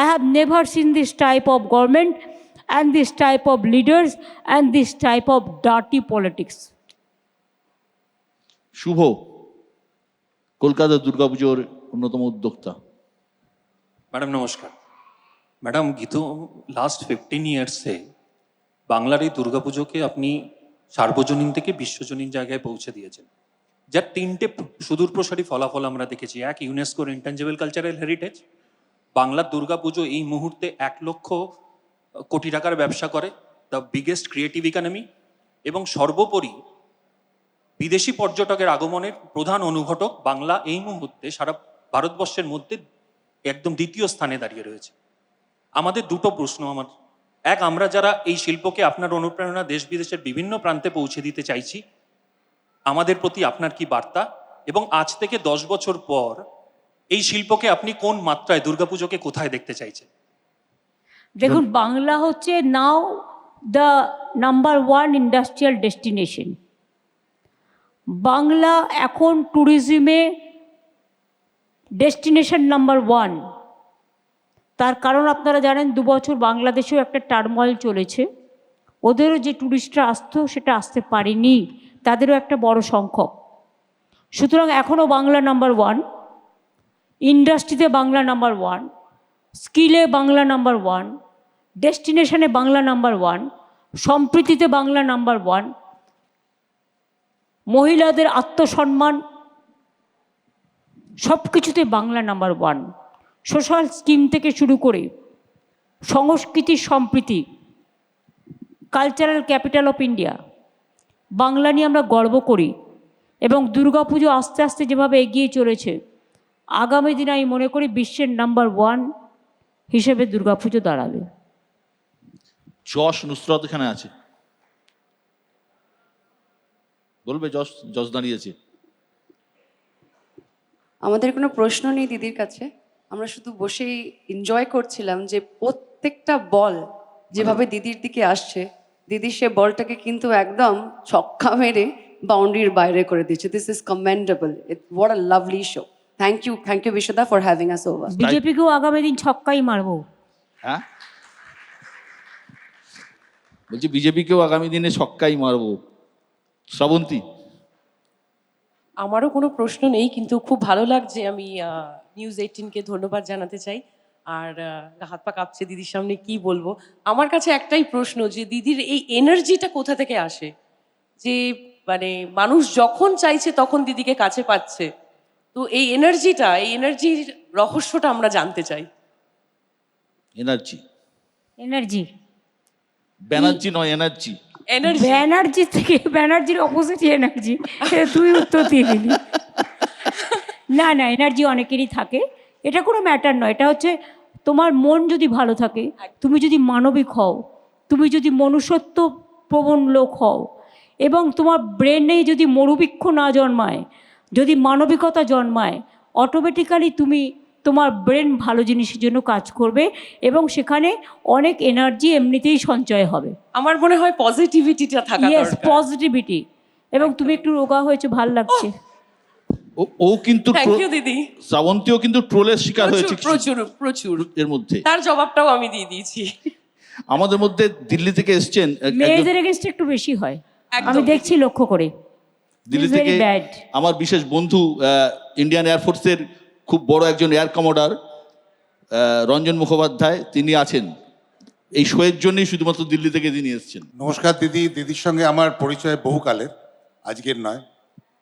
I have never seen this type of government and this type of leaders and this type of dirty politics. শুভ, কলকাতা দুর্গাপুজোর অন্যতম উদ্যোক্তা। ম্যাডাম নমস্কার। ম্যাডাম, লাস্ট 15 ইয়ার্সে বাংলার এই দুর্গাপুজোকে আপনি সার্বজনীন থেকে বিশ্বজনীন জায়গায় পৌঁছে দিয়েছেন, যার 3টে সুদূরপ্রসারী ফলাফল আমরা দেখেছি। এক, ইউনেস্কোর ইনট্যাঞ্জিবল কালচারাল হেরিটেজ। বাংলার দুর্গাপুজো এই মুহূর্তে 1 লক্ষ কোটি টাকার ব্যবসা করে, দ্য বিগেস্ট ক্রিয়েটিভ ইকোনমি, এবং সর্বোপরি বিদেশি পর্যটকের আগমনের প্রধান অনুঘটক। বাংলা এই মুহূর্তে সারা ভারতবর্ষের মধ্যে একদম দ্বিতীয় স্থানে দাঁড়িয়ে রয়েছে। আমাদের দুটো প্রশ্ন এক, আমরা যারা এই শিল্পকে আপনার অনুপ্রেরণা দেশ বিদেশের বিভিন্ন প্রান্তে পৌঁছে দিতে চাইছি, আমাদের প্রতি আপনার কি বার্তা? এবং আজ থেকে 10 বছর পর এই শিল্পকে আপনি কোন মাত্রায়, দুর্গাপুজোকে কোথায় দেখতে চাইছেন? দেখুন, বাংলা হচ্ছে now the number 1 industrial destination. Bangla এখন ট্যুরিজমে ডেস্টিনেশন নাম্বার 1। তার কারণ আপনারা জানেন 2 বছর বাংলাদেশেও একটা টার্মোইল চলেছে। ওদেরও যে ট্যুরিস্টরা আসতো সেটা আসতে পারেনি, তাদেরও একটা বড় সংখ্যক। সুতরাং এখনও বাংলা নাম্বার 1, ইন্ডাস্ট্রিতে বাংলা নাম্বার 1, স্কিলে বাংলা নাম্বার 1, ডেস্টিনেশনে বাংলা নাম্বার 1, সম্প্রীতিতে বাংলা নাম্বার 1, মহিলাদের আত্মসম্মান, সব কিছুতে বাংলা নাম্বার 1। সোশ্যাল স্কিম থেকে শুরু করে সংস্কৃতি সম্প্রীতি, cultural capital of India, Bangla নিয়ে আমরা গর্ব করি। এবং দুর্গাপুজো আস্তে আস্তে যেভাবে এগিয়ে চলেছে, আগামী দিনে আমি মনে করি বিশ্বের নাম্বার 1 হিসেবে দুর্গাপুজো দাঁড়াবে। যশ নুসরত এখানে আছে, বলবে যশ, যশ দাঁড়িয়েছে। আমাদের কোনো প্রশ্ন নেই দিদির কাছে, আমরা শুধু বসেই এনজয় করছিলাম যে প্রত্যেকটা বল যেভাবে দিদির দিকে আসছে, দিদি সে বলটাকে কিন্তু একদম ছক্কা মেরে বাউন্ডারির বাইরে করে দিচ্ছে। This is commendable, what a lovely show. Thank you বিশ্বদা ফর হ্যাভিং আস ওভার। বিজেপিকেও আগামী দিন ছক্কাই মারবো। হ্যাঁ, বলছি বিজেপিকেও আগামী দিনে ছক্কাই মারবো। শ্রাবন্তী? আমারও কোনো প্রশ্ন নেই, কিন্তু খুব ভালো লাগছে। আমি নিউজ 18কে ধন্যবাদ জানাতে চাই। আর হাত পা কাঁপছে, দিদির সামনে কি বলবো। আমার কাছে একটাই প্রশ্ন, যে দিদির এই এনার্জিটা কোথা থেকে আসে, যে মানে মানুষ যখন চাইছে তখন দিদিকে কাছে পাচ্ছে। তো এই এনার্জির রহস্যটা আমরা জানতে চাই। এনার্জি ব্যানার্জি নয়, এনার্জি। ব্যানার্জি থেকে, ব্যানার্জির অপোজিট এনার্জি। তুই উত্তর দিয়ে দিলি। না না, এনার্জি অনেকেরই থাকে, এটা কোনো ম্যাটার নয়। এটা হচ্ছে তোমার মন যদি ভালো থাকে, তুমি যদি মানবিক হও, তুমি যদি মনুষ্যত্ব প্রবণ লোক হও, এবং তোমার ব্রেনে যদি মরুবৃক্ষ না জন্মায়, যদি মানবিকতা জন্মায়, অটোমেটিক্যালি তোমার ব্রেন ভালো জিনিসের জন্য কাজ করবে এবং সেখানে অনেক এনার্জি এমনিতেই সঞ্চয় হবে। আমার মনে হয় পজিটিভিটিটা থাকা ইয়েস, দরকার। পজিটিভিটি। এবং তুমি একটু রোগা হয়েছে, ভাল লাগছে। ও কিন্তু থ্যাংক ইউ দিদি। শ্রাবন্তীও কিন্তু ট্রোলের শিকার হয়েছে প্রচুর এর মধ্যে। তার জবাবটাও আমি দিয়ে দিয়েছি। আমাদের মধ্যে দিল্লি থেকে এসছেন মেয়েদের এগেনস্ট একটু বেশি হয়, আমি দেখছি লক্ষ্য করে। দিল্লি থেকে আমার বিশেষ বন্ধু, ইন্ডিয়ান এয়ারফোর্সের খুব বড় একজন এয়ার কমোডার রঞ্জন মুখোপাধ্যায়, তিনি আছেন এই শোয়ের জন্যই, শুধুমাত্র দিল্লি থেকে তিনি এসছেন। নমস্কার দিদি। দিদির সঙ্গে আমার পরিচয় বহুকালের, আজকের নয়।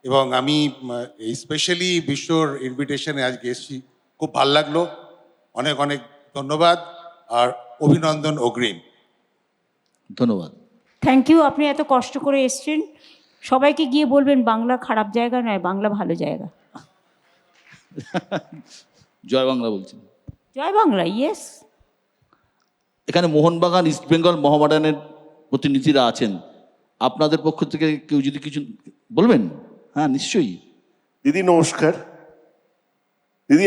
এবং আমি এই স্পেশালি বিশ্বর ইনভিটেশনে আজকে এসেছি, খুব ভালো লাগলো। অনেক অনেক ধন্যবাদ আর অভিনন্দন অগ্রিম। ধন্যবাদ, থ্যাংক ইউ। আপনি এত কষ্ট করে এসছেন, সবাইকে গিয়ে বলবেন বাংলা খারাপ জায়গা নয়, বাংলা ভালো জায়গা। জয় বাংলা বলছেন। জয় বাংলা, ইয়েস। এখানে মোহনবাগান, ইস্টবেঙ্গল, মোহামেডানের প্রতিনিধিরা আছেন, আপনাদের পক্ষ থেকে কেউ যদি কিছু বলবেন? হ্যাঁ, নিশ্চয়ই। দিদি নমস্কার। দিদি,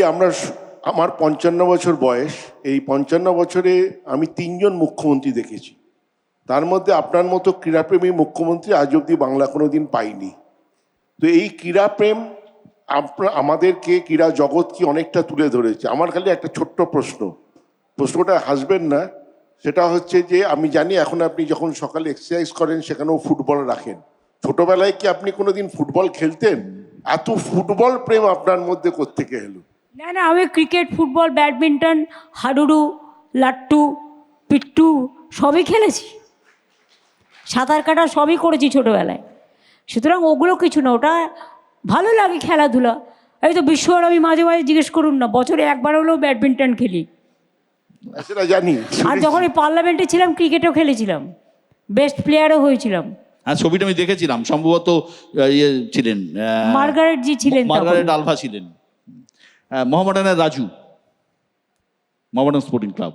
আমার 55 বছর বয়স। এই 55 বছরে আমি 3জন মুখ্যমন্ত্রী দেখেছি, তার মধ্যে আপনার মতো ক্রীড়াপ্রেমী মুখ্যমন্ত্রী আজ অব্দি বাংলা কোনো দিন পাইনি। তো এই ক্রীড়াপ্রেম আমাদেরকে, ক্রীড়া জগৎকে অনেকটা তুলে ধরেছে। আমার খালি একটা ছোট্ট প্রশ্নটা হাসবেন না, সেটা হচ্ছে যে আমি জানি এখন আপনি যখন সকালে এক্সারসাইজ করেন সেখানেও ফুটবল রাখেন। ছোটবেলায় কি আপনি কোনোদিন ফুটবল খেলতেন? এত ফুটবল প্রেম আপনার মধ্যে কোত্থেকে এলো? না না, আমি ক্রিকেট, ফুটবল, ব্যাডমিন্টন, হাডুডু, লাট্টু, পিট্টু সবই খেলেছি, সাঁতার কাটা সবই করেছি ছোটোবেলায়। সুতরাং ওগুলো কিছু না, ওটা ভালো লাগে খেলাধুলা। এই তো বিশ্বর আমি মাঝে মাঝে জিজ্ঞেস করুন না, বছরে একবার হলেও ব্যাডমিন্টন খেলি। সেটা জানি। আর যখন এই পার্লামেন্টে ছিলাম ক্রিকেটও খেলেছিলাম, বেস্ট প্লেয়ারও হয়েছিলাম। হ্যাঁ, ছবিটা আমি দেখেছিলাম, সম্ভবত ইয়ে ছিলেন, মার্গারেট জি ছিলেন, মার্গারেট আলভা ছিলেন। মোহামেডানের রাজু, মোহামেডান স্পোর্টিং ক্লাব।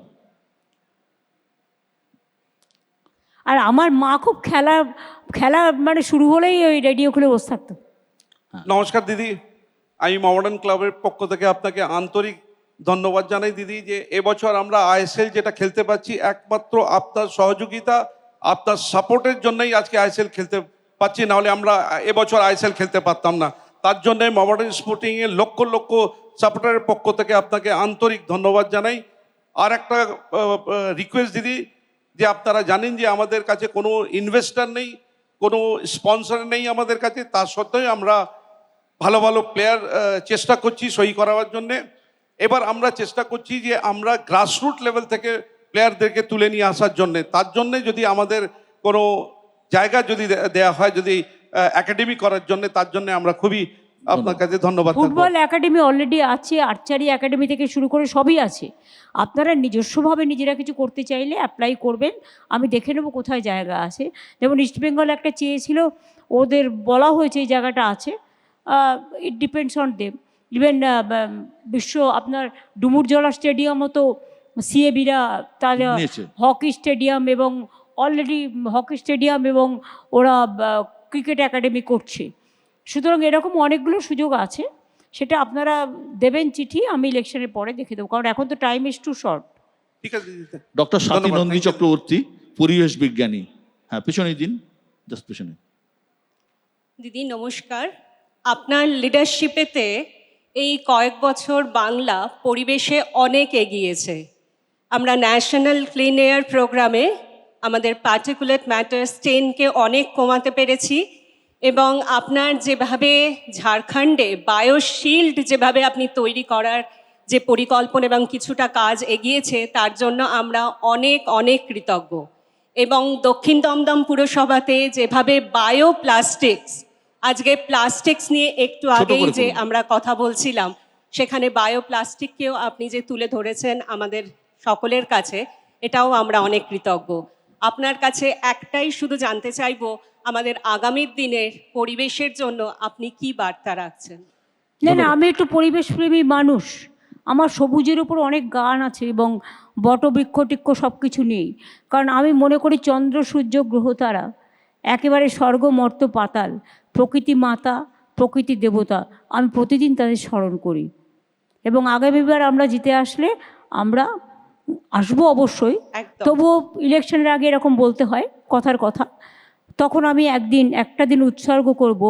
আর আমার মা খুব খেলা মানে শুরু হলেই ওই রেডিও খুলে বসে থাকতো। নমস্কার দিদি, আমি মোহামেডান ক্লাবের পক্ষ থেকে আপনাকে আন্তরিক ধন্যবাদ জানাই দিদি, যে এবছর আমরা আইএসএল যেটা খেলতে পাচ্ছি একমাত্র আপনার সহযোগিতা, আপনার সাপোর্টের জন্যই আজকে আইএসএল খেলতে পাচ্ছি, নাহলে আমরা এবছর আইএসএল খেলতে পারতাম না। তার জন্য মোহামেডান স্পোর্টিংয়ের লক্ষ লক্ষ সাপোর্টারের পক্ষ থেকে আপনাকে আন্তরিক ধন্যবাদ জানাই। আর একটা রিকোয়েস্ট দিদি, যে আপনারা জানেন যে আমাদের কাছে কোনো ইনভেস্টার নেই, কোনো স্পন্সর নেই আমাদের কাছে, তার সত্ত্বেও আমরা ভালো ভালো প্লেয়ার চেষ্টা করছি সই করাবার জন্যে। এবার আমরা চেষ্টা করছি যে আমরা গ্রাসরুট লেভেল থেকে প্লেয়ারদেরকে তুলে নিয়ে আসার জন্যে। তার জন্যে যদি আমাদের কোনো জায়গা যদি দেয়া হয়, যদি একাডেমি করার জন্য, তার জন্য আমরা খুবই আপনার কাছে ধন্যবাদ থাকবো। ফুটবল একাডেমি অলরেডি আছে, আর্চারি একাডেমি থেকে শুরু করে সবই আছে। আপনারা নিজস্বভাবে নিজেরা কিছু করতে চাইলে অ্যাপ্লাই করবেন, আমি দেখে নেবো কোথায় জায়গা আছে। যেমন ইস্টবেঙ্গল একটা চেয়েছিল, ওদের বলা হয়েছে এই জায়গাটা আছে, it depends on them. Even আপনার ডুমুরজলা স্টেডিয়ামও তো সিএবিরা তার নিয়েছে। হকি স্টেডিয়াম এবং অলরেডি হকি স্টেডিয়াম এবং ওরা ক্রিকেট একাডেমি করছে। সুতরাং এরকম অনেকগুলো সুযোগ আছে, সেটা আপনারা দেবেন চিঠি, আমি ইলেকশনের পরে দেখে দেবো, কারণ এখন তো টাইম ইজ টু শর্ট। ঠিক আছে দিদি। ডক্টর স্বাতী ধন্যবাদ, নন্দী thank you. চক্রবর্তী, পরিবেশ বিজ্ঞানী। হ্যাঁ, পেছনে দিন, জাস্ট পেছনে। দিদি নমস্কার। আপনার লিডারশিপেতে এই কয়েক বছর বাংলা পরিবেশে অনেক এগিয়েছে। আমরা ন্যাশনাল ক্লিন এয়ার প্রোগ্রামে আমাদের পার্টিকুলেট ম্যাটার 10কে অনেক কমাতে পেরেছি, এবং আপনার যেভাবে ঝাড়খণ্ডে বায়োশিল্ড যেভাবে আপনি তৈরি করার যে পরিকল্পনা এবং কিছুটা কাজ এগিয়েছে, তার জন্য আমরা অনেক অনেক কৃতজ্ঞ। এবং দক্ষিণ দমদম পুরসভাতে যেভাবে বায়োপ্লাস্টিক্স, আজকে প্লাস্টিক্স নিয়ে একটু আগেই যে আমরা কথা বলছিলাম, সেখানে বায়োপ্লাস্টিককেও আপনি যে তুলে ধরেছেন আমাদের সকলের কাছে, এটাও আমরা অনেক কৃতজ্ঞ। আপনার কাছে একটাই শুধু জানতে চাইবো, আমাদের আগামীর দিনের পরিবেশের জন্য আপনি কি বার্তা রাখছেন? না না, আমি একটু পরিবেশপ্রেমী মানুষ, আমার সবুজের উপর অনেক গান আছে এবং বটবৃক্ষ টিক্ষ সব কিছু নেই। কারণ আমি মনে করি চন্দ্র সূর্য গ্রহ তারা একেবারে স্বর্গ মর্ত পাতাল, প্রকৃতি মাতা, প্রকৃতি দেবতা, আমি প্রতিদিন তাদের স্মরণ করি। এবং আগামীবার আমরা জিতে আসলে আমরা আসবো অবশ্যই, তবুও ইলেকশনের আগে এরকম বলতে হয়, কথার কথা। তখন আমি একটা দিন উৎসর্গ করব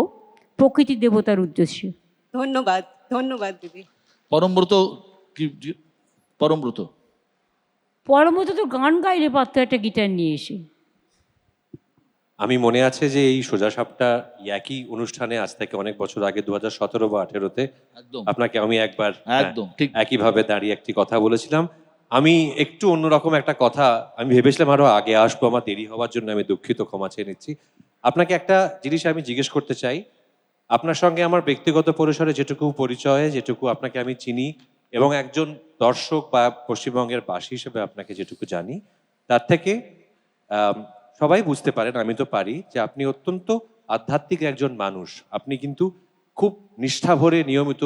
প্রকৃতি দেবতার উদ্দেশ্যে। ধন্যবাদ, ধন্যবাদ দিদি। পরমব্রত পরমব্রত পরমত তো গান গাইলে পারতো একটা গিটার নিয়ে এসে। আমি মনে আছে যে এই সোজাসাপটা একই অনুষ্ঠানে আজ থেকে অনেক বছর আগে 2017 বা 18-তে একদম আপনাকে আমি একবার একদম ঠিক একইভাবে দাঁড়িয়ে একটি কথা বলেছিলাম। আমি একটু অন্যরকম একটা কথা, আমি ভেবেছিলাম আরো আগে আসবো, আমার দেরি হওয়ার জন্য আমি দুঃখিত, ক্ষমা চেয়ে নিচ্ছি। আপনাকে একটা জিনিস আমি জিজ্ঞেস করতে চাই। আপনার সঙ্গে আমার ব্যক্তিগত পরিসরে যেটুকু পরিচয়, যেটুকু আপনাকে আমি চিনি, এবং একজন দর্শক বা পশ্চিমবঙ্গের বাসী হিসেবে আপনাকে যেটুকু জানি, তার থেকে সবাই বুঝতে পারেন, আমি তো পারি, যে আপনি অত্যন্ত আধ্যাত্মিক একজন মানুষ। আপনি কিন্তু খুব নিষ্ঠা ভরে নিয়মিত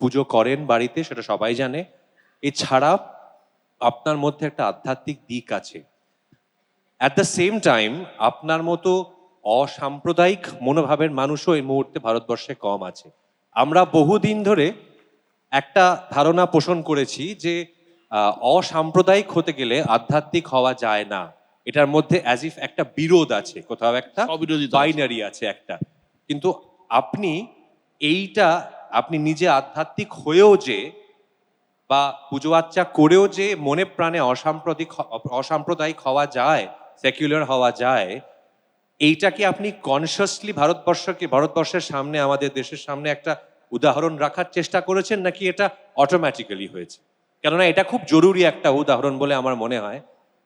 পুজো করেন বাড়িতে, সেটা সবাই জানে। এছাড়া আপনার মধ্যে একটা আধ্যাত্মিক দিক আছে। অ্যাট দ্য সেম টাইম আপনার মতো অসাম্প্রদায়িক মনোভাবের মানুষও এই মুহূর্তে ভারতবর্ষে কম আছে। আমরা বহুদিন ধরে একটা ধারণা পোষণ করেছি যে অসাম্প্রদায়িক হতে গেলে আধ্যাত্মিক হওয়া যায় না, এটার মধ্যে অ্যাজ ইফ একটা বিরোধ আছে, কোথাও একটা বাইনারি আছে একটা। কিন্তু আপনি নিজে আধ্যাত্মিক হয়েও যে, বা পুজো আর্চা করেও যে মনে প্রাণে অসাম্প্রদায়িক হওয়া যায়, সেকুলার হওয়া যায়, এইটাকে আপনি কনসিয়াসলি ভারতবর্ষের সামনে, আমাদের দেশের সামনে একটা উদাহরণ রাখার চেষ্টা করেছেন, নাকি এটা অটোমেটিক্যালি হয়েছে? কেননা এটা খুব জরুরি একটা উদাহরণ বলে আমার মনে হয়,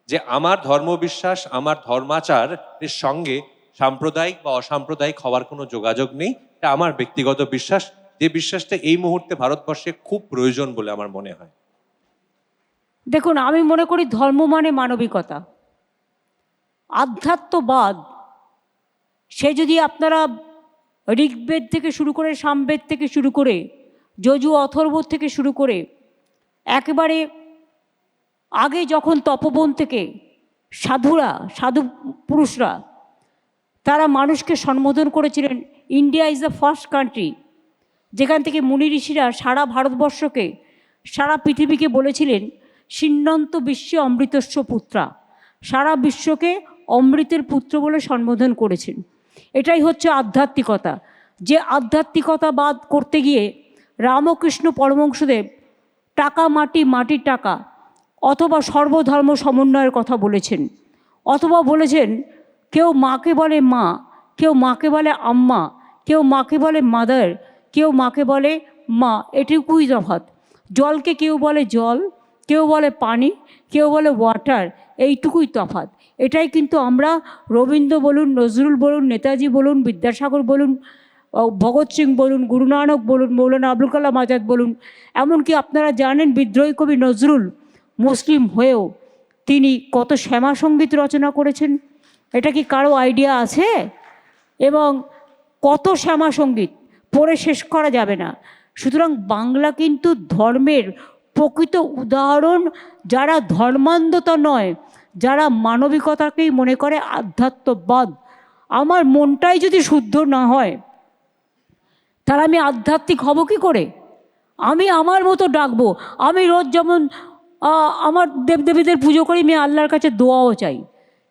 যে আমার ধর্মবিশ্বাস, আমার ধর্মাচারের সঙ্গে সাম্প্রদায়িক বা অসাম্প্রদায়িক হওয়ার কোনো যোগাযোগ নেই। এটা আমার ব্যক্তিগত বিশ্বাস, যে বিশ্বাসটা এই মুহূর্তে ভারতবর্ষে খুব প্রয়োজন বলে আমার মনে হয়। দেখুন, আমি মনে করি ধর্ম মানে মানবিকতা। আধ্যাত্মবাদ, সে যদি আপনারা ঋগ্বেদ থেকে শুরু করে, সামবেদ থেকে শুরু করে, যজু অথর্ব থেকে শুরু করে, একেবারে আগে যখন তপবন থেকে সাধু পুরুষরা তারা মানুষকে সম্বোধন করেছিলেন, India is the first country, যেখান থেকে মুনি ঋষিরা সারা ভারতবর্ষকে, সারা পৃথিবীকে বলেছিলেন সিন্নন্ত বিশ্বে অমৃতস্য পুত্রা, সারা বিশ্বকে অমৃতের পুত্র বলে সম্বোধন করেছেন। এটাই হচ্ছে আধ্যাত্মিকতা। যে আধ্যাত্মিকতাবাদ করতে গিয়ে রামকৃষ্ণ পরমহংসদেব টাকা মাটি, মাটির টাকা, অথবা সর্বধর্ম সমন্বয়ের কথা বলেছেন, অথবা বলেছেন কেউ মাকে বলে মা, কেউ মাকে বলে আম্মা, কেউ মাকে বলে মাদার, কেউ মাকে বলে মা, এটুকুই তফাৎ। জলকে কেউ বলে জল, কেউ বলে পানি, কেউ বলে ওয়াটার, এইটুকুই তফাৎ। এটাই কিন্তু আমরা রবীন্দ্র বলুন, নজরুল বলুন, নেতাজি বলুন, বিদ্যাসাগর বলুন, ভগৎ সিং বলুন, গুরু নানক বলুন, মৌলানা আবুল কালাম আজাদ বলুন, এমনকি আপনারা জানেন বিদ্রোহী কবি নজরুল মুসলিম হয়েও তিনি কত শ্যামা সঙ্গীত রচনা করেছেন, এটা কি কারো আইডিয়া আছে? এবং কত শ্যামা সঙ্গীত পড়ে শেষ করা যাবে না। সুতরাং বাংলা কিন্তু ধর্মের প্রকৃত উদাহরণ। যারা ধর্মান্ধতা নয়, যারা মানবিকতাকেই মনে করে আধ্যাত্মবাদ, আমার মনটাই যদি শুদ্ধ না হয় তাহলে আমি আধ্যাত্মিক হব কী করে? আমি আমার মতো ডাকবো। আমি রোজ যেমন আমার দেবদেবীদের পুজো করি, আমি আল্লাহর কাছে দোয়াও চাই,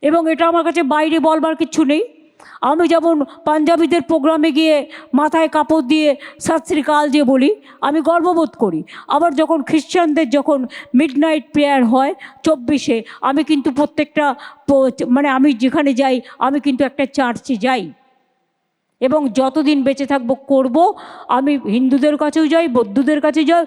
এবং এটা আমার কাছে বাইরে বলবার কিচ্ছু নেই। আমি যেমন পাঞ্জাবিদের প্রোগ্রামে গিয়ে মাথায় কাপড় দিয়ে সত শ্রীকাল দিয়ে বলি, আমি গর্ববোধ করি। আবার যখন খ্রিশ্চানদের যখন মিডনাইট প্রেয়ার হয় 24-এ, আমি কিন্তু প্রত্যেকটা মানে আমি যেখানে যাই আমি কিন্তু একটা চার্চে যাই, এবং যতদিন বেঁচে থাকবো করব। আমি হিন্দুদের কাছেও যাই, বৌদ্ধদের কাছে যাই,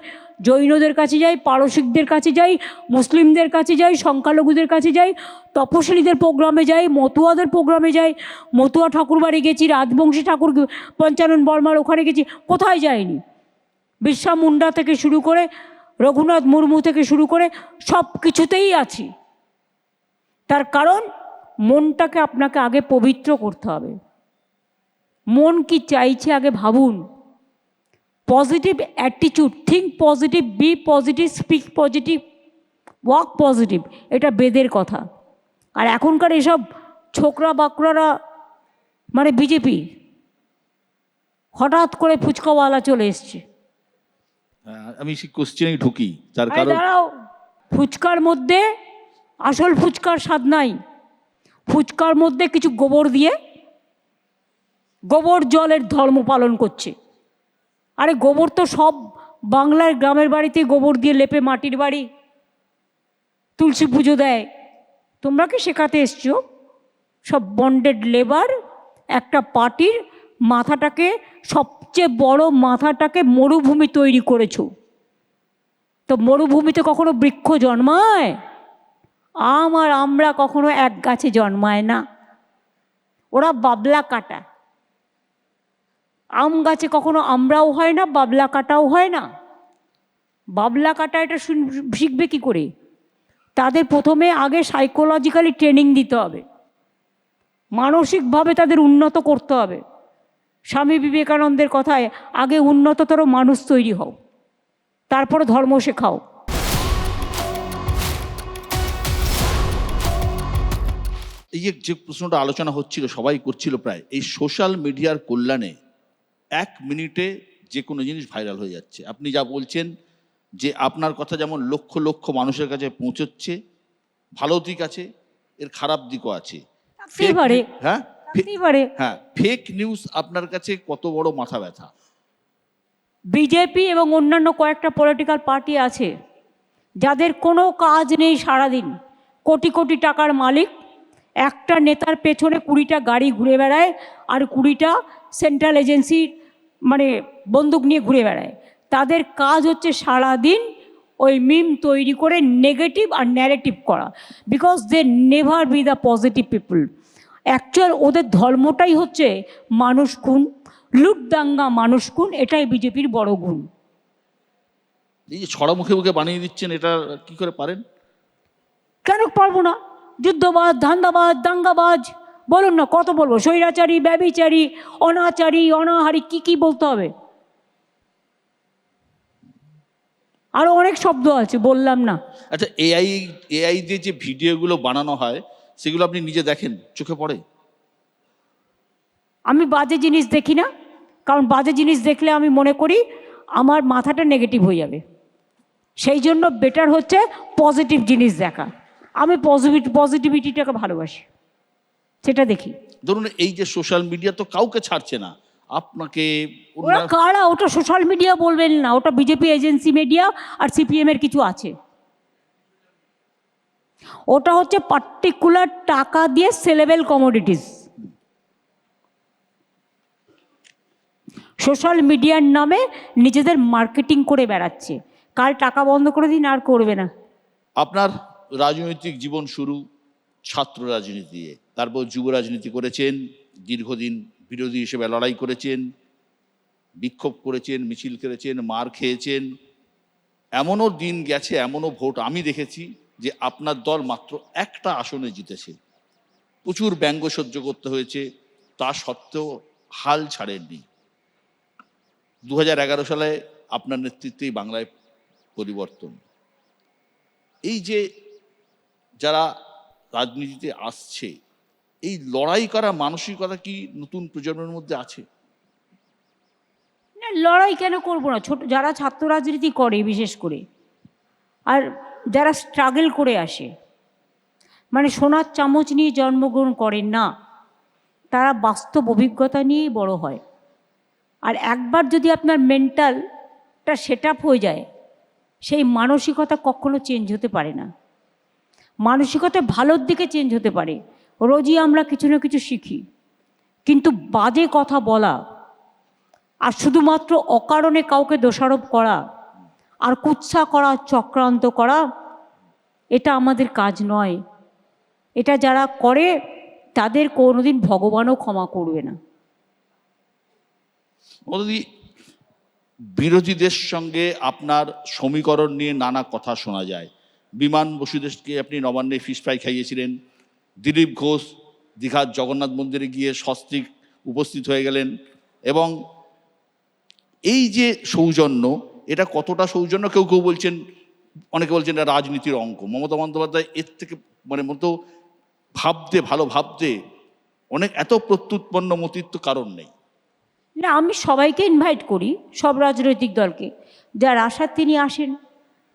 জৈনদের কাছে যাই, পারসিকদের কাছে যাই, মুসলিমদের কাছে যাই, সংখ্যালঘুদের কাছে যাই, তপশিলীদের প্রোগ্রামে যাই, মতুয়াদের প্রোগ্রামে যাই। মতুয়া ঠাকুরবাড়ি গেছি, রাজবংশী ঠাকুর পঞ্চানন বর্মার ওখানে গেছি, কোথায় যাইনি? বিরসা মুন্ডা থেকে শুরু করে রঘুনাথ মুর্মু থেকে শুরু করে সব কিছুতেই আছি। তার কারণ মনটাকে আপনাকে আগে পবিত্র করতে হবে। মন কি চাইছে আগে ভাবুন। Positive attitude, think positive, be positive, speak positive, work positive, এটা বেদের কথা। আর এখনকার এসব ছোকরা বাকরারা মানে বিজেপি হঠাৎ করে ফুচকাওয়ালা চলে এসছে। আমি সেই কোশ্চেনেই ঢুকি, তার কারণ দাঁড়াও, ফুচকার মধ্যে আসল ফুচকার স্বাদ নাই। ফুচকার মধ্যে কিছু গোবর দিয়ে গোবর জলের ধর্ম পালন করছে। আরে গোবর তো সব বাংলার গ্রামের বাড়িতে গোবর দিয়ে লেপে মাটির বাড়ি তুলসী পুজো দেয়। তোমরা কি শেখাতে এসছো? সব বন্ডেড লেবার একটা পার্টির মাথাটাকে, সবচেয়ে বড় মাথাটাকে মরুভূমি তৈরি করেছো। তো মরুভূমিতে কখনো বৃক্ষ জন্মায়? আর আমরা কখনো এক গাছে জন্মায় না, ওরা বাবলা কাটা। আম গাছে কখনো আমরাও হয় না, বাবলা কাটাও হয় না। বাবলা কাটা এটা শিখবে কি করে? তাদের প্রথমে আগে সাইকোলজিক্যালি ট্রেনিং দিতে হবে, মানসিকভাবে তাদের উন্নত করতে হবে। স্বামী বিবেকানন্দের কথায়, আগে উন্নততর মানুষ তৈরি হও, তারপরে ধর্ম শেখাও। এই যে প্রশ্নটা আলোচনা হচ্ছিল, সবাই করছিল প্রায়, এই সোশ্যাল মিডিয়ার কল্যাণে 1 মিনিটে যে কোনো জিনিস ভাইরাল হয়ে যাচ্ছে। আপনি যা বলছেন যে আপনার কথা যেমন লক্ষ লক্ষ মানুষের কাছে পৌঁছচ্ছে, ভালো দিক আছে, এর খারাপ দিকও আছে। হ্যাঁ, ফেক নিউজ আপনার কাছে কত বড় মাথা ব্যথা? বিজেপি এবং অন্যান্য কয়েকটা পলিটিক্যাল পার্টি আছে যাদের কোনো কাজ নেই, সারাদিন কোটি কোটি টাকার মালিক, একটা নেতার পেছনে 20টা গাড়ি ঘুরে বেড়ায় আর 20টা সেন্ট্রাল এজেন্সি মানে বন্দুক নিয়ে ঘুরে বেড়ায়। তাদের কাজ হচ্ছে সারাদিন ওই মিম তৈরি করে নেগেটিভ আর ন্যারেটিভ করা, because they never be the positive people. Actual ওদের ধর্মটাই হচ্ছে মানুষ খুন, লুট দাঙ্গা, মানুষ খুন, এটাই বিজেপির বড় গুণ। এই যে ছড়া মুখে মুখে বানিয়ে দিচ্ছেন, এটা কি করে পারেন? কেন পারবো না? যুদ্ধবাজ, ধান্দাবাজ, দাঙ্গাবাজ, বলুন না কত বলবো? স্বৈরাচারী, ব্যভিচারী, অনাচারী, অনাহারী, কি কি বলতে হবে? আরো অনেক শব্দ আছে, বললাম না। আচ্ছা, এআই দিয়ে যে ভিডিওগুলো বানানো হয় সেগুলো আপনি নিজে দেখেন, চোখে পড়ে? আমি বাজে জিনিস দেখি না, কারণ বাজে জিনিস দেখলে আমি মনে করি আমার মাথাটা নেগেটিভ হয়ে যাবে। সেই জন্য বেটার হচ্ছে পজিটিভ জিনিস দেখা। আমি পজিটিভিটিটাকে ভালোবাসি, সেটা দেখি। ধরুন এই যে সোশ্যাল মিডিয়া তো কাউকে ছাড়ছে না, আপনাকে ওরা কারা? ওটা সোশ্যাল মিডিয়া বলবেন না, ওটা বিজেপি এজেন্সি মিডিয়া আর সিপিএম এর কিছু আছে। ওটা হচ্ছে পার্টিকুলার টাকা দিয়ে সেলেবল কমোডিটিস। সোশ্যাল মিডিয়ার নামে নিজেদের মার্কেটিং করে বেড়াচ্ছে। কাল টাকা বন্ধ করে দিন, আর করবে না। আপনার রাজনৈতিক জীবন শুরু ছাত্র রাজনীতি দিয়ে, তারপর যুব রাজনীতি করেছেন, দীর্ঘদিন বিরোধী হিসেবে লড়াই করেছেন, বিক্ষোভ করেছেন, মিছিল করেছেন, মার খেয়েছেন। এমনও দিন গেছে, এমনও ভোট আমি দেখেছি যে আপনার দল মাত্র একটা আসনে জিতেছে, প্রচুর ব্যঙ্গ সহ্য করতে হয়েছে, তা সত্ত্বেও হাল ছাড়েননি। 2011 সালে আপনার নেতৃত্বেই বাংলায় পরিবর্তন। এই যে যারা রাজনীতিতে আসছে, এই লড়াই করা মানসিকতা কি নতুন প্রজন্মের মধ্যে আছে? না, লড়াই কেন করবো না? ছোট যারা ছাত্র রাজনীতি করে বিশেষ করে, আর যারা স্ট্রাগল করে আসে, মানে সোনার চামচ নিয়ে জন্মগ্রহণ করেন না, তারা বাস্তব অভিজ্ঞতা নিয়েই বড় হয়। আর একবার যদি আপনার মেন্টালটা সেট আপ হয়ে যায়, সেই মানসিকতা কখনো চেঞ্জ হতে পারে না। মানসিকতা ভালোর দিকে চেঞ্জ হতে পারে, রোজই আমরা কিছু না কিছু শিখি, কিন্তু বাজে কথা বলা আর শুধুমাত্র অকারণে কাউকে দোষারোপ করা আর কুৎসা করা, চক্রান্ত করা, এটা আমাদের কাজ নয়। এটা যারা করে তাদের কোনোদিন ভগবানও ক্ষমা করবে না। মোদি, বিরোধীদের সঙ্গে আপনার সমীকরণ নিয়ে নানা কথা শোনা যায়। বিমান বসুদেবকে আপনি নবান্নে ফিশ ফ্রাই খাইয়েছিলেন, দিলীপ ঘোষ দীঘার জগন্নাথ মন্দিরে গিয়ে সস্ত্রীক উপস্থিত হয়ে গেলেন, এবং এই যে সৌজন্য, এটা কতটা সৌজন্য? কেউ কেউ বলছেন, অনেকে বলছেন এটা রাজনীতির অঙ্ক। মমতা বন্দ্যোপাধ্যায় এর থেকে মতো ভালো ভাবতে অনেক এত প্রত্যুৎপন্ন মতিত্ব কারণ নেই। না, আমি সবাইকে ইনভাইট করি, সব রাজনৈতিক দলকে। যার আসার তিনি আসেন,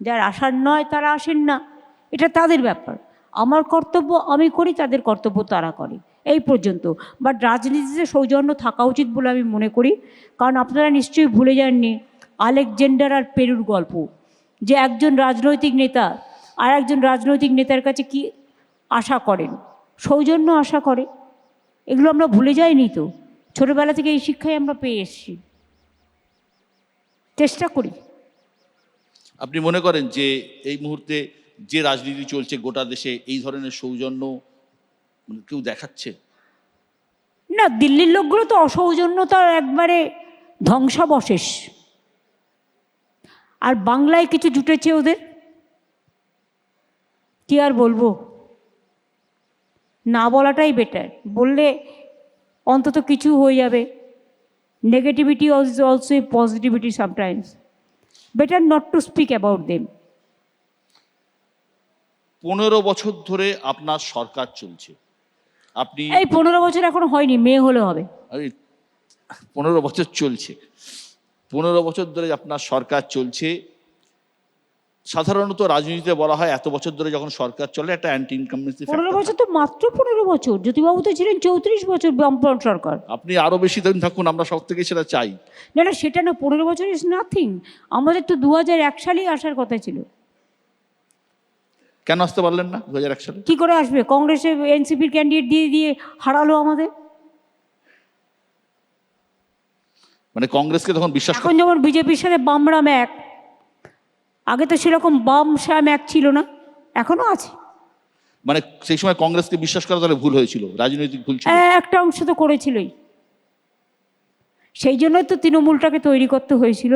যার আসার নয় তারা আসেন না, এটা তাদের ব্যাপার। আমার কর্তব্য আমি করি, তাদের কর্তব্য তারা করে, এই পর্যন্ত। বাট রাজনীতিতে সৌজন্য থাকা উচিত বলে আমি মনে করি। কারণ আপনারা নিশ্চয়ই ভুলে যাননি আলেকজান্ডার আর পেরুর গল্প, যে একজন রাজনৈতিক নেতা আর একজন রাজনৈতিক নেতার কাছে কি আশা করেন, সৌজন্য আশা করে। এগুলো আমরা ভুলে যাইনি তো, ছোটোবেলা থেকে এই শিক্ষাই আমরা পেয়ে এসেছি, চেষ্টা করি। আপনি মনে করেন যে এই মুহূর্তে যে রাজনীতি চলছে গোটা দেশে, এই ধরনের সৌজন্য কেউ দেখাচ্ছে? না, দিল্লির লোকগুলো তো অসৌজন্যতার একবারে ধ্বংসাবশেষ। আর বাংলায় কিছু জুটেছে ওদের, কি আর বলবো, না বলাটাই বেটার। বললে অন্তত কিছু হয়ে যাবে। Negativity is also a positivity sometimes, better not to speak about them. 15 বছর ধরে আপনার সরকার চলছে, আপনি এই 15 বছর এখনো হয়নি, মেয়ে হলে হবে। 15 বছর চলছে, 15 বছর ধরে আপনার সরকার চলছে। সাধারণত রাজনীতিতে বলা হয় এত বছর ধরে যখন সরকার চলে একটা অ্যান্টি ইনকামবেন্সি। 15 বছর তো মাত্র 15 বছর, জ্যোতিবাবু তো ছিলেন 34 বছর বামফ্রন্ট সরকার। আপনি আরো বেশি দিন থাকুন, আমরা সব থেকে সেটা চাই। না না, সেটা না, 15 বছর ইজ নাথিং। আমাদের তো 2001 সালেই আসার কথা ছিল। কেন আসতে পারলেন না 2001 সালে? কি করে আসবে? কংগ্রেসে এনসিপির ক্যান্ডিডেট দিয়ে দিয়ে হারালো আমাদের। মানে কংগ্রেসকে তখন বিশ্বাস এখন যেমন বিজেপির সাথে বামরাম এক, আগে তো সেরকম বাম শ্যাম এক ছিল না, এখনো আছে। মানে সেই সময় কংগ্রেসকে বিশ্বাস করা তাহলে ভুল হয়েছিল, রাজনৈতিক ভুল ছিল। একটা অংশ তো করেছিলই, সেই জন্যই তো তৃণমূলটাকে তৈরি করতে হয়েছিল।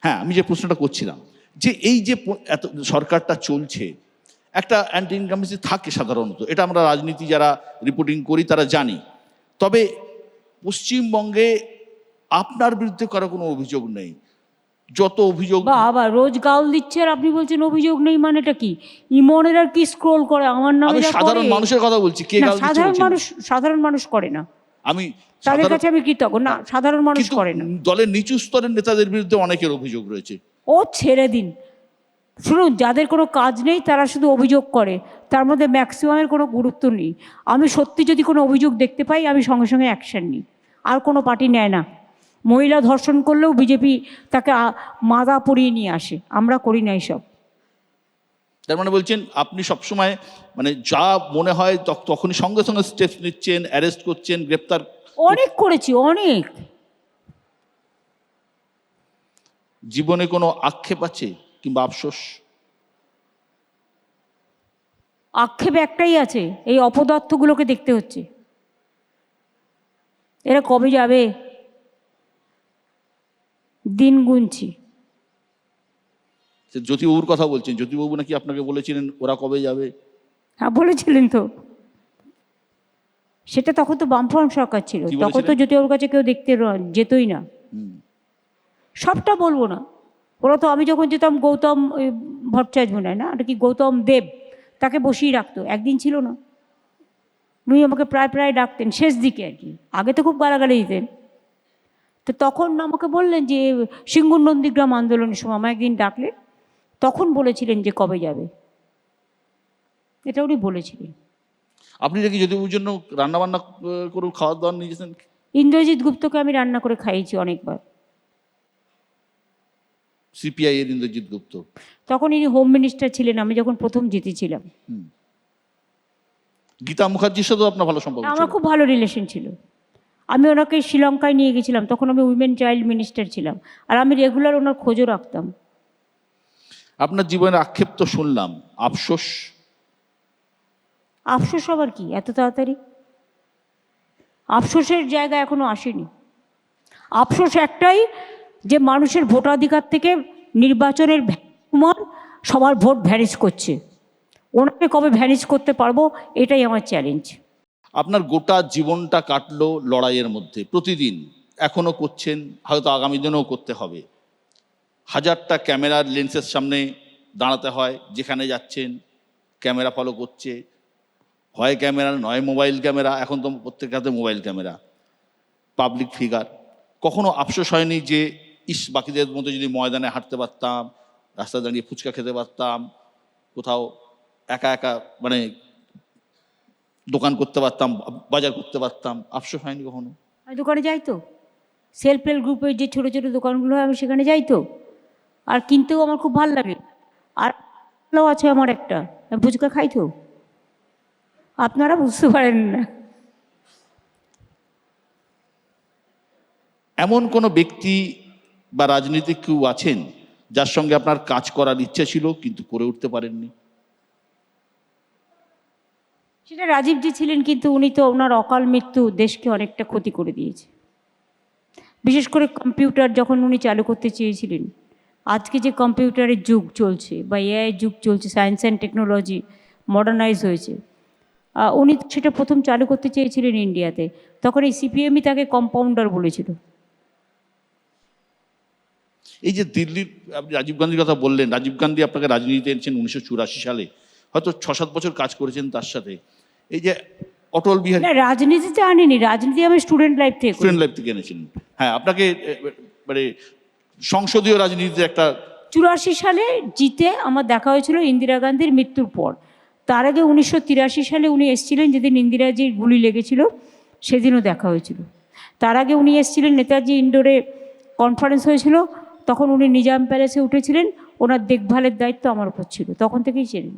হ্যাঁ, আমি যে প্রশ্নটা করছিলাম যে এই যে এত সরকারটা চলছে, একটা অ্যান্টি ইনকামবেন্সি থাকে সাধারণত, এটা আমরা রাজনীতি যারা রিপোর্টিং করি তারা জানি। তবে পশ্চিমবঙ্গে আপনার বিরুদ্ধে করার কোনো অভিযোগ নেই, যত অভিযোগ। আবার রোজ গাল দিচ্ছে আর আপনি বলছেন অভিযোগ নেই, মানেটা কি? ইমনের আর কি স্ক্রোল করে আমার নামে? আমি সাধারণ মানুষের কথা বলছি, কে গাল দিচ্ছে? সাধারণ মানুষ করে না, আমি তাদের কাছে আমি কৃতজ্ঞ। না, সাধারণ মানুষ করে না। দলের নিচু স্তরের নেতাদের বিরুদ্ধে অনেকের অভিযোগ রয়েছে। ও ছেড়ে দিন, শুনুন, যাদের কোনো কাজ নেই তারা শুধু অভিযোগ করে, তার মধ্যে ম্যাক্সিমামের কোনো গুরুত্ব নেই। আমি সত্যি যদি কোনো অভিযোগ দেখতে পাই আমি সঙ্গে সঙ্গে অ্যাকশন নিই। আর কোনো পার্টি নেয় না। মহিলা ধর্ষণ করলেও বিজেপি তাকে মাদা পরিয়ে নিয়ে আসে, আমরা করি না এইসব। তার মানে বলছেন আপনি সবসময় মানে যা মনে হয় তখনই সঙ্গে সঙ্গে স্টেপস নিচ্ছেন, অ্যারেস্ট করছেন, গ্রেপ্তার? অনেক করেছি, অনেক। জীবনে কোনো আক্ষেপ আছে কিংবা আফসোস? আক্ষেপ একটাই আছে, এই অপদার্থগুলোকে দেখতে হচ্ছে। এরা কবে যাবে দিন গুনছি। জ্যোতিবাবুর কথা বলছেন, জ্যোতিবাবু নাকি আপনাকে বলেছিলেন ওরা কবে যাবে? হ্যাঁ বলেছিলেন তো, সেটা তখন তো বামফ্রন্ট সরকার ছিল, কি তখন তো বলেছিলেন? জ্যোতিবাবুর কাছে কেউ দেখতে যেতই না। সবটা বলবো না, ওরা তো আমি যখন যেতাম গৌতম ভট্টাচার্য মনে হয় না, এটা কি গৌতম দেব, তাকে বসিয়ে রাখতো, একদিন ছিল না। উনি আমাকে প্রায় প্রায় ডাকতেন শেষ দিকে আর কি, আগে তো খুব গালাগালি দিতেন। তো তখন আমাকে বললেন যে সিঙ্গুর নন্দীগ্রাম আন্দোলনের সময় আমায় একদিন ডাকলেন, তখন বলেছিলেন যে কবে যাবে, এটা উনি বলেছিলেন। আপনি নাকি জ্যোতিবাবুর জন্য রান্নাবান্না করে খাওয়ার দাওয়ার নিয়ে গেছেন? ইন্দ্রজিৎ গুপ্তকে আমি রান্না করে খাইয়েছি অনেকবার। সিপিআই এর ইন্দ্রজিৎ গুপ্ত, তখন ইনি হোম মিনিস্টার ছিলেন আমি যখন প্রথম জিতেছিলাম। গীতা মুখার্জির সাথেও আপনার ভালো সম্পর্ক আমার ছিল? খুব ভালো রিলেশন ছিল। আমি ওনাকে শ্রীলঙ্কায় নিয়ে গেছিলাম, তখন আমি উইমেন চাইল্ড মিনিস্টার ছিলাম, আর আমি রেগুলার ওনার খোঁজও রাখতাম। আপনার জীবনের আক্ষেপ তো শুনলাম, আফসোস? আফসোস আবার কি এত তাড়াতাড়ি? আফসোসের জায়গা এখনো আসেনি। আফসোস একটাই, যে মানুষের ভোটাধিকার থেকে নির্বাচনের সময় সবার ভোট ভ্যানিশ করছে, ওনাকে কবে ভ্যানিশ করতে পারবো এটাই আমার চ্যালেঞ্জ। আপনার গোটা জীবনটা কাটলো লড়াইয়ের মধ্যে, প্রতিদিন এখনো করছেন, হয়তো আগামী দিনেও করতে হবে। হাজারটা ক্যামেরার লেন্সের সামনে দাঁড়াতে হয়, যেখানে যাচ্ছেন ক্যামেরা ফলো করছে, হয় ক্যামেরা নয় মোবাইল ক্যামেরা, এখন তো প্রত্যেকের হাতে মোবাইল ক্যামেরা। পাবলিক ফিগার, কখনো আফসোস হয়নি যে ইস বাকিদের মতো যদি ময়দানে হাঁটতে পারতাম, রাস্তায় দাঁড়িয়ে ফুচকা খেতে পারতাম, কোথাও একা একা মানে দোকান করতে পারতাম, বাজার করতে পারতাম, আফসোস হয়নি কখনো? আমি দোকানে যাই তো, সেলফ হেল্প গ্রুপের যে ছোটো ছোটো দোকানগুলো হয় আমি সেখানে যাই তো, আর কিনতেও আমার খুব ভালো লাগে। আর আছে আমার একটা, আমি ফুচকা খাই তো, আপনারা বুঝতে পারেন না। এমন কোনো ব্যক্তি বা রাজনীতিক কেউ আছেন যার সঙ্গে আপনার কাজ করার ইচ্ছা ছিল কিন্তু করে উঠতে পারেননি? সেটা রাজীবজি ছিলেন, কিন্তু উনি তো ওনার অকাল মৃত্যু দেশকে অনেকটা ক্ষতি করে দিয়েছে। বিশেষ করে কম্পিউটার যখন উনি চালু করতে চেয়েছিলেন, আজকে যে কম্পিউটারের যুগ চলছে বা এআই যুগ চলছে, সায়েন্স অ্যান্ড টেকনোলজি মডার্নাইজ হয়েছে, উনি সেটা প্রথম চালু করতে চেয়েছিলেন ইন্ডিয়াতে, তখন এই সিপিএমই তাকে কম্পাউন্ডার বলেছিল। এই যে দিল্লির, আপনি রাজীব গান্ধীর কথা বললেন, রাজীব গান্ধী আপনাকে রাজনীতিতে এনেছেন 1984 সালে, হয়তো 6-7 বছর কাজ করেছেন তার সাথে। এই যে অটল বিহারী, না রাজনীতিতে আনিনি, রাজনীতি আমি স্টুডেন্ট লাইফ থেকে স্টুডেন্ট লাইফ থেকে এনেছিলেন। হ্যাঁ, আপনাকে মানে সংসদীয় রাজনীতিতে একটা 84 সালে জিতে আমার দেখা হয়েছিল ইন্দিরা গান্ধীর মৃত্যুর পর। তার আগে 1983 সালে উনি এসেছিলেন, যেদিন ইন্দিরাজির গুলি লেগেছিল সেদিনও দেখা হয়েছিল। তার আগে উনি এসেছিলেন, নেতাজি ইন্ডোরে কনফারেন্স হয়েছিল, তখন উনি নিজাম প্যালেসে উঠেছিলেন, ওনার দেখভালের দায়িত্ব আমার উপর ছিল, তখন থেকেই চেনেন।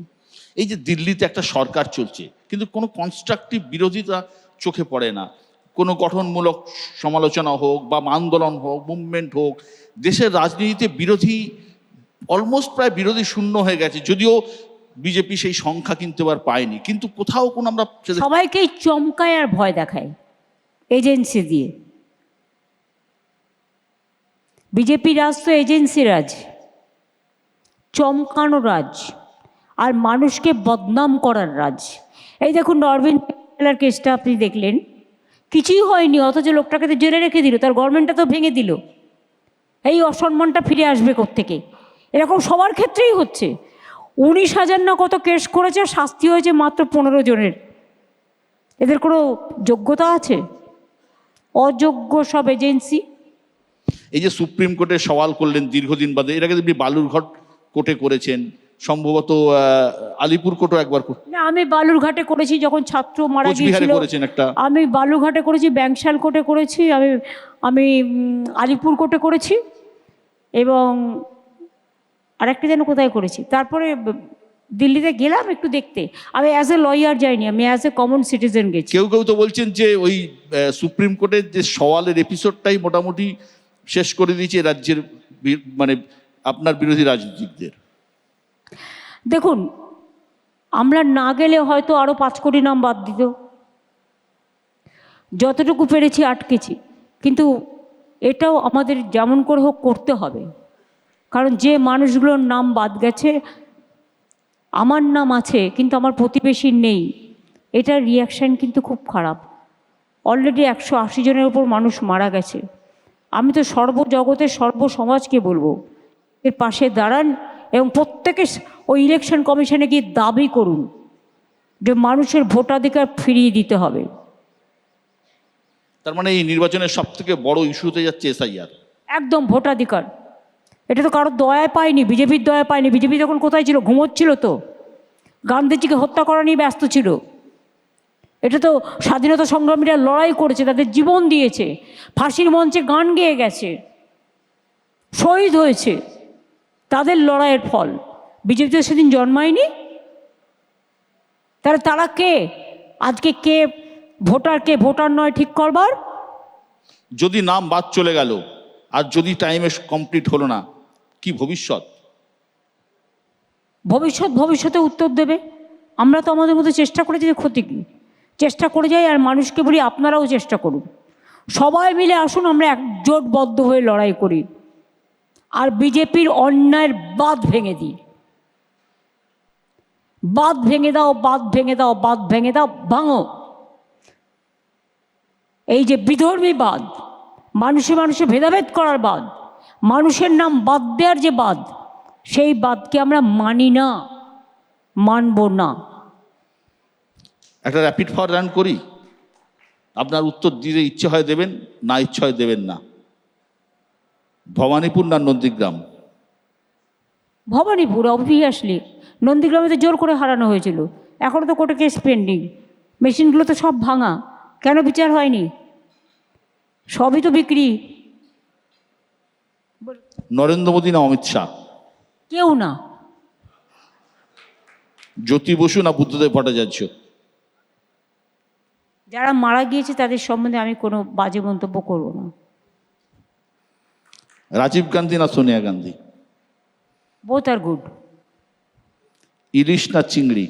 এই যে দিল্লিতে একটা সরকার চলছে কিন্তু কোনো কনস্ট্রাকটিভ বিরোধিতা চোখে পড়ে না, কোনো গঠনমূলক সমালোচনা হোক বা আন্দোলন হোক, মুভমেন্ট হোক, দেশের রাজনীতিতে বিরোধী অলমোস্ট প্রায় বিরোধী শূন্য হয়ে গেছে, যদিও বিজেপি সেই সংখ্যা কিন্তু এবার পায়নি, কিন্তু কোথাও কোনো আমরা সবাইকেই চমকায় আর ভয় দেখায় এজেন্সি দিয়ে। বিজেপি রাজ তো এজেন্সি রাজ, চমকানো রাজ, আর মানুষকে বদনাম করার রাজ। এই দেখুন অরবিন্দ কেজরিওয়ালের কেসটা আপনি দেখলেন, কিছুই হয়নি, অথচ লোকটাকে তো জেলে রেখে দিল, তার গভর্নমেন্টটা তো ভেঙে দিল। এই অসম্মানটা ফিরে আসবে কোত্থেকে? এরকম সবার ক্ষেত্রেই হচ্ছে। 19,000 না কত কেস করেছে, শাস্তি হয়েছে মাত্র 15 জনের। এদের কোনো যোগ্যতা আছে? অযোগ্য সব এজেন্সি। এই যে সুপ্রিম কোর্টে সওয়াল করলেন দীর্ঘদিন বাদে, এর আগে আপনি বালুরঘাট কোর্টে করেছেন, সম্ভবত আলিপুর কোর্টও একবার না, আমি বালুরঘাটে করেছি যখন ছাত্র মারা কোচবিহারে গিয়েছিল, করেছেন একটা, আমি বালুরঘাটে করেছি, ব্যাংশাল কোর্টে করেছি, আমি আলিপুর কোর্টে করেছি, এবং আরেকটা যেন কোথায় করেছি। তারপরে দিল্লিতে গেলাম একটু দেখতে, আমি অ্যাজ এ লয়ার যাইনি, আমি অ্যাজ এ কমন সিটিজেন গেছি। কেউ কেউ তো বলছেন যে ওই সুপ্রিম কোর্টের যে সওয়ালের এপিসোডটাই মোটামুটি শেষ করে দিয়েছে রাজ্যের মানে আপনার বিরোধী রাজনীতিকদের? দেখুন, আমরা না গেলে হয়তো আরও 5 কোটি নাম বাদ দিত। যতটুকু পেরেছি আটকেছি, কিন্তু এটাও আমাদের যেমন করে হোক করতে হবে, কারণ যে মানুষগুলোর নাম বাদ গেছে, আমার নাম আছে কিন্তু আমার প্রতিবেশীর নেই, এটার রিয়াকশান কিন্তু খুব খারাপ। অলরেডি 180 জনের উপর মানুষ মারা গেছে। আমি তো সর্বজগতের সর্বসমাজকে বলবো এর পাশে দাঁড়ান এবং প্রত্যেকে ওই ইলেকশন কমিশনে গিয়ে দাবি করুন যে মানুষের ভোটাধিকার ফিরিয়ে দিতে হবে। তার মানে এই নির্বাচনের সব থেকে বড় ইস্যু হতে যাচ্ছে এসআইআর। একদম ভোটাধিকার। এটা তো কারোর দয়া পায়নি, বিজেপির দয়া পায়নি। বিজেপি তখন কোথায় ছিল? ঘুমোচ্ছিল তো, গান্ধীজিকে হত্যা করা নিয়ে ব্যস্ত ছিল। এটা তো স্বাধীনতা সংগ্রামীরা লড়াই করেছে, তাদের জীবন দিয়েছে, ফাঁসির মঞ্চে গান গেয়ে গেছে, শহীদ হয়েছে, তাদের লড়াইয়ের ফল। বিজেপি তো সেদিন জন্মায়নি। তাহলে তারা কে? আজকে কে ভোটার, কে ভোটার নয় ঠিক করবার? যদি নাম বাদ চলে গেল আর যদি টাইমে কমপ্লিট হলো না, কি ভবিষ্যৎ? ভবিষ্যতে উত্তর দেবে। আমরা তো আমাদের মধ্যে চেষ্টা করেছি, যে ক্ষতি কী চেষ্টা করে যাই। আর মানুষকে বলি আপনারাও চেষ্টা করুন, সবাই মিলে আসুন, আমরা একজোটবদ্ধ হয়ে লড়াই করি আর বিজেপির অন্যায়ের বাঁধ ভেঙে দিই। বাঁধ ভেঙে দাও, বাঁধ ভেঙে দাও, বাঁধ ভেঙে দাও, ভাঙো। এই যে বিধর্মী বাঁধ, মানুষে মানুষে ভেদাভেদ করার বাঁধ, মানুষের নাম বাদ দেওয়ার যে বাঁধ, সেই বাঁধকে আমরা মানি না, মানব না। একটা র্যাপিড ফায়ার রান করি, আপনার উত্তর দিতে ইচ্ছে হয় দেবেন, না ইচ্ছে হয় দেবেন না। ভবানীপুর না নন্দীগ্রাম? ভবানীপুর অবভিয়াসলি। নন্দীগ্রামে তো জোর করে হারানো হয়েছিল, এখনও তো কোর্টে কেস পেন্ডিং। মেশিনগুলো তো সব ভাঙা, কেন বিচার হয়নি? সবই তো বিক্রি। নরেন্দ্র মোদী না অমিত শাহ? কেউ না। জ্যোতি বসু না বুদ্ধদেব ভট্টাচার্য? যারা মারা গিয়েছে তাদের সম্বন্ধে আমি কোনো বাজে মন্তব্য করব না। রাজীব গান্ধী না সোনিয়া গান্ধী? বোথ আর গুড। ইলিশ না চিংড়ি?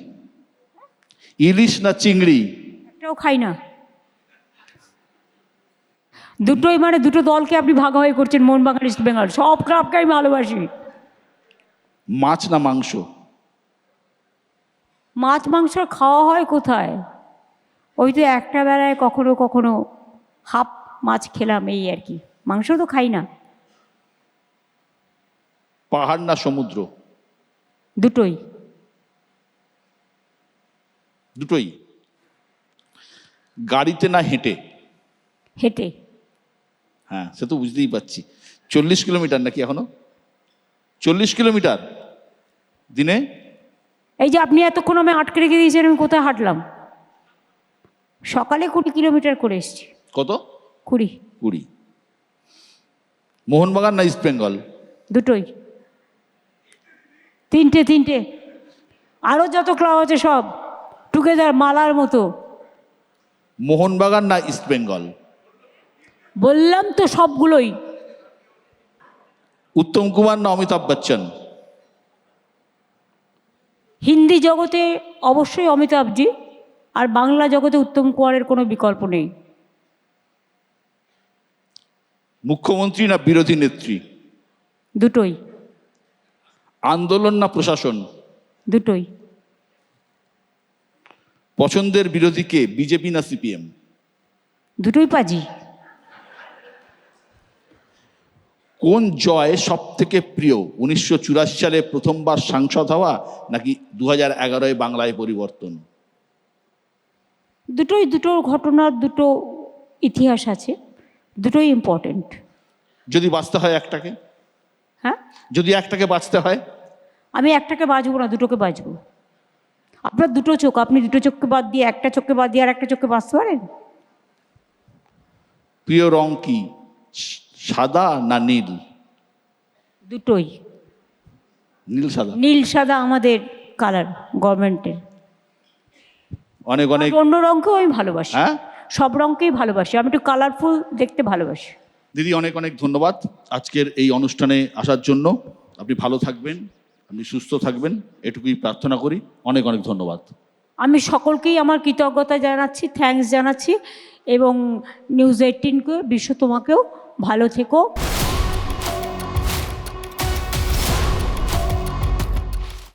ইলিশ না চিংড়ি? একটাও খাই না। দুটোই, মানে দুটো দলকে আপনি ভাগাভাগি করছেন, মোহনবাগান ইস্ট বেঙ্গল, সব ক্লাবকে আমি ভালোবাসি। মাছ না মাংস? মাছ মাংস খাওয়া হয় কোথায়? ওই তো একটা বেলায় কখনো কখনো হাফ মাছ খেলাম, এই আর কি, মাংস তো খাই না। পাহাড় না সমুদ্র? দুটোই। দুটোই। গাড়িতে না হেঁটে? হেঁটে। হ্যাঁ, সে তো বুঝতেই পারছি। 40 কিলোমিটার নাকি এখনো? 40 কিলোমিটার দিনে? এই যে আপনি এতক্ষণ আমি আটকে রেখে দিয়েছেন, আমি কোথায় হাঁটলাম? সকালে 20 কিলোমিটার করে এসছি। কত? 20। মোহনবাগান না ইস্ট বেঙ্গল? দুটোই। তিনটে। আরও যত ক্লাব আছে সব টুগেদার, মালার মতো। মোহনবাগান না ইস্ট বেঙ্গল? বললাম তো সবগুলোই। উত্তম কুমার না অমিতাভ বচ্চন? হিন্দি জগতে অবশ্যই অমিতাভজি, আর বাংলা জগতে উত্তম কুমারের কোনো বিকল্প নেই। মুখ্যমন্ত্রী না বিরোধী নেত্রী? দুটোই। আন্দোলন না প্রশাসন? দুটোই। পছন্দের বিরোধী কে, বিজেপি না সিপিএম? দুটোই পাজি। কোন জয় সব থেকে প্রিয়, 1984 সালে প্রথমবার সাংসদ হওয়া নাকি 2011 বাংলায় পরিবর্তন? দুটোই, দুটোর ঘটনার দুটো ইতিহাস আছে, দুটোই ইম্পর্টেন্ট। যদি বাঁচতে হয় একটাকে? হ্যাঁ, যদি একটাকে বাঁচতে হয়? আমি একটাকে বাঁচবো না, দুটোকে বাঁচবো। আপনার দুটো চোখ, আপনি দুটো চোখকে বাদ দিয়ে একটা চোখকে বাদ দিয়ে আর একটা চোখকে বাঁচতে পারেন? প্রিয় রং কি, সাদা না নীল? দুটোই। নীল সাদা? নীল সাদা আমাদের কালার গভর্নমেন্টের। অনেক অনেক। অন্য রঙকেও আমি ভালোবাসি। হ্যাঁ, সব রঙকেই ভালোবাসি, আমি একটু কালারফুল দেখতে ভালোবাসি। দিদি অনেক অনেক ধন্যবাদ আজকের এই অনুষ্ঠানে আসার জন্য। আপনি ভালো থাকবেন, আপনি সুস্থ থাকবেন, এটুকুই প্রার্থনা করি। অনেক অনেক ধন্যবাদ। আমি সকলকেই আমার কৃতজ্ঞতা জানাচ্ছি, থ্যাঙ্কস জানাচ্ছি, এবং নিউজ 18কে বিশ্ব তোমাকেও ভালো থেকো।